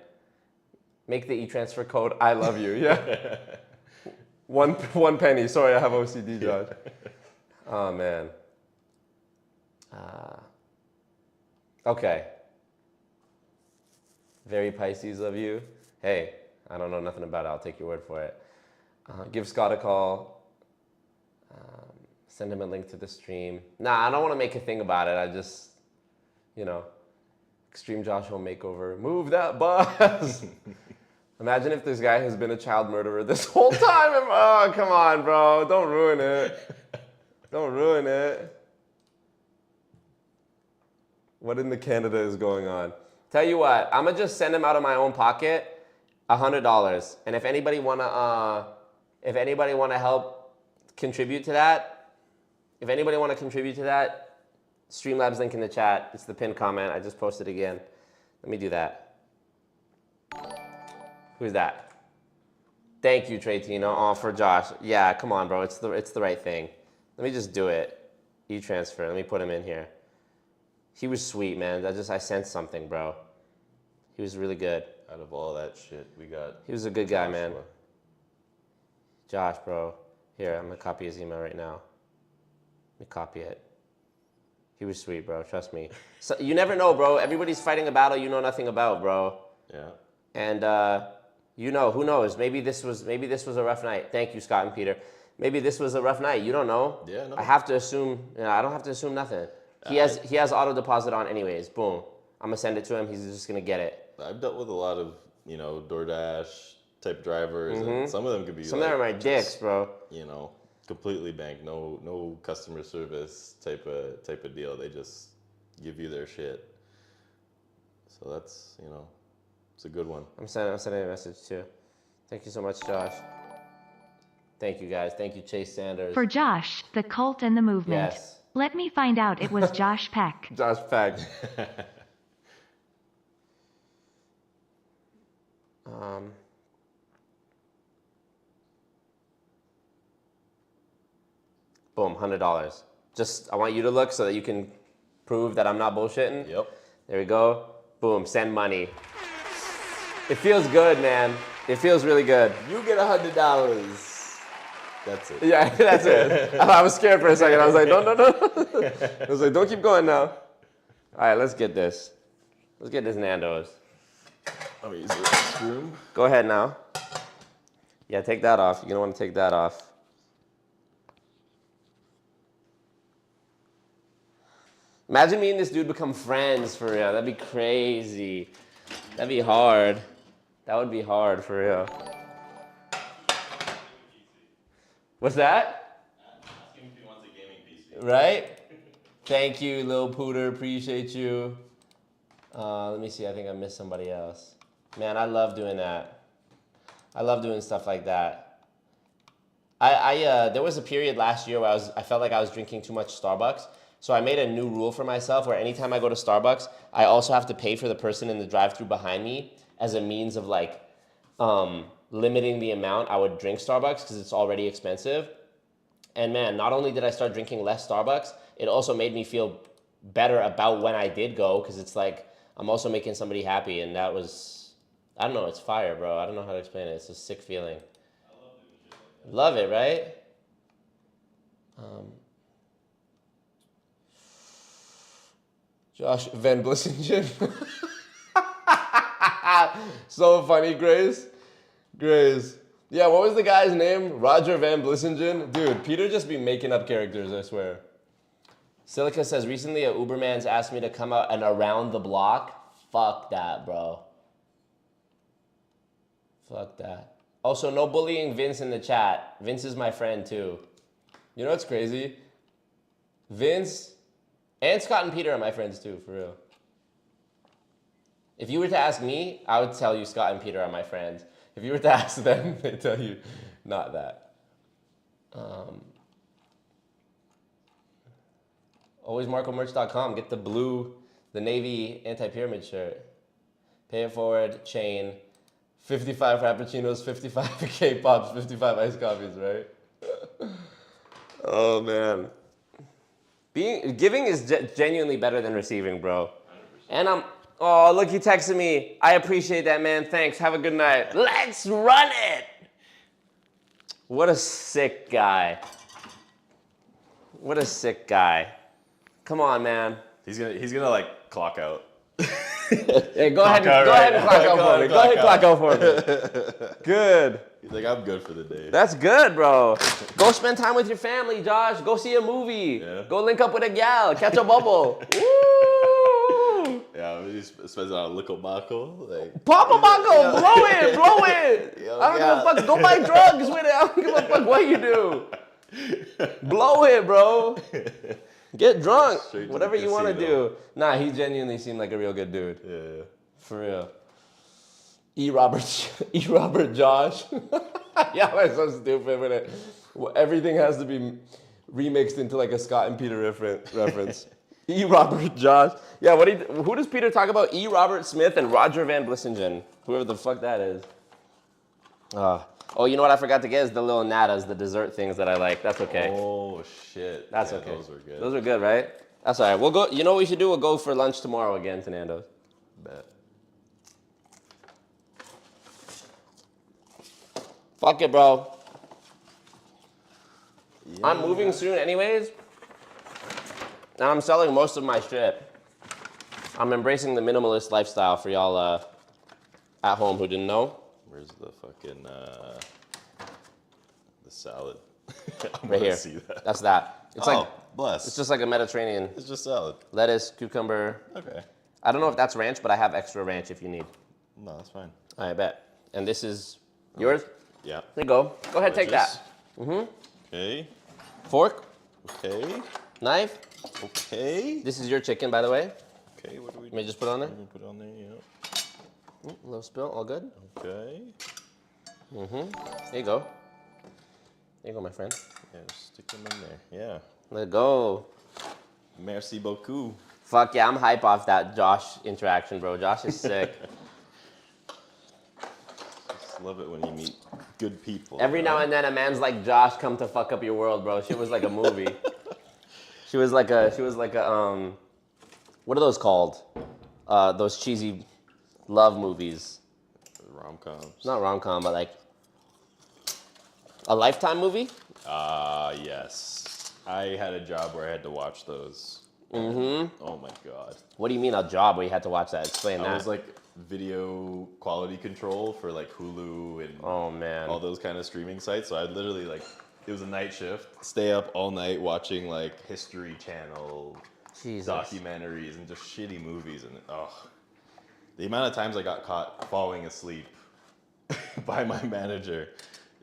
Make the e-transfer code, I love you, yeah? one penny. Sorry, I have OCD, Josh. Oh, man. Okay. Very Pisces of you. Hey, I don't know nothing about it. I'll take your word for it. Give Scott a call. Send him a link to the stream. Nah, I don't want to make a thing about it. I just, Extreme Joshua makeover. Move that bus. Imagine if this guy has been a child murderer this whole time. Oh, come on, bro. Don't ruin it. Don't ruin it. What in the Canada is going on? Tell you what, I'm gonna just send him out of my own pocket, $100. And if anybody wanna help contribute to that, Streamlabs link in the chat. It's the pinned comment. I just posted again. Let me do that. Who's that? Thank you, Treytino. Oh, for Josh. Yeah, come on, bro. It's the right thing. Let me just do it. E-transfer. Let me put him in here. He was sweet, man. I sensed something, bro. He was really good. Out of all that shit, we got. He was a good guy, man. Josh, bro. Here, I'm gonna copy his email right now. Let me copy it. He was sweet, bro. Trust me. So, you never know, bro. Everybody's fighting a battle you know nothing about, bro. Yeah. And you know, who knows? Maybe this was a rough night. Thank you, Scott and Peter. Maybe this was a rough night. You don't know. Yeah. No. I have to assume. I don't have to assume nothing. He has auto deposit on anyways. Boom. I'm gonna send it to him. He's just gonna get it. I've dealt with a lot of DoorDash type drivers, and some of them could be. Some of them are dicks, bro. Completely bank, no customer service type of deal. They just give you their shit. So that's it's a good one. I'm sending a message too. Thank you so much, Josh. Thank you guys. Thank you, Chase Sanders. For Josh, the cult and the movement. Yes. Let me find out it was Josh Peck. Josh Peck. Boom, $100. I want you to look so that you can prove that I'm not bullshitting. Yep. There we go. Boom, send money. It feels good, man. It feels really good. You get $100. That's it. Yeah, that's it. I was scared for a second. I was like, no. I was like, don't keep going now. All right, let's get this. Let's get this Nando's. I'm gonna use the restroom. Go ahead now. Yeah, take that off. You're gonna want to take that off. Imagine me and this dude become friends for real. That'd be crazy. That'd be hard. That would be hard for real. What's that? Asking if he wants a gaming PC. Right? Thank you, Lil Pooter. Appreciate you. Let me see. I think I missed somebody else. Man, I love doing that. I love doing stuff like that. There was a period last year where I felt like I was drinking too much Starbucks. So I made a new rule for myself where anytime I go to Starbucks, I also have to pay for the person in the drive-thru behind me as a means of limiting the amount I would drink Starbucks because it's already expensive. And man, not only did I start drinking less Starbucks, it also made me feel better about when I did go because it's like I'm also making somebody happy, and that was, I don't know, it's fire, bro. I don't know how to explain it. It's a sick feeling. I love it, right? Josh Van Blissingen. So funny, Grace. Yeah, what was the guy's name? Roger Van Blissingen? Dude, Peter just be making up characters, I swear. Silica says, recently a Uberman's asked me to come out and around the block. Fuck that, bro. Fuck that. Also, no bullying Vince in the chat. Vince is my friend, too. You know what's crazy? Vince and Scott and Peter are my friends, too, for real. If you were to ask me, I would tell you Scott and Peter are my friends. If you were to ask them, they'd tell you not that. AlwaysMarcoMerch.com. Get the navy anti-pyramid shirt. Pay it forward, chain. 55 Frappuccinos, 55 K-Pops, 55 iced coffees, right? Oh, man. Giving is genuinely better than receiving, bro. 100%. And oh, look, he texted me. I appreciate that, man. Thanks. Have a good night. Let's run it. What a sick guy. What a sick guy. Come on, man. He's gonna like clock out. Hey, go ahead and clock out for me. Go ahead and clock out for me. Good. He's like, I'm good for the day. That's good, bro. Go spend time with your family, Josh. Go see a movie. Yeah. Go link up with a gal. Catch a bubble. Woo! Yeah, he spends it on Lickle-Baco. Like, Pop a buckle. Blow it. Yo, I don't give a fuck. Go buy drugs with it. I don't give a fuck what you do. Blow it, bro. Get drunk. Whatever you want to do. Nah, he genuinely seemed like a real good dude. Yeah. For real. E. Robert Josh. Yeah, I'm so stupid with it. Well, everything has to be remixed into like a Scott and Peter reference. E. Robert Josh. Yeah, who does Peter talk about? E. Robert Smith and Roger Van Blissingen. Whoever the fuck that is. Oh, you know what I forgot to get is the little natas, the dessert things that I like. That's okay. Oh shit. That's Yeah, okay. Those were good. Those are good, right? That's all right. We'll go. You know what we should do? We'll go for lunch tomorrow again to Nando's. Bet. Fuck it, bro. Yeah. I'm moving soon anyways. And I'm selling most of my shit. I'm embracing the minimalist lifestyle for y'all at home who didn't know. Where's the fucking the salad? Right here. See that. That's that. It's like bless. it's just like a Mediterranean. It's just salad. Lettuce, cucumber. Okay. I don't know if that's ranch, but I have extra ranch if you need. No, that's fine. I bet. And this is yours? Yeah. There you go. Go ahead, take that. Okay. Fork, Okay. knife. Okay. This is your chicken, by the way. Okay. What do we? Let me just put it on there. Let me put it on there. Yeah. A little spill, all good. Okay. There you go. There you go, my friend. Yeah, just stick them in there. Yeah. Let go. Merci beaucoup. Fuck yeah, I'm hype off that Josh interaction, bro. Josh is sick. Just love it when you meet good people. Every now and then a man's like Josh come to fuck up your world, bro. She was like a movie. She was like a what are those called? Those cheesy love movies. Rom-coms. Not rom-com, but like a Lifetime movie? Yes. I had a job where I had to watch those. Oh my god. What do you mean a job where you had to watch that? Explain that. I was like video quality control for like Hulu and oh man. all those kind of streaming sites. So I'd literally like, it was a night shift, stay up all night watching like History Channel Jesus. documentaries and just shitty movies. And the amount of times I got caught falling asleep by my manager,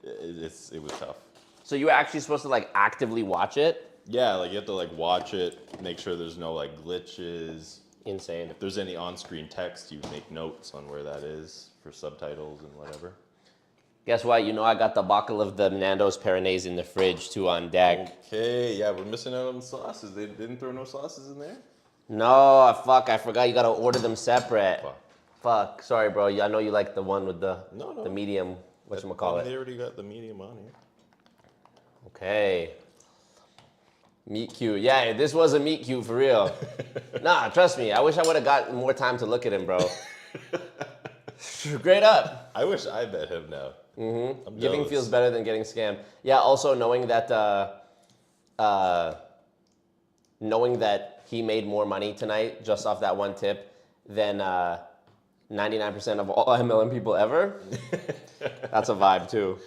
it was tough. So you were actually supposed to like actively watch it? Yeah, like you have to like watch it, make sure there's no like glitches. Insane. If there's any on-screen text, you make notes on where that is for subtitles and whatever. Guess what? You know I got the bottle of the Nando's Peronaise in the fridge too on deck. Okay, yeah, we're missing out on sauces. They didn't throw no sauces in there? No, fuck, I forgot you gotta order them separate. Fuck. Sorry bro, I know you like the one with the No. the medium, whatchamacallit. They already got the medium on here. Okay. Meet cute. Yeah, this was a meet cute for real. Nah, trust me. I wish I would have got more time to look at him, bro. Straight up. I wish I bet him now. I'm Giving jealous. feels better than getting scammed. Yeah, also knowing that he made more money tonight just off that one tip than 99% of all MLM people ever. That's a vibe too.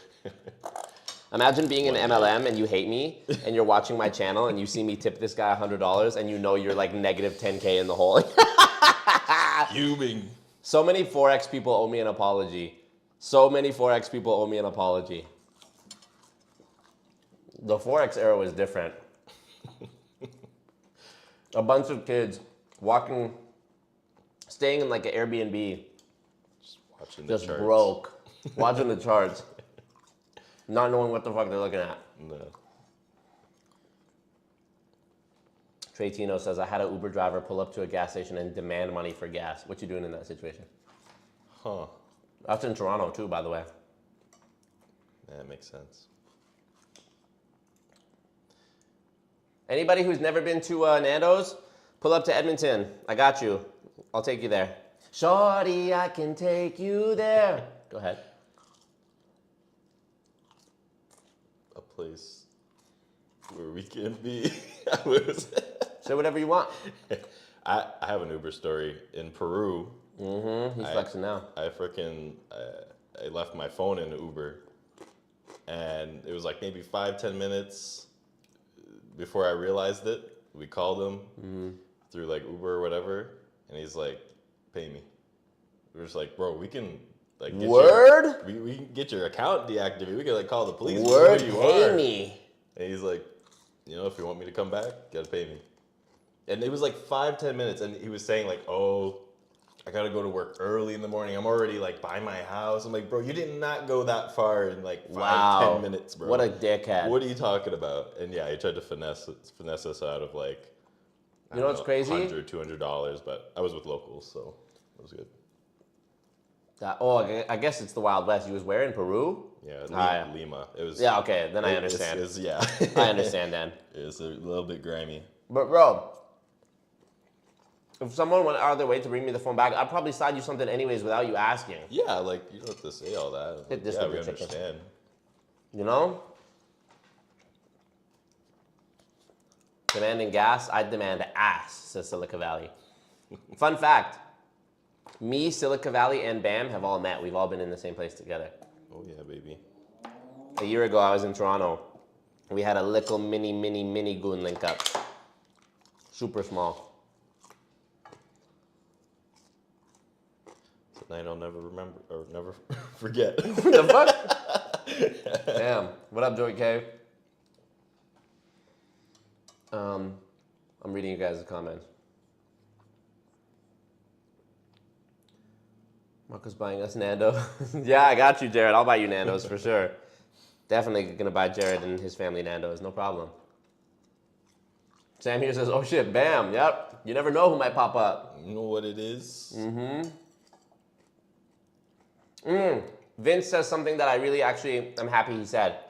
Imagine being an MLM and you hate me and you're watching my channel and you see me tip this guy $100 and you know you're like negative 10K in the hole. Fuming. So many Forex people owe me an apology. So many Forex people owe me an apology. The Forex era was different. A bunch of kids walking, staying in like an Airbnb, Watching just the charts. broke, watching the charts, not knowing what the fuck they're looking at. No. Trey Tino says, I had an Uber driver pull up to a gas station and demand money for gas. What you doing in that situation? Huh. That's in Toronto too, by the way. Yeah, that makes sense. Anybody who's never been to Nando's, pull up to Edmonton. I got you. I'll take you there. Shorty, I can take you there. Go ahead. A place where we can be. Say whatever you want. I have an Uber story in Peru. He's flexing now. I left my phone in Uber, and it was like maybe 5-10 minutes before I realized it. We called him through like Uber or whatever, and he's like, "Pay me." We were just like, "Bro, we can like get Word? we can get your account deactivated. We can like call the police. Word, Who you pay are." me. And he's like, "You know, if you want me to come back, you gotta pay me." And it was like 5-10 minutes, and he was saying like, "Oh, I gotta go to work early in the morning. I'm already like by my house." I'm like, "Bro, you did not go that far in like 5-10 minutes, bro. What a dickhead. What are you talking about?" And yeah, he tried to finesse us out of like, You know what's crazy? $100-$200, but I was with locals, so it was good. I guess it's the Wild West. He was where in Peru? Yeah, Lima. It was. Yeah, okay, then I understand. Yeah. I understand then. It's a little bit grimy. But bro, if someone went out of their way to bring me the phone back, I'd probably slide you something anyways without you asking. Yeah, like you don't have to say all that. Hit this yeah, with we the chicken. understand. You know? Demanding gas, I demand ass, says Silicon Valley. Fun fact, me, Silicon Valley, and Bam have all met. We've all been in the same place together. Oh yeah, baby. A year ago, I was in Toronto. We had a little mini goon link up. Super small. It's a night I'll never remember, or never forget. The fuck? Damn. What up, Joey K? I'm reading you guys' comments. Marco's buying us Nando. Yeah, I got you, Jared. I'll buy you Nando's for sure. Definitely gonna buy Jared and his family Nando's, no problem. Sam here says, oh shit, bam, yep. You never know who might pop up. You know what it is? Vince says something that I really actually am happy he said.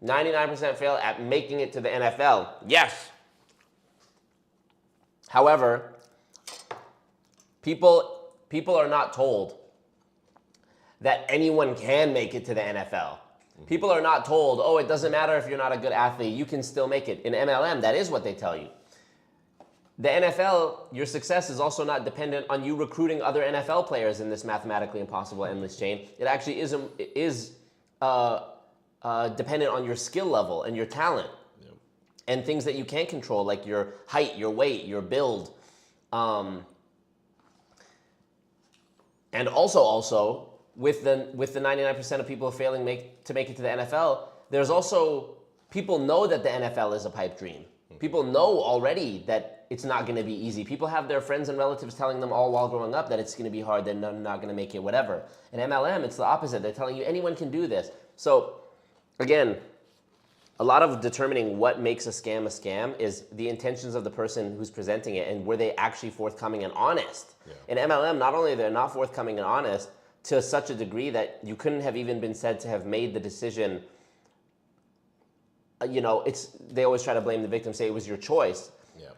99% fail at making it to the NFL. Yes. However, people are not told that anyone can make it to the NFL. People are not told, oh, it doesn't matter if you're not a good athlete, you can still make it. In MLM, that is what they tell you. The NFL, your success is also not dependent on you recruiting other NFL players in this mathematically impossible endless chain. It actually is dependent on your skill level and your talent. Yep. And things that you can't control, like your height, your weight, your build. And also with the 99% of people failing to make it to the NFL, there's also people know that the NFL is a pipe dream. People know already that it's not going to be easy. People have their friends and relatives telling them all while growing up that it's going to be hard, they're not going to make it, whatever. In MLM, it's the opposite. They're telling you anyone can do this. So, again, a lot of determining what makes a scam is the intentions of the person who's presenting it and were they actually forthcoming and honest. Yeah. In MLM, not only they're not forthcoming and honest to such a degree that you couldn't have even been said to have made the decision. You know, they always try to blame the victim, say it was your choice. Yeah.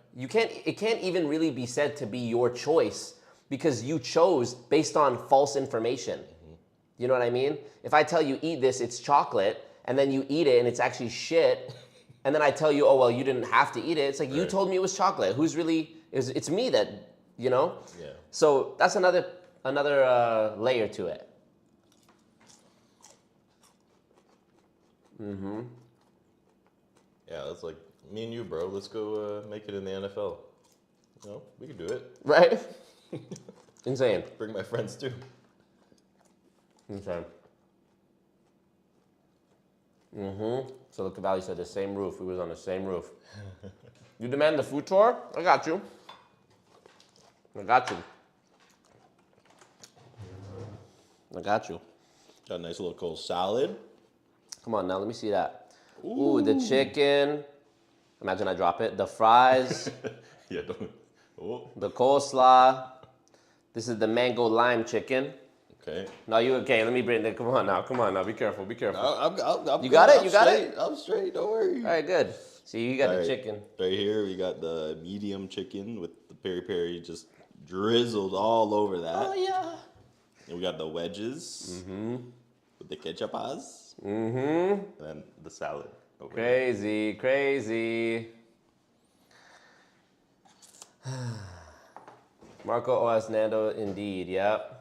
It can't even really be said to be your choice because you chose based on false information. Mm-hmm. You know what I mean? If I tell you eat this, it's chocolate, and then you eat it and it's actually shit, and then I tell you, oh well, you didn't have to eat it. It's like you told me it was chocolate. Who's really? It's me that, you know. Yeah. So that's another layer to it. Mm-hmm. Yeah, that's like me and you, bro. Let's go make it in the NFL. You know, we can do it. Right? Insane. Bring my friends too. Insane. Silicon Valley said the same roof. We was on the same roof. You demand the food tour? I got you. I got you. Got a nice little cold salad. Come on now, let me see that. Ooh, the chicken. Imagine I drop it. The fries. Yeah, don't. Oh. The coleslaw. This is the mango lime chicken. Okay. No, you okay? Let me bring it. Come on now. Be careful. I'm you got it? You got it? I'm straight. Don't worry. All right, good. See, you got the chicken. Right here, we got the medium chicken with the peri-peri just drizzled all over that. Oh, yeah. And we got the wedges with the ketchupas. And then the salad. Over crazy. Marco OS Nando, indeed. Yep.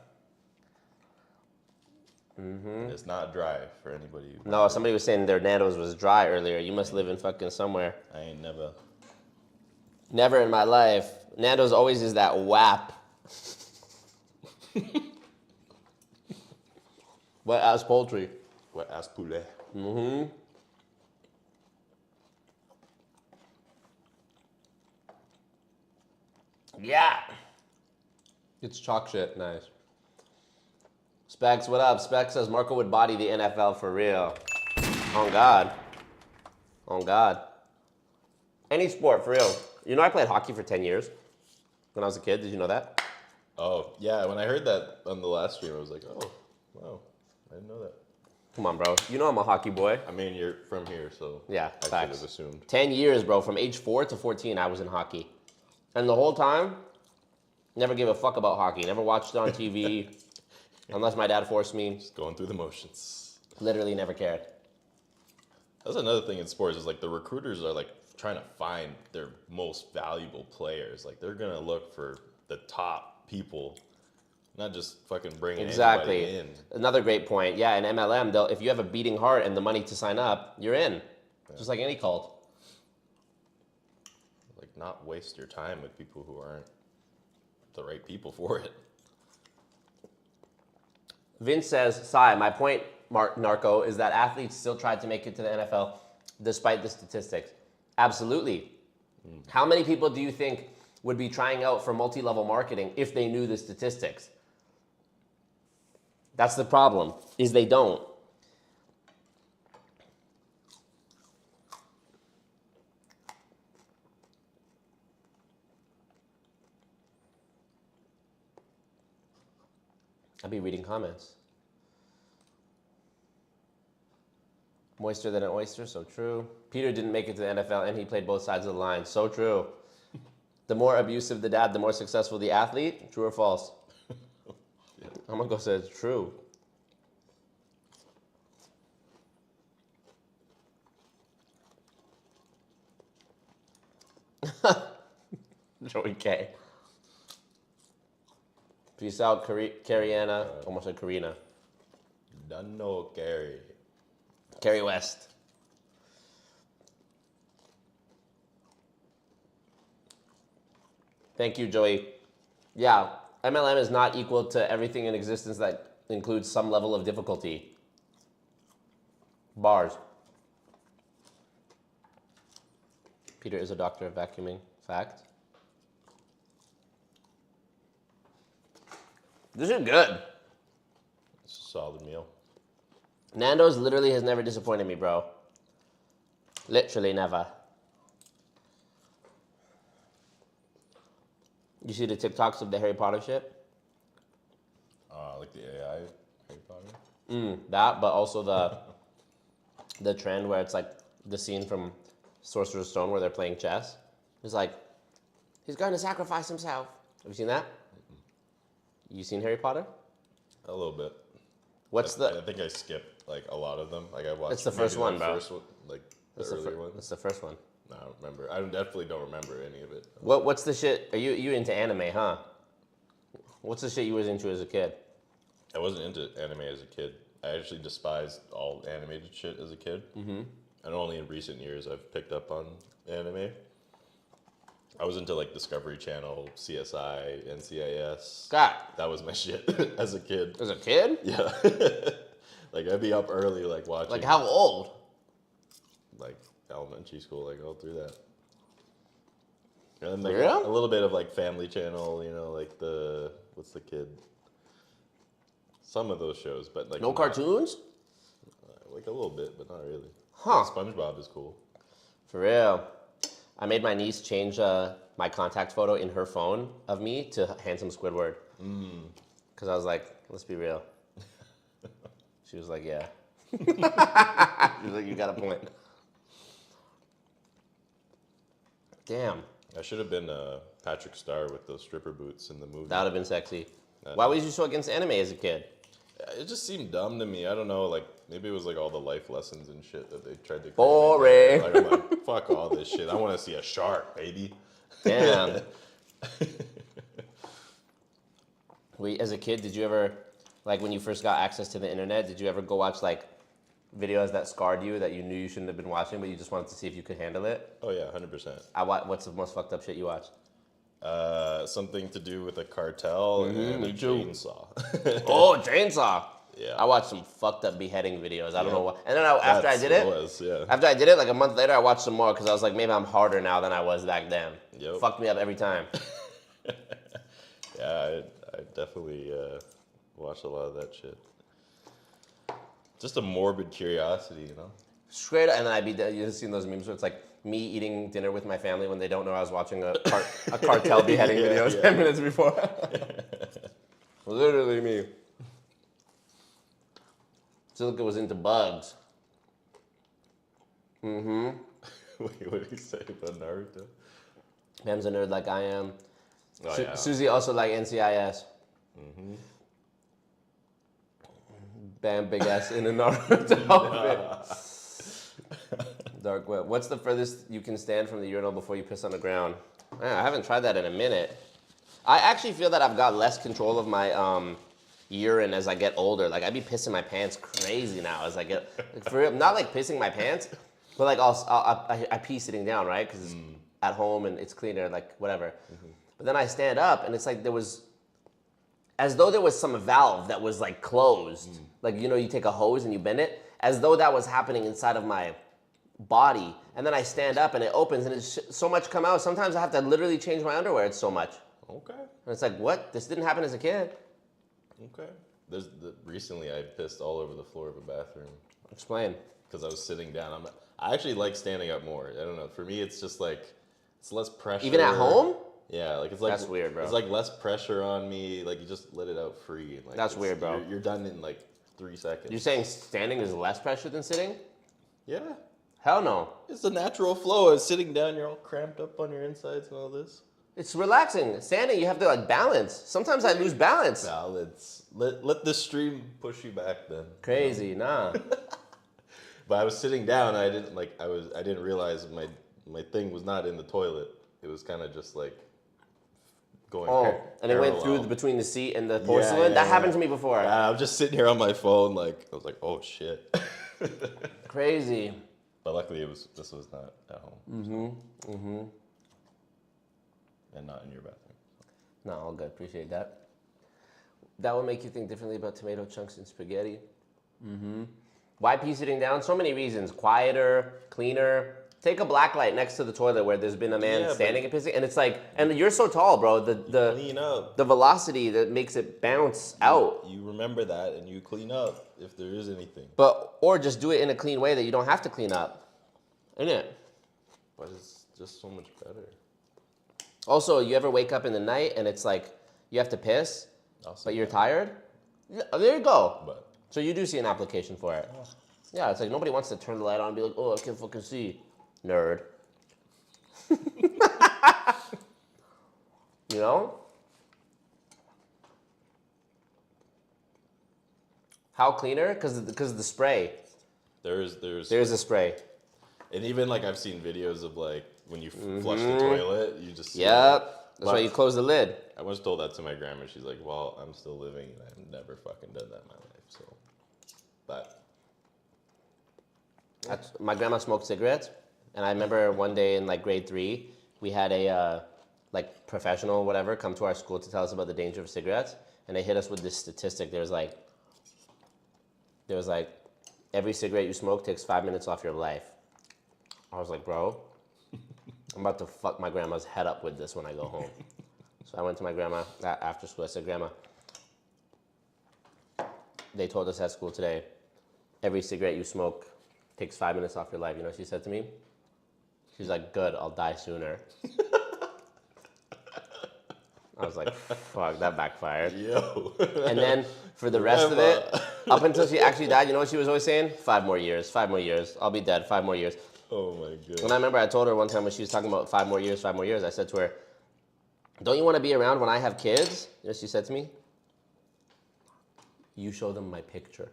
It's not dry for anybody. No, somebody was saying their Nando's was dry earlier. You must live in fucking somewhere. I ain't never. Never in my life. Nando's always is that WAP. Wet ass poultry. Wet ass poulet. Yeah. It's chalk shit. Nice. Specs, what up? Specs says Marco would body the NFL for real. On God. Any sport, for real. You know I played hockey for 10 years when I was a kid. Did you know that? Oh, yeah. When I heard that on the last stream, I was like, oh, wow. I didn't know that. Come on, bro. You know I'm a hockey boy. I mean, you're from here, so Yeah, I should facts. have assumed. 10 years, bro. From age 4 to 14, I was in hockey. And the whole time, never gave a fuck about hockey. Never watched it on TV, unless my dad forced me. Just going through the motions. Literally never cared. That's another thing in sports is like the recruiters are like trying to find their most valuable players. Like they're gonna look for the top people, not just fucking bringing Exactly. anybody in. Another great point. Yeah, in MLM, if you have a beating heart and the money to sign up, you're in. Yeah. Just like any cult. Like not waste your time with people who aren't the right people for it. Vince says, Sai, my point, Narco, is that athletes still tried to make it to the NFL despite the statistics. Absolutely. How many people do you think would be trying out for multi-level marketing if they knew the statistics? That's the problem, is they don't. I'll be reading comments. Moister than an oyster, so true. Peter didn't make it to the NFL and he played both sides of the line, so true. The more abusive the dad, the more successful the athlete, true or false? Yeah. I'm gonna go say it's true. Joey K. Peace out, Carriana. Almost said Karina. Nando Gary. Carrie West. Thank you, Joey. Yeah, MLM is not equal to everything in existence that includes some level of difficulty. Bars. Peter is a doctor of vacuuming. Fact. This is good. It's a solid meal. Nando's literally has never disappointed me, bro. Literally never. You see the TikToks of the Harry Potter shit? Like the AI Harry Potter? That, but also the trend where it's like the scene from Sorcerer's Stone where they're playing chess. It's like, he's going to sacrifice himself. Have you seen that? You seen Harry Potter? A little bit. I think I skipped like a lot of them. Like I watched. It's the first one, bro. Like the earlier one. It's the first one. No, I don't remember. I definitely don't remember any of it. What's the shit? Are you into anime, huh? What's the shit you was into as a kid? I wasn't into anime as a kid. I actually despised all animated shit as a kid. Mm-hmm. And only in recent years I've picked up on anime. I was into like Discovery Channel, CSI, NCIS. God. That was my shit as a kid. As a kid? Yeah. Like I'd be up early like watching. Like how old? Like elementary school, like all through that. And then like Yeah? a little bit of like Family Channel, you know, like what's the kid? Some of those shows, but like No cartoons? like a little bit, but not really. Huh. Like, SpongeBob is cool. For real. I made my niece change my contact photo in her phone of me to handsome Squidward. Because I was like, let's be real. She was like, yeah. She was like, you got a point. Damn. I should have been Patrick Star with those stripper boots in the movie. That would have been sexy. Why was you so against anime as a kid? It just seemed dumb to me. I don't know, like maybe it was like all the life lessons and shit that they tried to. Boring. Like, I'm like, fuck all this shit. I want to see a shark, baby. Damn. Wait, as a kid, did you ever, like when you first got access to the internet, did you ever go watch like videos that scarred you that you knew you shouldn't have been watching, but you just wanted to see if you could handle it? Oh yeah, 100%. What's the most fucked up shit you watched? Something to do with a cartel and a chainsaw. Oh, chainsaw. Yeah. I watched some fucked up beheading videos. I don't know what. And then after I That's did what it, it was, yeah. after I did it, like a month later, I watched some more because I was like, maybe I'm harder now than I was back then. Yep. Fucked me up every time. Yeah, I definitely watched a lot of that shit. Just a morbid curiosity, you know? Straight up, and then you've seen those memes where it's like me eating dinner with my family when they don't know I was watching a cartel beheading video 10 minutes before. Literally me. Silica was into bugs. Wait, what did he say about Naruto? Bam's a nerd like I am. Oh, yeah. Susie also like NCIS. Bam, big ass in a Naruto outfit. Dark web. What's the furthest you can stand from the urinal before you piss on the ground? Man, I haven't tried that in a minute. I actually feel that I've got less control of my urine as I get older. Like, I be pissing my pants crazy now as I get, like, for real, not like pissing my pants, but like I pee sitting down, right? Because it's at home and it's cleaner, like whatever. But then I stand up and it's like there was, as though there was some valve that was like closed. Like, you know, you take a hose and you bend it, as though that was happening inside of my body. And then I stand up and it opens and it's so much come out. Sometimes I have to literally change my underwear. It's so much. Okay. And it's like, what? This didn't happen as a kid. Okay. Recently I pissed all over the floor of a bathroom. Explain. Because I was sitting down. I actually like standing up more. I don't know. For me, it's just like, it's less pressure. Even at home? Yeah, like it's like that's weird, bro. It's like less pressure on me. Like you just let it out free. Like, that's weird, bro. You're done in like 3 seconds. You're saying standing is less pressure than sitting? Yeah. Hell no. It's the natural flow. It's sitting down. You're all cramped up on your insides and all this. It's relaxing. Standing, you have to like balance. Sometimes I lose balance. Balance. Let the stream push you back then. Crazy, nah. But I was sitting down. I didn't realize my thing was not in the toilet. It was kind of just like going. And it went through between the seat and the porcelain. That happened to me before. Yeah, I'm just sitting here on my phone, like I was like, oh shit. Crazy. But luckily, this was not at home. And not in your bathroom. No, all good. Appreciate that. That will make you think differently about tomato chunks and spaghetti. Why pee sitting down? So many reasons. Quieter, cleaner. Take a black light next to the toilet where there's been a man standing and pissing, and it's like, and you're so tall, bro. The clean up. The velocity that makes it bounce out. You remember that, and you clean up if there is anything. Or just do it in a clean way that you don't have to clean up. Isn't it? But it's just so much better. Also, you ever wake up in the night and it's like you have to piss, but you're tired? There you go. So you do see an application for it. Yeah, it's like nobody wants to turn the light on and be like, oh, I can't fucking see. Nerd. You know? How cleaner? Because of the spray. There's a spray. And even like I've seen videos of like when you flush the toilet, you just That's why you close the lid. I once told that to my grandma. She's like, well, I'm still living and I've never fucking done that in my life. So, but my grandma smoked cigarettes. And I remember one day in like grade 3, we had a like professional whatever come to our school to tell us about the danger of cigarettes. And they hit us with this statistic. There was like every cigarette you smoke takes 5 minutes off your life. I was like, bro, I'm about to fuck my grandma's head up with this when I go home. So I went to my grandma after school. I said, Grandma, they told us at school today, every cigarette you smoke takes 5 minutes off your life. You know what she said to me? She's like, good, I'll die sooner. I was like, fuck, that backfired. Yo. And then for the rest of it, up until she actually died, you know what she was always saying? 5 more years, 5 more years. I'll be dead, 5 more years. Oh my God. And I remember I told her one time when she was talking about 5 more years, I said to her, don't you want to be around when I have kids? You know what she said to me? You show them my picture.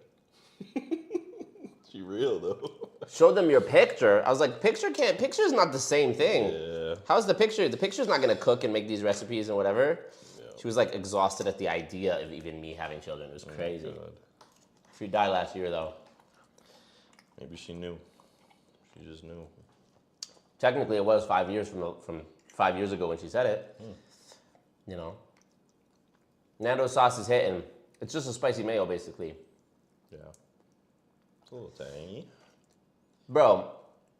She real though. Show them your picture. I was like, picture's not the same thing. Yeah. How's the picture? The picture's not gonna cook and make these recipes and whatever. Yeah. She was like exhausted at the idea of even me having children. It was crazy. She died last year though. Maybe she knew. She just knew. Technically, it was 5 years from 5 years ago when she said it. You know. Nando sauce is hitting. It's just a spicy mayo, basically. Yeah. It's a little tangy. Bro,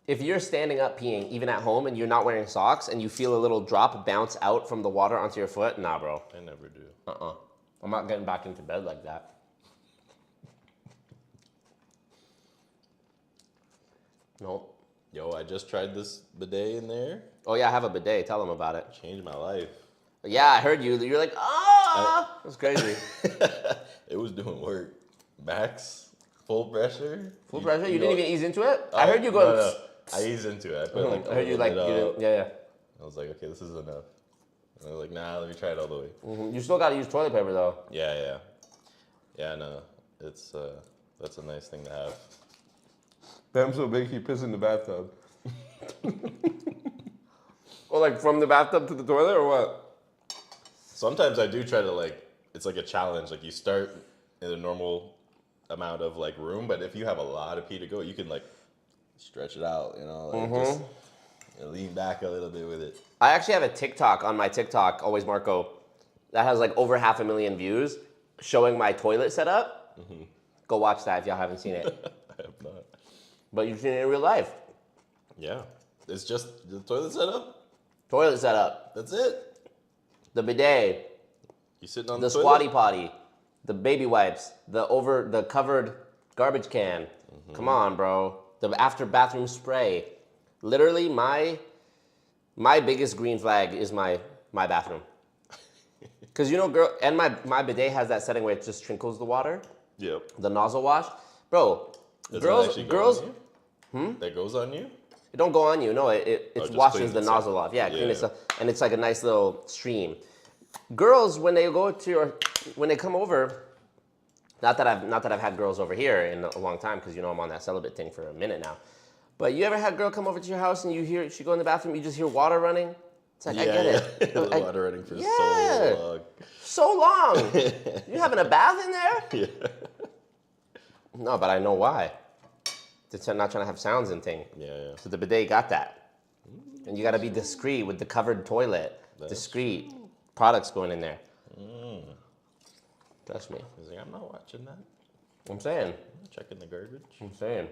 if you're standing up peeing, even at home, and you're not wearing socks, and you feel a little drop bounce out from the water onto your foot, nah, bro. I never do. I'm not getting back into bed like that. Nope. Yo, I just tried this bidet in there. Oh yeah, I have a bidet. Tell them about it. Changed my life. Yeah, I heard you. You're like, ah! It was crazy. It was doing work. Max, Full pressure? Full pressure? You didn't even ease into it? Oh, I heard you go. No. I eased into it. I put like I heard you like. You didn't, yeah. I was like, okay, this is enough. And I was like, nah, let me try it all the way. You still got to use toilet paper though. Yeah. No, it's that's a nice thing to have. Bam's so big he pissed in the bathtub. Or like from the bathtub to the toilet or what? Sometimes I do try to it's like a challenge. Like you start in a normal amount of room, but if you have a lot of pee to go, you can stretch it out, just lean back a little bit with it. I actually have a TikTok on my TikTok, Always Marco, that has over 500,000 views showing my toilet setup. Go watch that if y'all haven't seen it. I have not. But you've seen it in real life. Yeah. It's just the toilet setup? Toilet setup. That's it? The bidet. You sitting on the the toilet? squatty potty. The baby wipes. The covered garbage can. Come on, bro. The after bathroom spray. Literally, my biggest green flag is my bathroom. Because girl, and my bidet has that setting where it just trickles the water. Yep. The nozzle wash, bro. Does girls, that goes on you? That goes on you? It don't go on you. No, it just washes cleans the itself. nozzle off. Yeah, Yeah, clean yeah. itself, and it's like a nice little stream. Girls, when they when they come over, not that I've had girls over here in a long time because I'm on that celibate thing for a minute now. But you ever had a girl come over to your house and you hear she go in the bathroom, you just hear water running? It's like I get it. The water running for Yeah. so long. So long. You having a bath in there? Yeah. No, but I know why. They're not trying to have sounds and thing. Yeah. So the bidet got that. And you got to be discreet with the covered toilet. Discreet. Products going in there. Trust me. He's like, I'm not watching that. I'm saying. I'm not checking the garbage. I'm saying.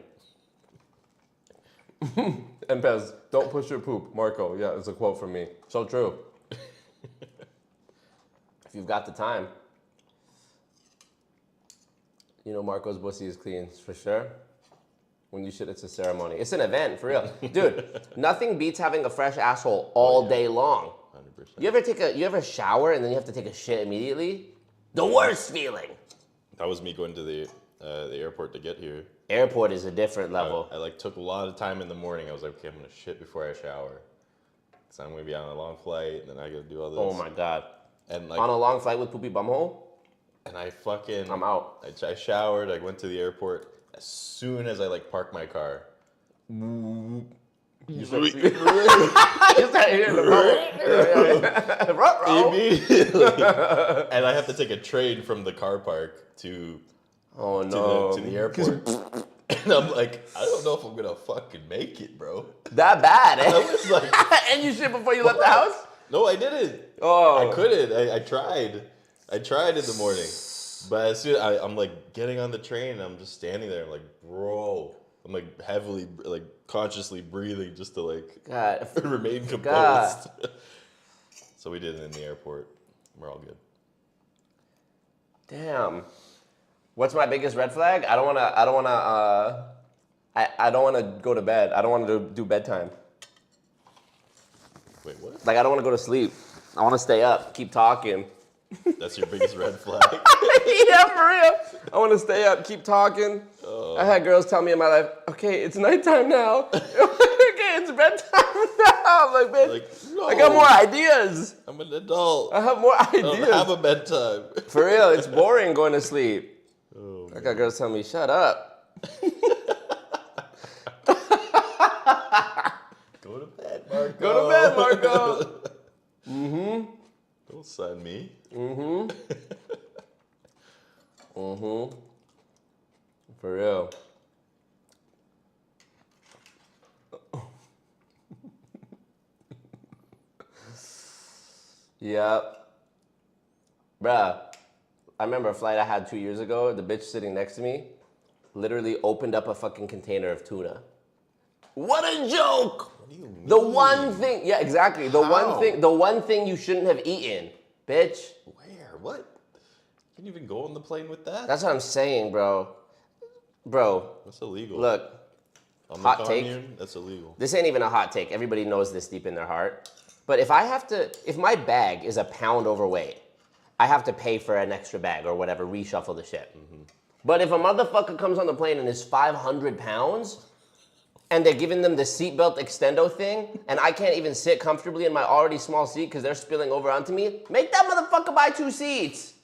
And Pez, don't push your poop. Marco, yeah, it's a quote from me. So true. If you've got the time. Marco's pussy is clean, for sure. When you shit, it's a ceremony. It's an event, for real. Dude, nothing beats having a fresh asshole all day long. 100%. You ever shower and then you have to take a shit immediately? The worst feeling. That was me going to the airport to get here. Airport is a different level. I took a lot of time in the morning. I was like, okay, I'm gonna shit before I shower. So I'm gonna be on a long flight, and then I gotta do all this. Oh my God. And on a long flight with poopy bumhole? And I fucking... I'm out. I showered, I went to the airport. As soon as I parked my car. You start hearing the Immediately. And I have to take a train from the car park to the airport. And I'm like, I don't know if I'm gonna fucking make it, bro. That bad, eh? I was like, and you shit before you left the house? No, I didn't. Oh. I couldn't. I tried. I tried in the morning. But as soon as I'm getting on the train and I'm just standing there, I'm like, bro. I'm heavily, consciously breathing just to God. remain composed. God. So we did it in the airport. We're all good. Damn. What's my biggest red flag? I don't wanna go to bed. I don't wanna do bedtime. Wait, what? I don't wanna go to sleep. I wanna stay up, keep talking. That's your biggest red flag? Yeah, for real. I wanna stay up, keep talking. I had girls tell me in my life, okay, it's nighttime now. Okay, it's bedtime now. I'm like, bitch, no, I got more ideas. I'm an adult. I have more ideas. I don't have a bedtime. For real, it's boring going to sleep. Oh, I got girls telling me, shut up. Go to bed, Marco. Go to bed, Marco. Mm-hmm. Don't sign me. Mm-hmm. Mm-hmm. For real. Yep. Bruh, I remember a flight I had 2 years ago. The bitch sitting next to me literally opened up a fucking container of tuna. What a joke! What do you mean? The one thing, yeah, exactly. The How? one thing you shouldn't have eaten, bitch. Where? What? You can even go on the plane with that? That's what I'm saying, bro. Bro, That's illegal. look, on hot the take. commune, that's illegal. This ain't even a hot take. Everybody knows this deep in their heart. But if my bag is a pound overweight, I have to pay for an extra bag or whatever, reshuffle the shit. But if a motherfucker comes on the plane and is 500 pounds, and they're giving them the seatbelt extendo thing, and I can't even sit comfortably in my already small seat because they're spilling over onto me, make that motherfucker buy 2 seats.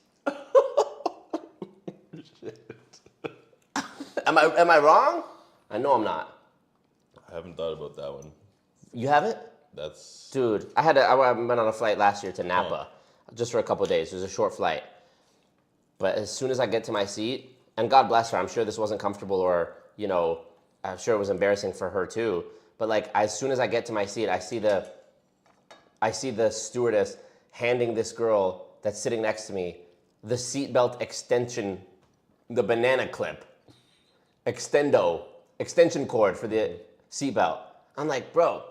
Am I wrong? I know I'm not. I haven't thought about that one. You haven't? That's... Dude, I went on a flight last year to Napa, just for a couple of days. It was a short flight. But as soon as I get to my seat, and God bless her, I'm sure this wasn't comfortable or, you know, I'm sure it was embarrassing for her too. But like, as soon as I get to my seat, I see the stewardess handing this girl that's sitting next to me the seatbelt extension, the banana clip, extension cord for the seatbelt. I'm like, bro,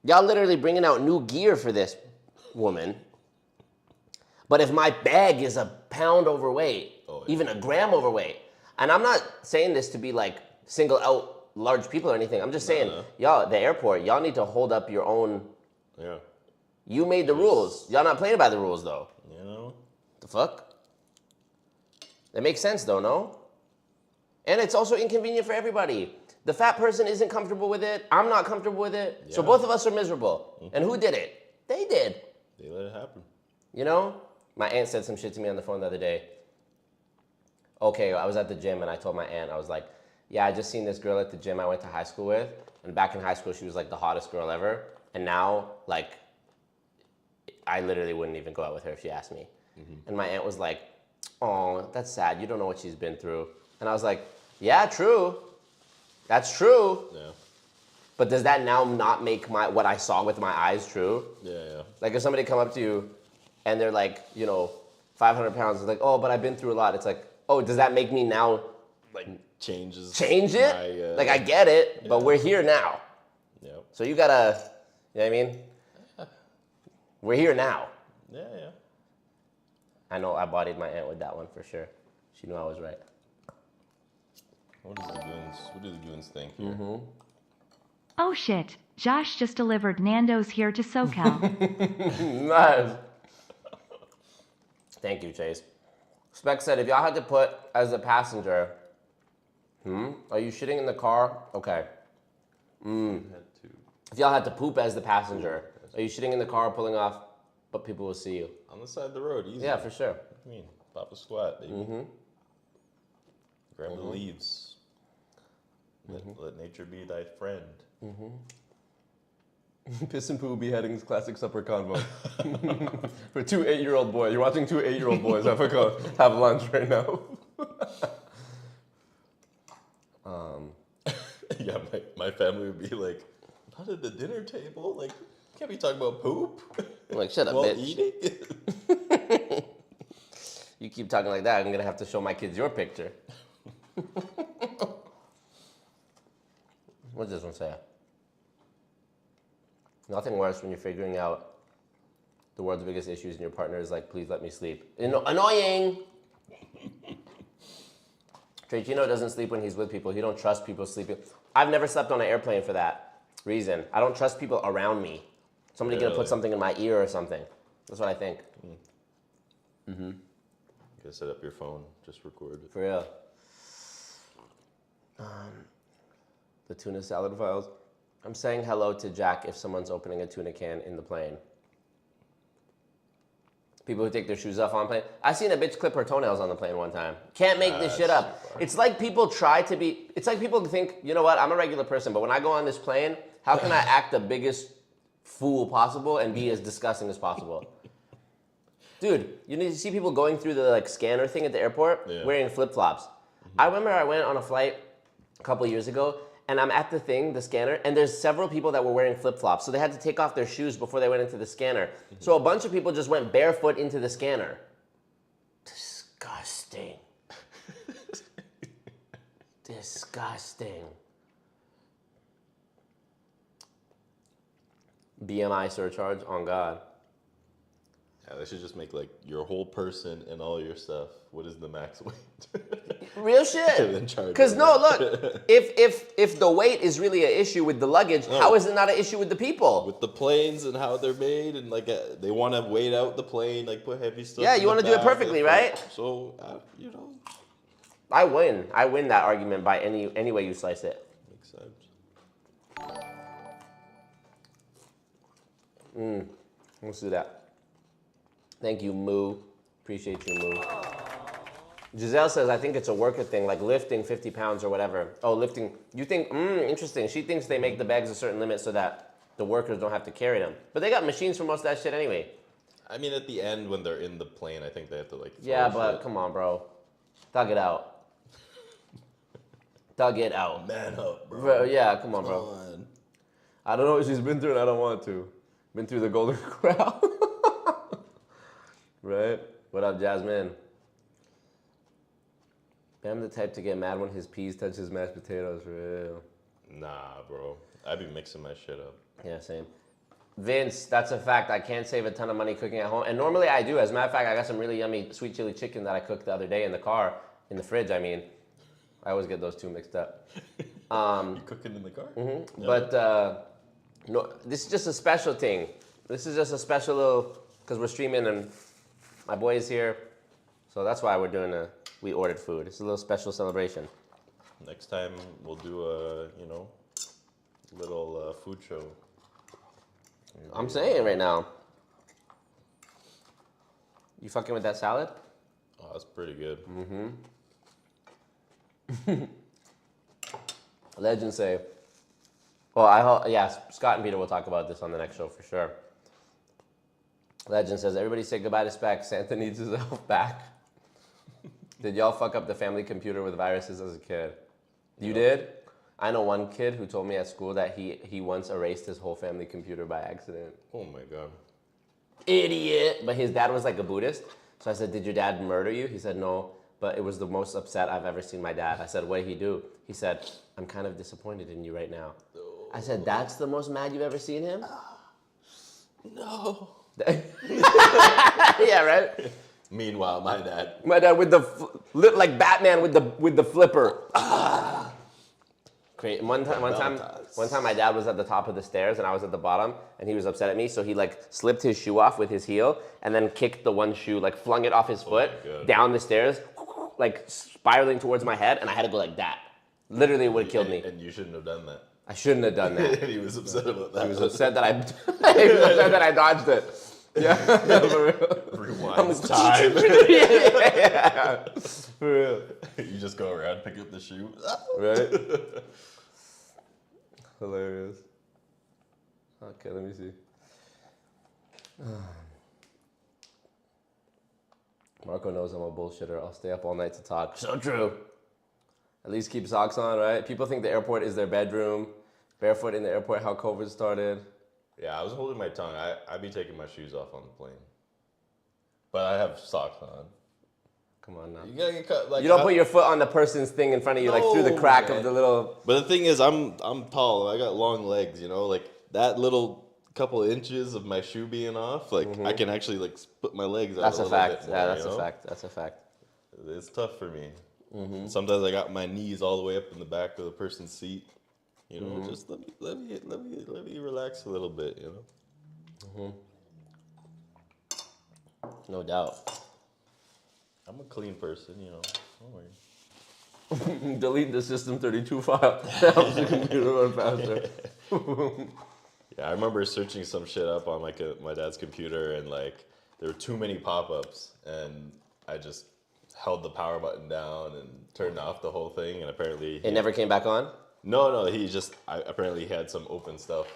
y'all literally bringing out new gear for this woman. But if my bag is a pound overweight, even a gram overweight, and I'm not saying this to be like single out large people or anything. I'm just saying, y'all, the airport, y'all need to hold up your own. Yeah. You made the rules. Y'all not playing by the rules though. You know? The fuck? That makes sense though, no? And it's also inconvenient for everybody. The fat person isn't comfortable with it. I'm not comfortable with it. Yeah. So both of us are miserable. Mm-hmm. And who did it? They did. They let it happen. You know? My aunt said some shit to me on the phone the other day. Okay, I was at the gym and I told my aunt, I was like, yeah, I just seen this girl at the gym I went to high school with. And back in high school, she was like the hottest girl ever. And now, like, I literally wouldn't even go out with her if she asked me. Mm-hmm. And my aunt was like, oh, that's sad. You don't know what she's been through. And I was like, yeah, true. That's true. Yeah. But does that now not make what I saw with my eyes true? Yeah, yeah. Like if somebody come up to you and they're like, you know, 500 pounds, it's like, oh, but I've been through a lot. It's like, oh, does that make me now like change it? Like I get it, but we're here now. Yeah. So you gotta, you know what I mean? Yeah. We're here now. Yeah, yeah. I know I bodied my aunt with that one for sure. She knew I was right. What do the goons think here? Mm-hmm. Oh shit, Josh just delivered Nando's here to SoCal. Nice. Thank you, Chase. Spec said, if y'all had to put as a passenger, are you shitting in the car? Okay. If y'all had to poop as the passenger, are you shitting in the car, pulling off, but people will see you? On the side of the road, easy. Yeah, for sure. What do you mean? Pop a squat, baby. Mm-hmm. Grab the leaves. Let nature be thy friend. Mm-hmm. Piss and poo beheadings, classic supper convo. For 2 8-year-old boys. You're watching 2 8-year-old boys have lunch right now. Yeah, my family would be like, not at the dinner table. Like, can't be talking about poop. I'm like, shut up, while bitch. Eating. You keep talking like that, I'm gonna have to show my kids your picture. What's this one say? Nothing worse when you're figuring out the world's biggest issues and your partner is like, please let me sleep. Annoying! Trey Chino doesn't sleep when he's with people. He don't trust people sleeping. I've never slept on an airplane for that reason. I don't trust people around me. Somebody gonna put something in my ear or something. That's what I think. Mm-hmm. You gotta set up your phone, just record it. For real. The tuna salad files. I'm saying hello to Jack if someone's opening a tuna can in the plane. People who take their shoes off on plane. I seen a bitch clip her toenails on the plane one time. Can't make this shit up. It's like people it's like people think, you know what, I'm a regular person, but when I go on this plane, how can I act the biggest fool possible and be as disgusting as possible? Dude, you need to see people going through the like scanner thing at the airport wearing flip-flops. I remember I went on a flight a couple years ago, and I'm at the scanner, and there's several people that were wearing flip-flops, so they had to take off their shoes before they went into the scanner. So a bunch of people just went barefoot into the scanner. Disgusting. Disgusting. BMI surcharge, on God. Yeah, they should just make like your whole person and all your stuff. What is the max weight? Real shit. Because no, look, if the weight is really an issue with the luggage, how is it not an issue with the people? With the planes and how they're made, and like they want to weight out the plane, like put heavy stuff. Yeah, you want to do it perfectly, right? So you know, I win. I win that argument by any way you slice it. Makes sense. Let's do that. Thank you, Moo. Appreciate you, Moo. Giselle says, I think it's a worker thing, like lifting 50 pounds or whatever. Oh, lifting. You think, interesting. She thinks they make the bags a certain limit so that the workers don't have to carry them. But they got machines for most of that shit anyway. I mean, at the end, when they're in the plane, I think they have to like. Yeah, throw but shit. come on, bro. Thug it out. Thug it out. Man up, bro. Bro, yeah, come on, Come bro. on. I don't know what she's been through and I don't want to. Been through the golden corral. Right? What up, Jasmine? I'm the type to get mad when his peas touch his mashed potatoes, for real. Nah, bro. I be mixing my shit up. Yeah, same. Vince, that's a fact. I can't save a ton of money cooking at home. And normally I do. As a matter of fact, I got some really yummy sweet chili chicken that I cooked the other day in the car, in the fridge, I mean. I always get those two mixed up. You cooking in the car? Mm-hmm. Yeah. But no, this is just a special thing. This is just a special little, because we're streaming and my boy is here. So that's why we're doing we ordered food. It's a little special celebration. Next time we'll do a, little food show. I'm saying right now. You fucking with that salad? Oh, that's pretty good. Legends say, well, Scott and Peter will talk about this on the next show for sure. Legend says, everybody say goodbye to Spec. Santa needs his elf back. Did y'all fuck up the family computer with viruses as a kid? You did? I know one kid who told me at school that he once erased his whole family computer by accident. Oh my God. Idiot! But his dad was like a Buddhist. So I said, did your dad murder you? He said, no, but it was the most upset I've ever seen my dad. I said, what did he do? He said, I'm kind of disappointed in you right now. I said, that's the most mad you've ever seen him? No. Yeah, right? Meanwhile, my dad. My dad with the like Batman with the flipper. Great. One time, my dad was at the top of the stairs and I was at the bottom, and he was upset at me. So he like slipped his shoe off with his heel and then kicked the one shoe, like flung it off his foot down the stairs, like spiraling towards my head, and I had to go like that. Literally, it would have killed me. And you shouldn't have done that. I shouldn't have done that. He was upset about that. He was upset that I dodged it. Yeah, for real. Rewind time. Yeah. For real. You just go around, pick up the shoe. Right? Hilarious. Okay, let me see. Marco knows I'm a bullshitter. I'll stay up all night to talk. So true. At least keep socks on, right? People think the airport is their bedroom. Barefoot in the airport, how COVID started. Yeah, I was holding my tongue. I'd be taking my shoes off on the plane. But I have socks on. Come on now. You gotta get cut. Like, you don't put your foot on the person's thing in front of you, like through the crack of the little... But the thing is, I'm tall. I got long legs, Like, that little couple inches of my shoe being off, like, I can actually, like, put my legs out That's a a little fact. bit more, Yeah, that's a fact. That's a fact. It's tough for me. Sometimes I got my knees all the way up in the back of the person's seat. Just let me relax a little bit, No doubt. I'm a clean person, Don't worry. Delete the System 32 file. That helps the computer run faster. Yeah, I remember searching some shit up on my dad's computer, and like there were too many pop-ups, and I just held the power button down and turned off the whole thing, and apparently It never came back on? No, he just apparently he had some open stuff.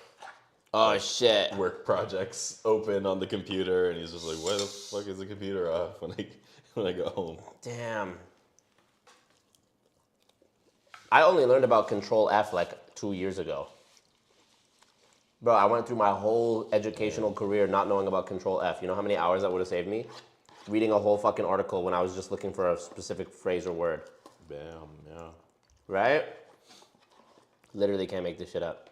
Oh shit. Work projects open on the computer, and he's just like, why the fuck is the computer off when I go home? Damn. I only learned about Control F like 2 years ago. Bro, I went through my whole educational career not knowing about Control F. You know how many hours that would have saved me? Reading a whole fucking article when I was just looking for a specific phrase or word. Bam, yeah. Right? Literally can't make this shit up.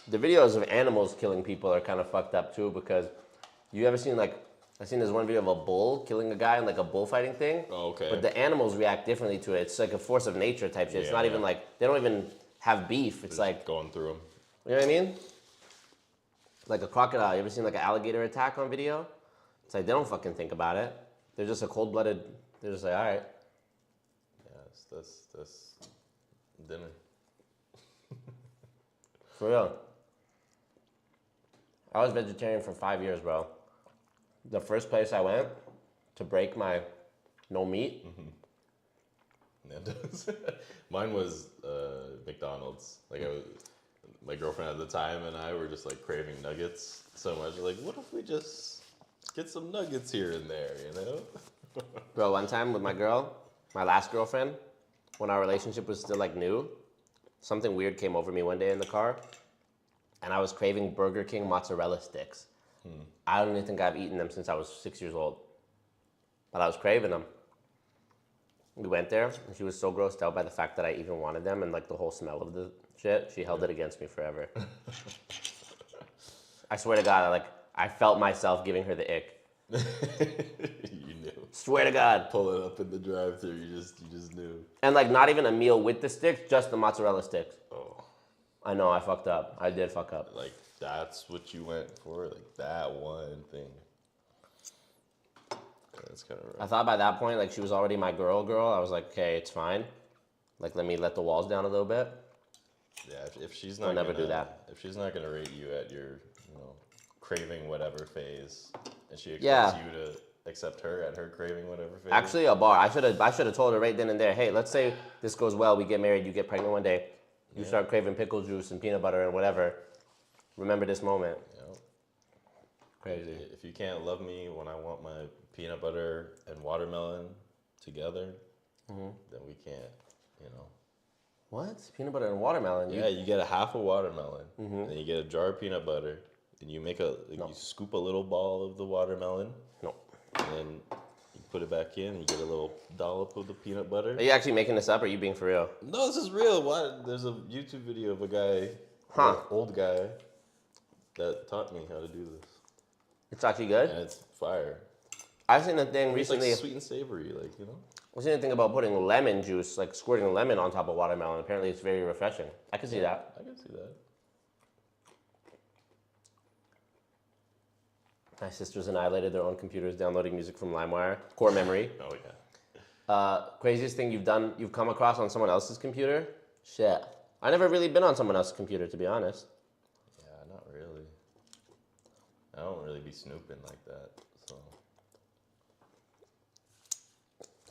The videos of animals killing people are kind of fucked up too, because you ever seen like I seen this one video of a bull killing a guy in like a bullfighting thing. Oh, okay. But the animals react differently to it. It's like a force of nature type shit. It's not even like, they don't even have beef. It's like, going through them. you know what I mean? Like a crocodile. You ever seen like an alligator attack on video? It's like, they don't fucking think about it. They're just a cold-blooded, they're just like, all right. Yeah, that's dinner. For real. I was vegetarian for 5 years, bro. The first place I went to break my no meat. Nando's. Mine was McDonald's. Like my girlfriend at the time and I were just like craving nuggets so much. Like, what if we just get some nuggets here and there, you know? Bro, one time with my girl, my last girlfriend, when our relationship was still like new, something weird came over me one day in the car, and I was craving Burger King mozzarella sticks. I don't even think I've eaten them since I was 6 years old, but I was craving them. We went there, and she was so grossed out by the fact that I even wanted them and like the whole smell of the shit, she held it against me forever. I swear to God, I felt myself giving her the ick. You knew. Swear to God. Pull it up in the drive-thru, you just knew. And like not even a meal with the sticks, just the mozzarella sticks. Oh. I know, I fucked up. I did fuck up. Like, that's what you went for? Like, that one thing. That's kind of rough. I thought by that point, like, she was already my girl. I was like, okay, it's fine. Like, let the walls down a little bit. Yeah, if she's not I'll never do that. If she's not gonna rate you at your, craving whatever phase, and she expects you to accept her at her craving whatever phase. Actually, a bar. I should have told her right then and there, hey, let's say this goes well, we get married, you get pregnant one day, you start craving pickle juice and peanut butter and whatever. Remember this moment. Yep. Crazy. If you can't love me when I want my peanut butter and watermelon together, then we can't, What? Peanut butter and watermelon? Yeah, you get a half a watermelon, then you get a jar of peanut butter, and you make you scoop a little ball of the watermelon. No. And then you put it back in, and you get a little dollop of the peanut butter. Are you actually making this up, or are you being for real? No, this is real. What? There's a YouTube video of a guy, an old guy, that taught me how to do this. It's actually good? And it's fire. I've seen a thing It's recently. like sweet and savory, I've seen a thing about putting lemon juice, like squirting lemon on top of watermelon. Apparently, it's very refreshing. I can see that. I can see that. My sisters annihilated their own computers downloading music from LimeWire. Core memory. Oh, yeah. Craziest thing you've come across on someone else's computer? Shit. I never really been on someone else's computer, to be honest. Yeah, not really. I don't really be snooping like that, so.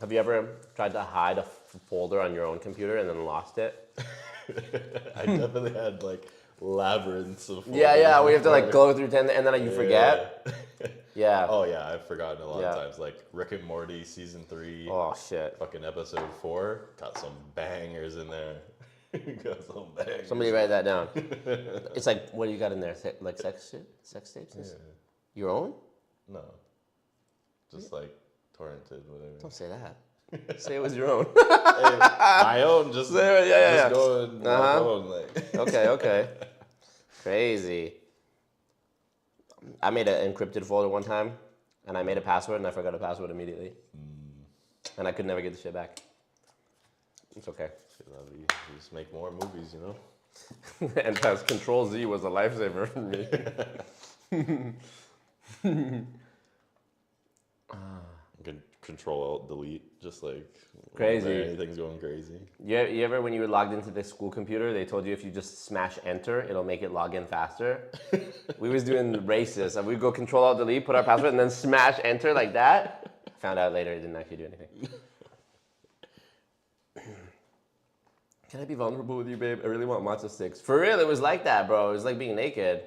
Have you ever tried to hide a folder on your own computer and then lost it? I definitely had labyrinths of folders. Yeah, we have to go through 10 and then you forget. Yeah. Oh yeah, I've forgotten a lot of times. Like Rick and Morty season 3. Oh shit. Fucking episode 4. Got some bangers in there. Got some bangers. Somebody write that down. It's like, what do you got in there? Like sex shit? Sex tapes? Yeah. Your own? No. Just torrented, whatever. Don't say that. Say it was your own. Hey, my own, just yeah. going my own. Okay. Crazy. I made an encrypted folder one time, and I made a password, and I forgot a password immediately. And I could never get the shit back. It's okay. You just make more movies, And that's Control Z was a lifesaver for me. You can Control Alt Delete, just crazy. Anything's going crazy. You ever, when you were logged into the school computer, they told you if you just smash enter, it'll make it log in faster? We was doing races, and we'd go Control Alt Delete, put our password, and then smash enter like that. Found out later it didn't actually do anything. Can I be vulnerable with you, babe? I really want matzo sticks. For real, it was like that, bro. It was like being naked.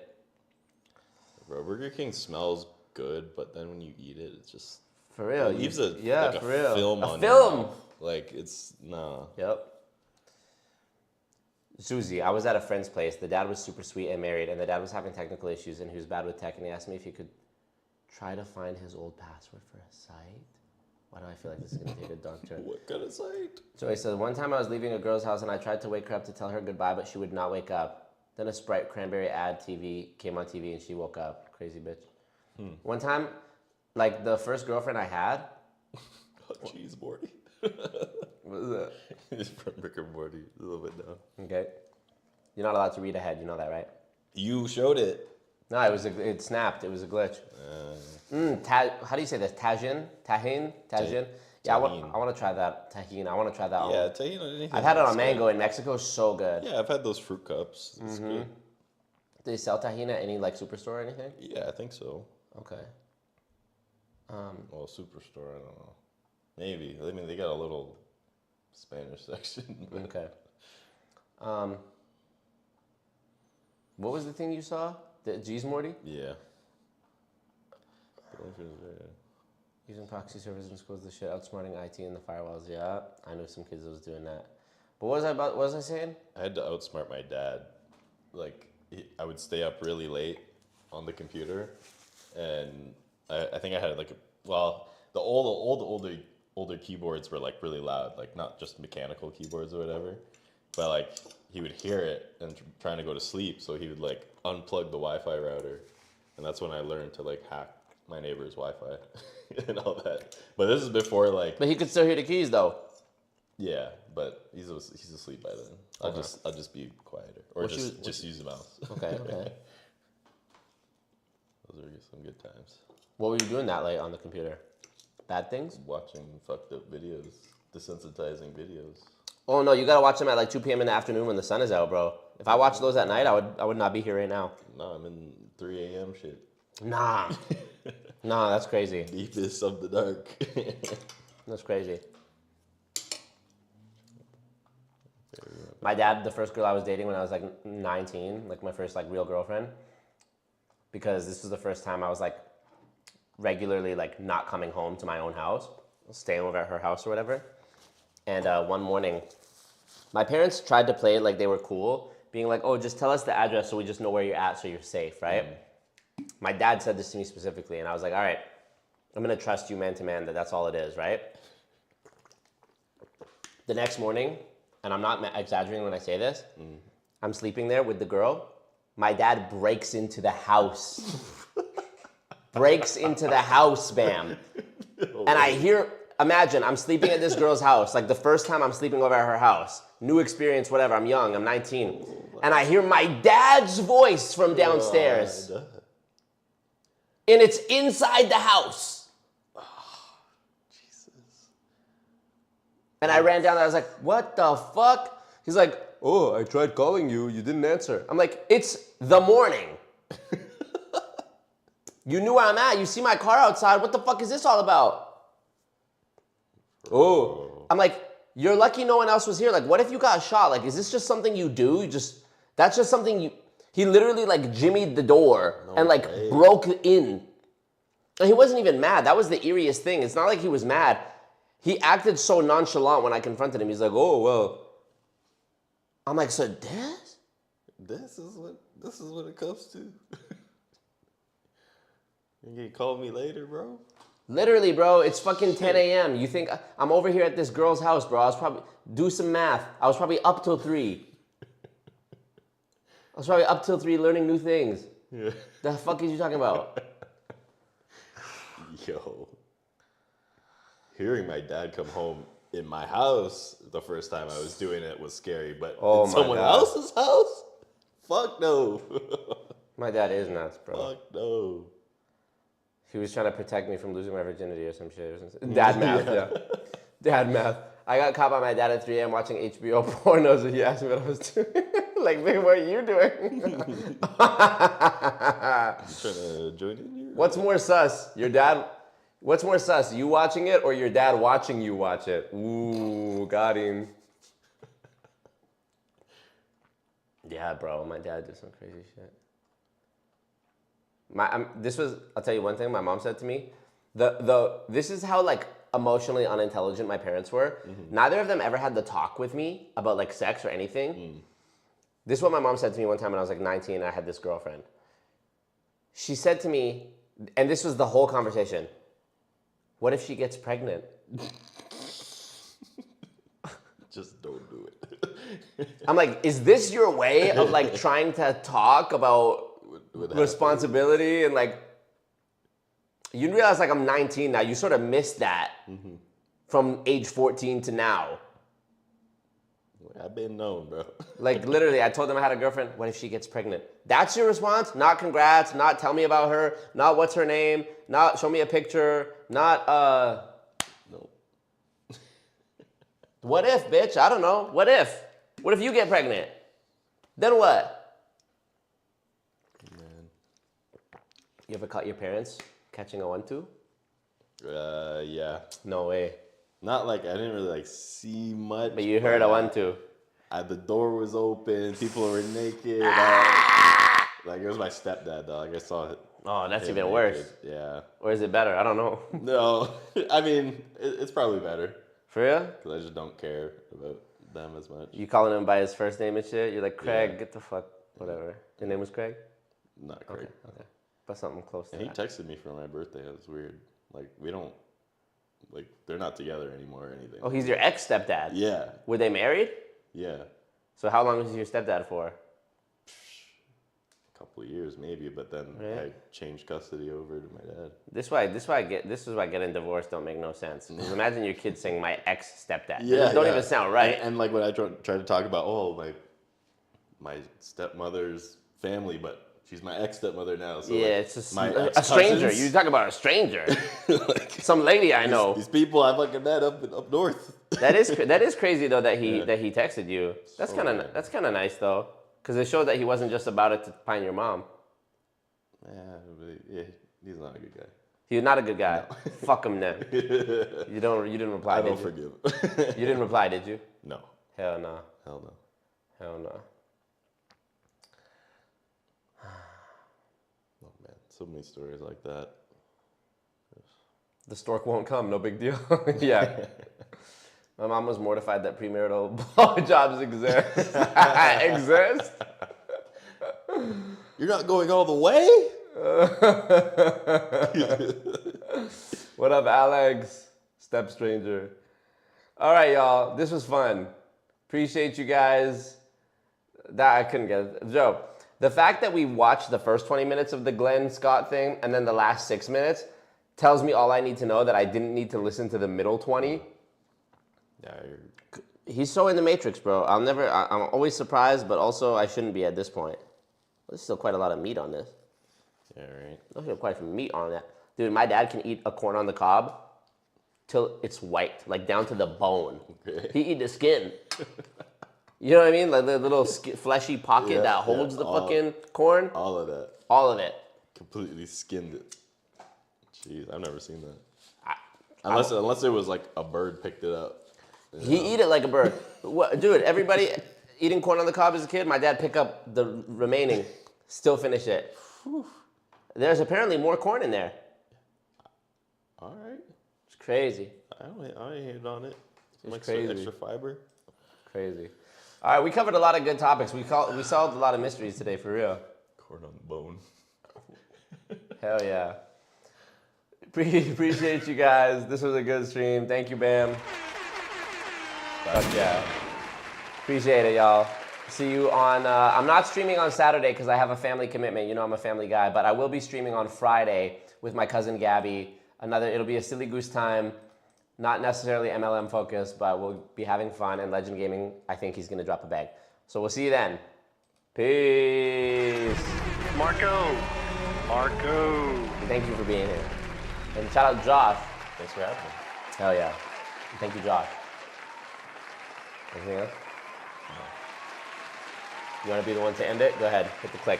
Bro, Burger King smells good, but then when you eat it, it's just... For real. It leaves a for real. film a on film. your mouth. It's, nah. Yep. Susie, I was at a friend's place. The dad was super sweet and married, and the dad was having technical issues, and he was bad with tech, and he asked me if he could try to find his old password for a site. Why do I feel like this is going to take a dark turn? What kind of site? So he says, one time I was leaving a girl's house, and I tried to wake her up to tell her goodbye, but she would not wake up. Then a Sprite cranberry ad came on TV, and she woke up. Crazy bitch. One time, like the first girlfriend I had. Oh, jeez, Morty. What is that? It's from Rick and Morty. A little bit down. Okay. You're not allowed to read ahead. You know that, right? You showed it. No, it snapped. It was a glitch. How do you say this? Tahin? Yeah, I want to try that. Tahin. I want to try that. Yeah, tahini. I've had it on mango in Mexico. So good. Yeah, I've had those fruit cups. It's good. Do they sell tahini at any like superstore or anything? Yeah, I think so. Okay. Well, superstore, I don't know. Maybe. I mean, they got a little Spanish section. But. Okay. What was the thing you saw? The G's Morty? Yeah. Using proxy servers in schools, the shit, outsmarting IT and the firewalls. Yeah, I know some kids that was doing that. But what was I saying? I had to outsmart my dad. Like, I would stay up really late on the computer, and I think I had like the older keyboards were like really loud, like not just mechanical keyboards or whatever, but like he would hear it and trying to go to sleep, so he would like unplug the Wi-Fi router, and that's when I learned to like hack my neighbor's Wi-Fi and all that. But this is before like. But he could still hear the keys though. Yeah, but he's asleep by then. I'll just be quieter or just use the mouse. Okay. Those are some good times. What were you doing that late on the computer? Bad things? Watching fucked up videos, desensitizing videos. Oh no, you gotta watch them at like 2 p.m. in the afternoon when the sun is out, bro. If I watched those at night, I would not be here right now. No, I'm in 3 a.m. shit. Nah, that's crazy. Deepest of the dark. That's crazy. My dad, the first girl I was dating when I was like 19, like my first like real girlfriend, because this was the first time I was like regularly like not coming home to my own house, staying over at her house or whatever. And one morning, my parents tried to play it like they were cool, being like, oh, just tell us the address so we just know where you're at so you're safe, right? My dad said this to me specifically, and I was like, all right, I'm gonna trust you man to man that that's all it is, right? The next morning, and I'm not exaggerating when I say this, I'm sleeping there with the girl. My dad breaks into the house. Breaks into the house, bam. And I hear, imagine, I'm sleeping at this girl's house, like the first time I'm sleeping over at her house. New experience, whatever, I'm young, I'm 19. And I hear my dad's voice from downstairs. And it's inside the house. And I ran down there, I was like, what the fuck? He's like, oh, I tried calling you, you didn't answer. I'm like, it's the morning. You knew where I'm at, you see my car outside, what the fuck is this all about? Oh, I'm like, you're lucky no one else was here. Like, what if you got shot? Like, is this just something you do? That's just something you, he literally like jimmied the door and like broke in. And he wasn't even mad, that was the eeriest thing. It's not like he was mad. He acted so nonchalant when I confronted him. He's like, oh, well. I'm like, so this? This is what it comes to. You can call me later, bro. Literally, bro, it's fucking 10 a.m. You think I'm over here at this girl's house, bro. I was probably, do some math. I was probably up till 3. Learning new things. Yeah. The fuck is you talking about? Yo. Hearing my dad come home in my house the first time I was doing it was scary, but in someone else's house? Fuck no. My dad is nuts, bro. Fuck no. He was trying to protect me from losing my virginity or some shit. Dad math, yeah. Dad math. I got caught by my dad at 3 a.m. watching HBO pornos, and he asked me what I was doing. Like, babe, what are you doing? You trying to join in here? What's more sus? What's more sus? You watching it or your dad watching you watch it? Ooh, got him. Yeah, bro, my dad did some crazy shit. I'll tell you one thing my mom said to me. This is how like emotionally unintelligent my parents were. Mm-hmm. Neither of them ever had the talk with me about like sex or anything. This is what my mom said to me one time when I was like 19 and I had this girlfriend. She said to me, and this was the whole conversation, what if she gets pregnant? Just don't do it. I'm like, is this your way of like trying to talk about responsibility and like, You realize like I'm 19 now. You sort of missed that from age 14 to now. I've been known, bro. Like literally, I told them I had a girlfriend. What if she gets pregnant? That's your response? Not congrats, not tell me about her, not what's her name, not show me a picture, not No. What if, bitch? I don't know. What if? What if you get pregnant? Then what? Man. You ever caught your parents catching a 1-2? Yeah. No way. Not like I didn't really like see much. But you heard a 1-2. The door was open. People were naked. Like it was my stepdad, dog. I saw it. Oh, that's him even naked. worse. Yeah. Or is it better? I don't know. No, I mean it's probably better For real? because I just don't care about them as much. You calling him by his first name and shit? You're like, Craig, Yeah. get the fuck, whatever. Your name was Craig? Not Craig. Okay. But something close to And he that. texted me for my birthday. It was weird. Like we don't, like they're not together anymore or anything. Oh, he's your ex-stepdad? Yeah. Were they married? Yeah. So how long was your stepdad for? A couple of years maybe, but then Right. I changed custody over to my dad. This is why getting divorced don't make no sense. 'Cause imagine your kid saying my ex-stepdad. Yeah, It don't yeah. even sound right. And like when I try to talk about, my stepmother's family, but she's my ex-stepmother now. So yeah, like, it's just my a stranger. ex-cousins, You talk about a stranger. like, Some lady I know. these people I fucking met up north. That is crazy though that he Yeah. that he texted you. That's So kind of weird. that's kind of nice though, because it showed that he wasn't just about it to find your mom. Yeah, but yeah, he's not a good guy. He's not a good guy. Fuck him then. You didn't reply. I did don't you? forgive. You didn't reply, did you? No, Hell no. hell no. Hell no. Oh man, so many stories like that. The stork won't come. No big deal. Yeah. My mom was mortified that premarital blowjobs exist. Exist? You're not going all the way? What up, Alex? Step stranger. All right, y'all. This was fun. Appreciate you guys. That I couldn't get. Joe, the fact that we watched the first 20 minutes of the Glenn Scott thing and then the last 6 minutes tells me all I need to know, that I didn't need to listen to the middle 20. Yeah, He's so in the matrix, bro. I'm always surprised, but also I shouldn't be at this point. There's still quite a lot of meat on this. yeah, right. There's still quite some meat on that. Dude, my dad can eat a corn on the cob till it's white, like down to the bone. Okay. He eat the skin. You know what I mean? Like the little fleshy pocket Yeah, that holds yeah, the fucking corn. All of that. All of it. Completely skinned it. Jeez, I've never seen that. Unless it was like a bird picked it up. He eat it like a bird. What, dude, everybody eating corn on the cob as a kid, my dad pick up the remaining, still finish it. Whew. There's apparently more corn in there. All right. It's crazy. I ain't hit on it. Some It's extra, crazy. extra fiber. Crazy. All right, we covered a lot of good topics. We solved a lot of mysteries today, for real. Corn on the bone. Hell yeah. Appreciate you guys. This was a good stream. Thank you, Bam. Fuck yeah. Appreciate it, y'all. See you on, I'm not streaming on Saturday because I have a family commitment. You know I'm a family guy, but I will be streaming on Friday with my cousin Gabby. It'll be a silly goose time. Not necessarily MLM focused, but we'll be having fun. And Legend Gaming, I think he's gonna drop a bag. So we'll see you then. Peace. Marco. Thank you for being here. And shout out Josh. Thanks for having me. Hell yeah. Thank you, Josh. Anything else? You want to be the one to end it? Go ahead, hit the click.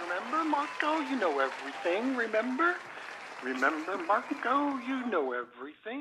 Remember, Marco? You know everything, remember? Remember, Marco? You know everything.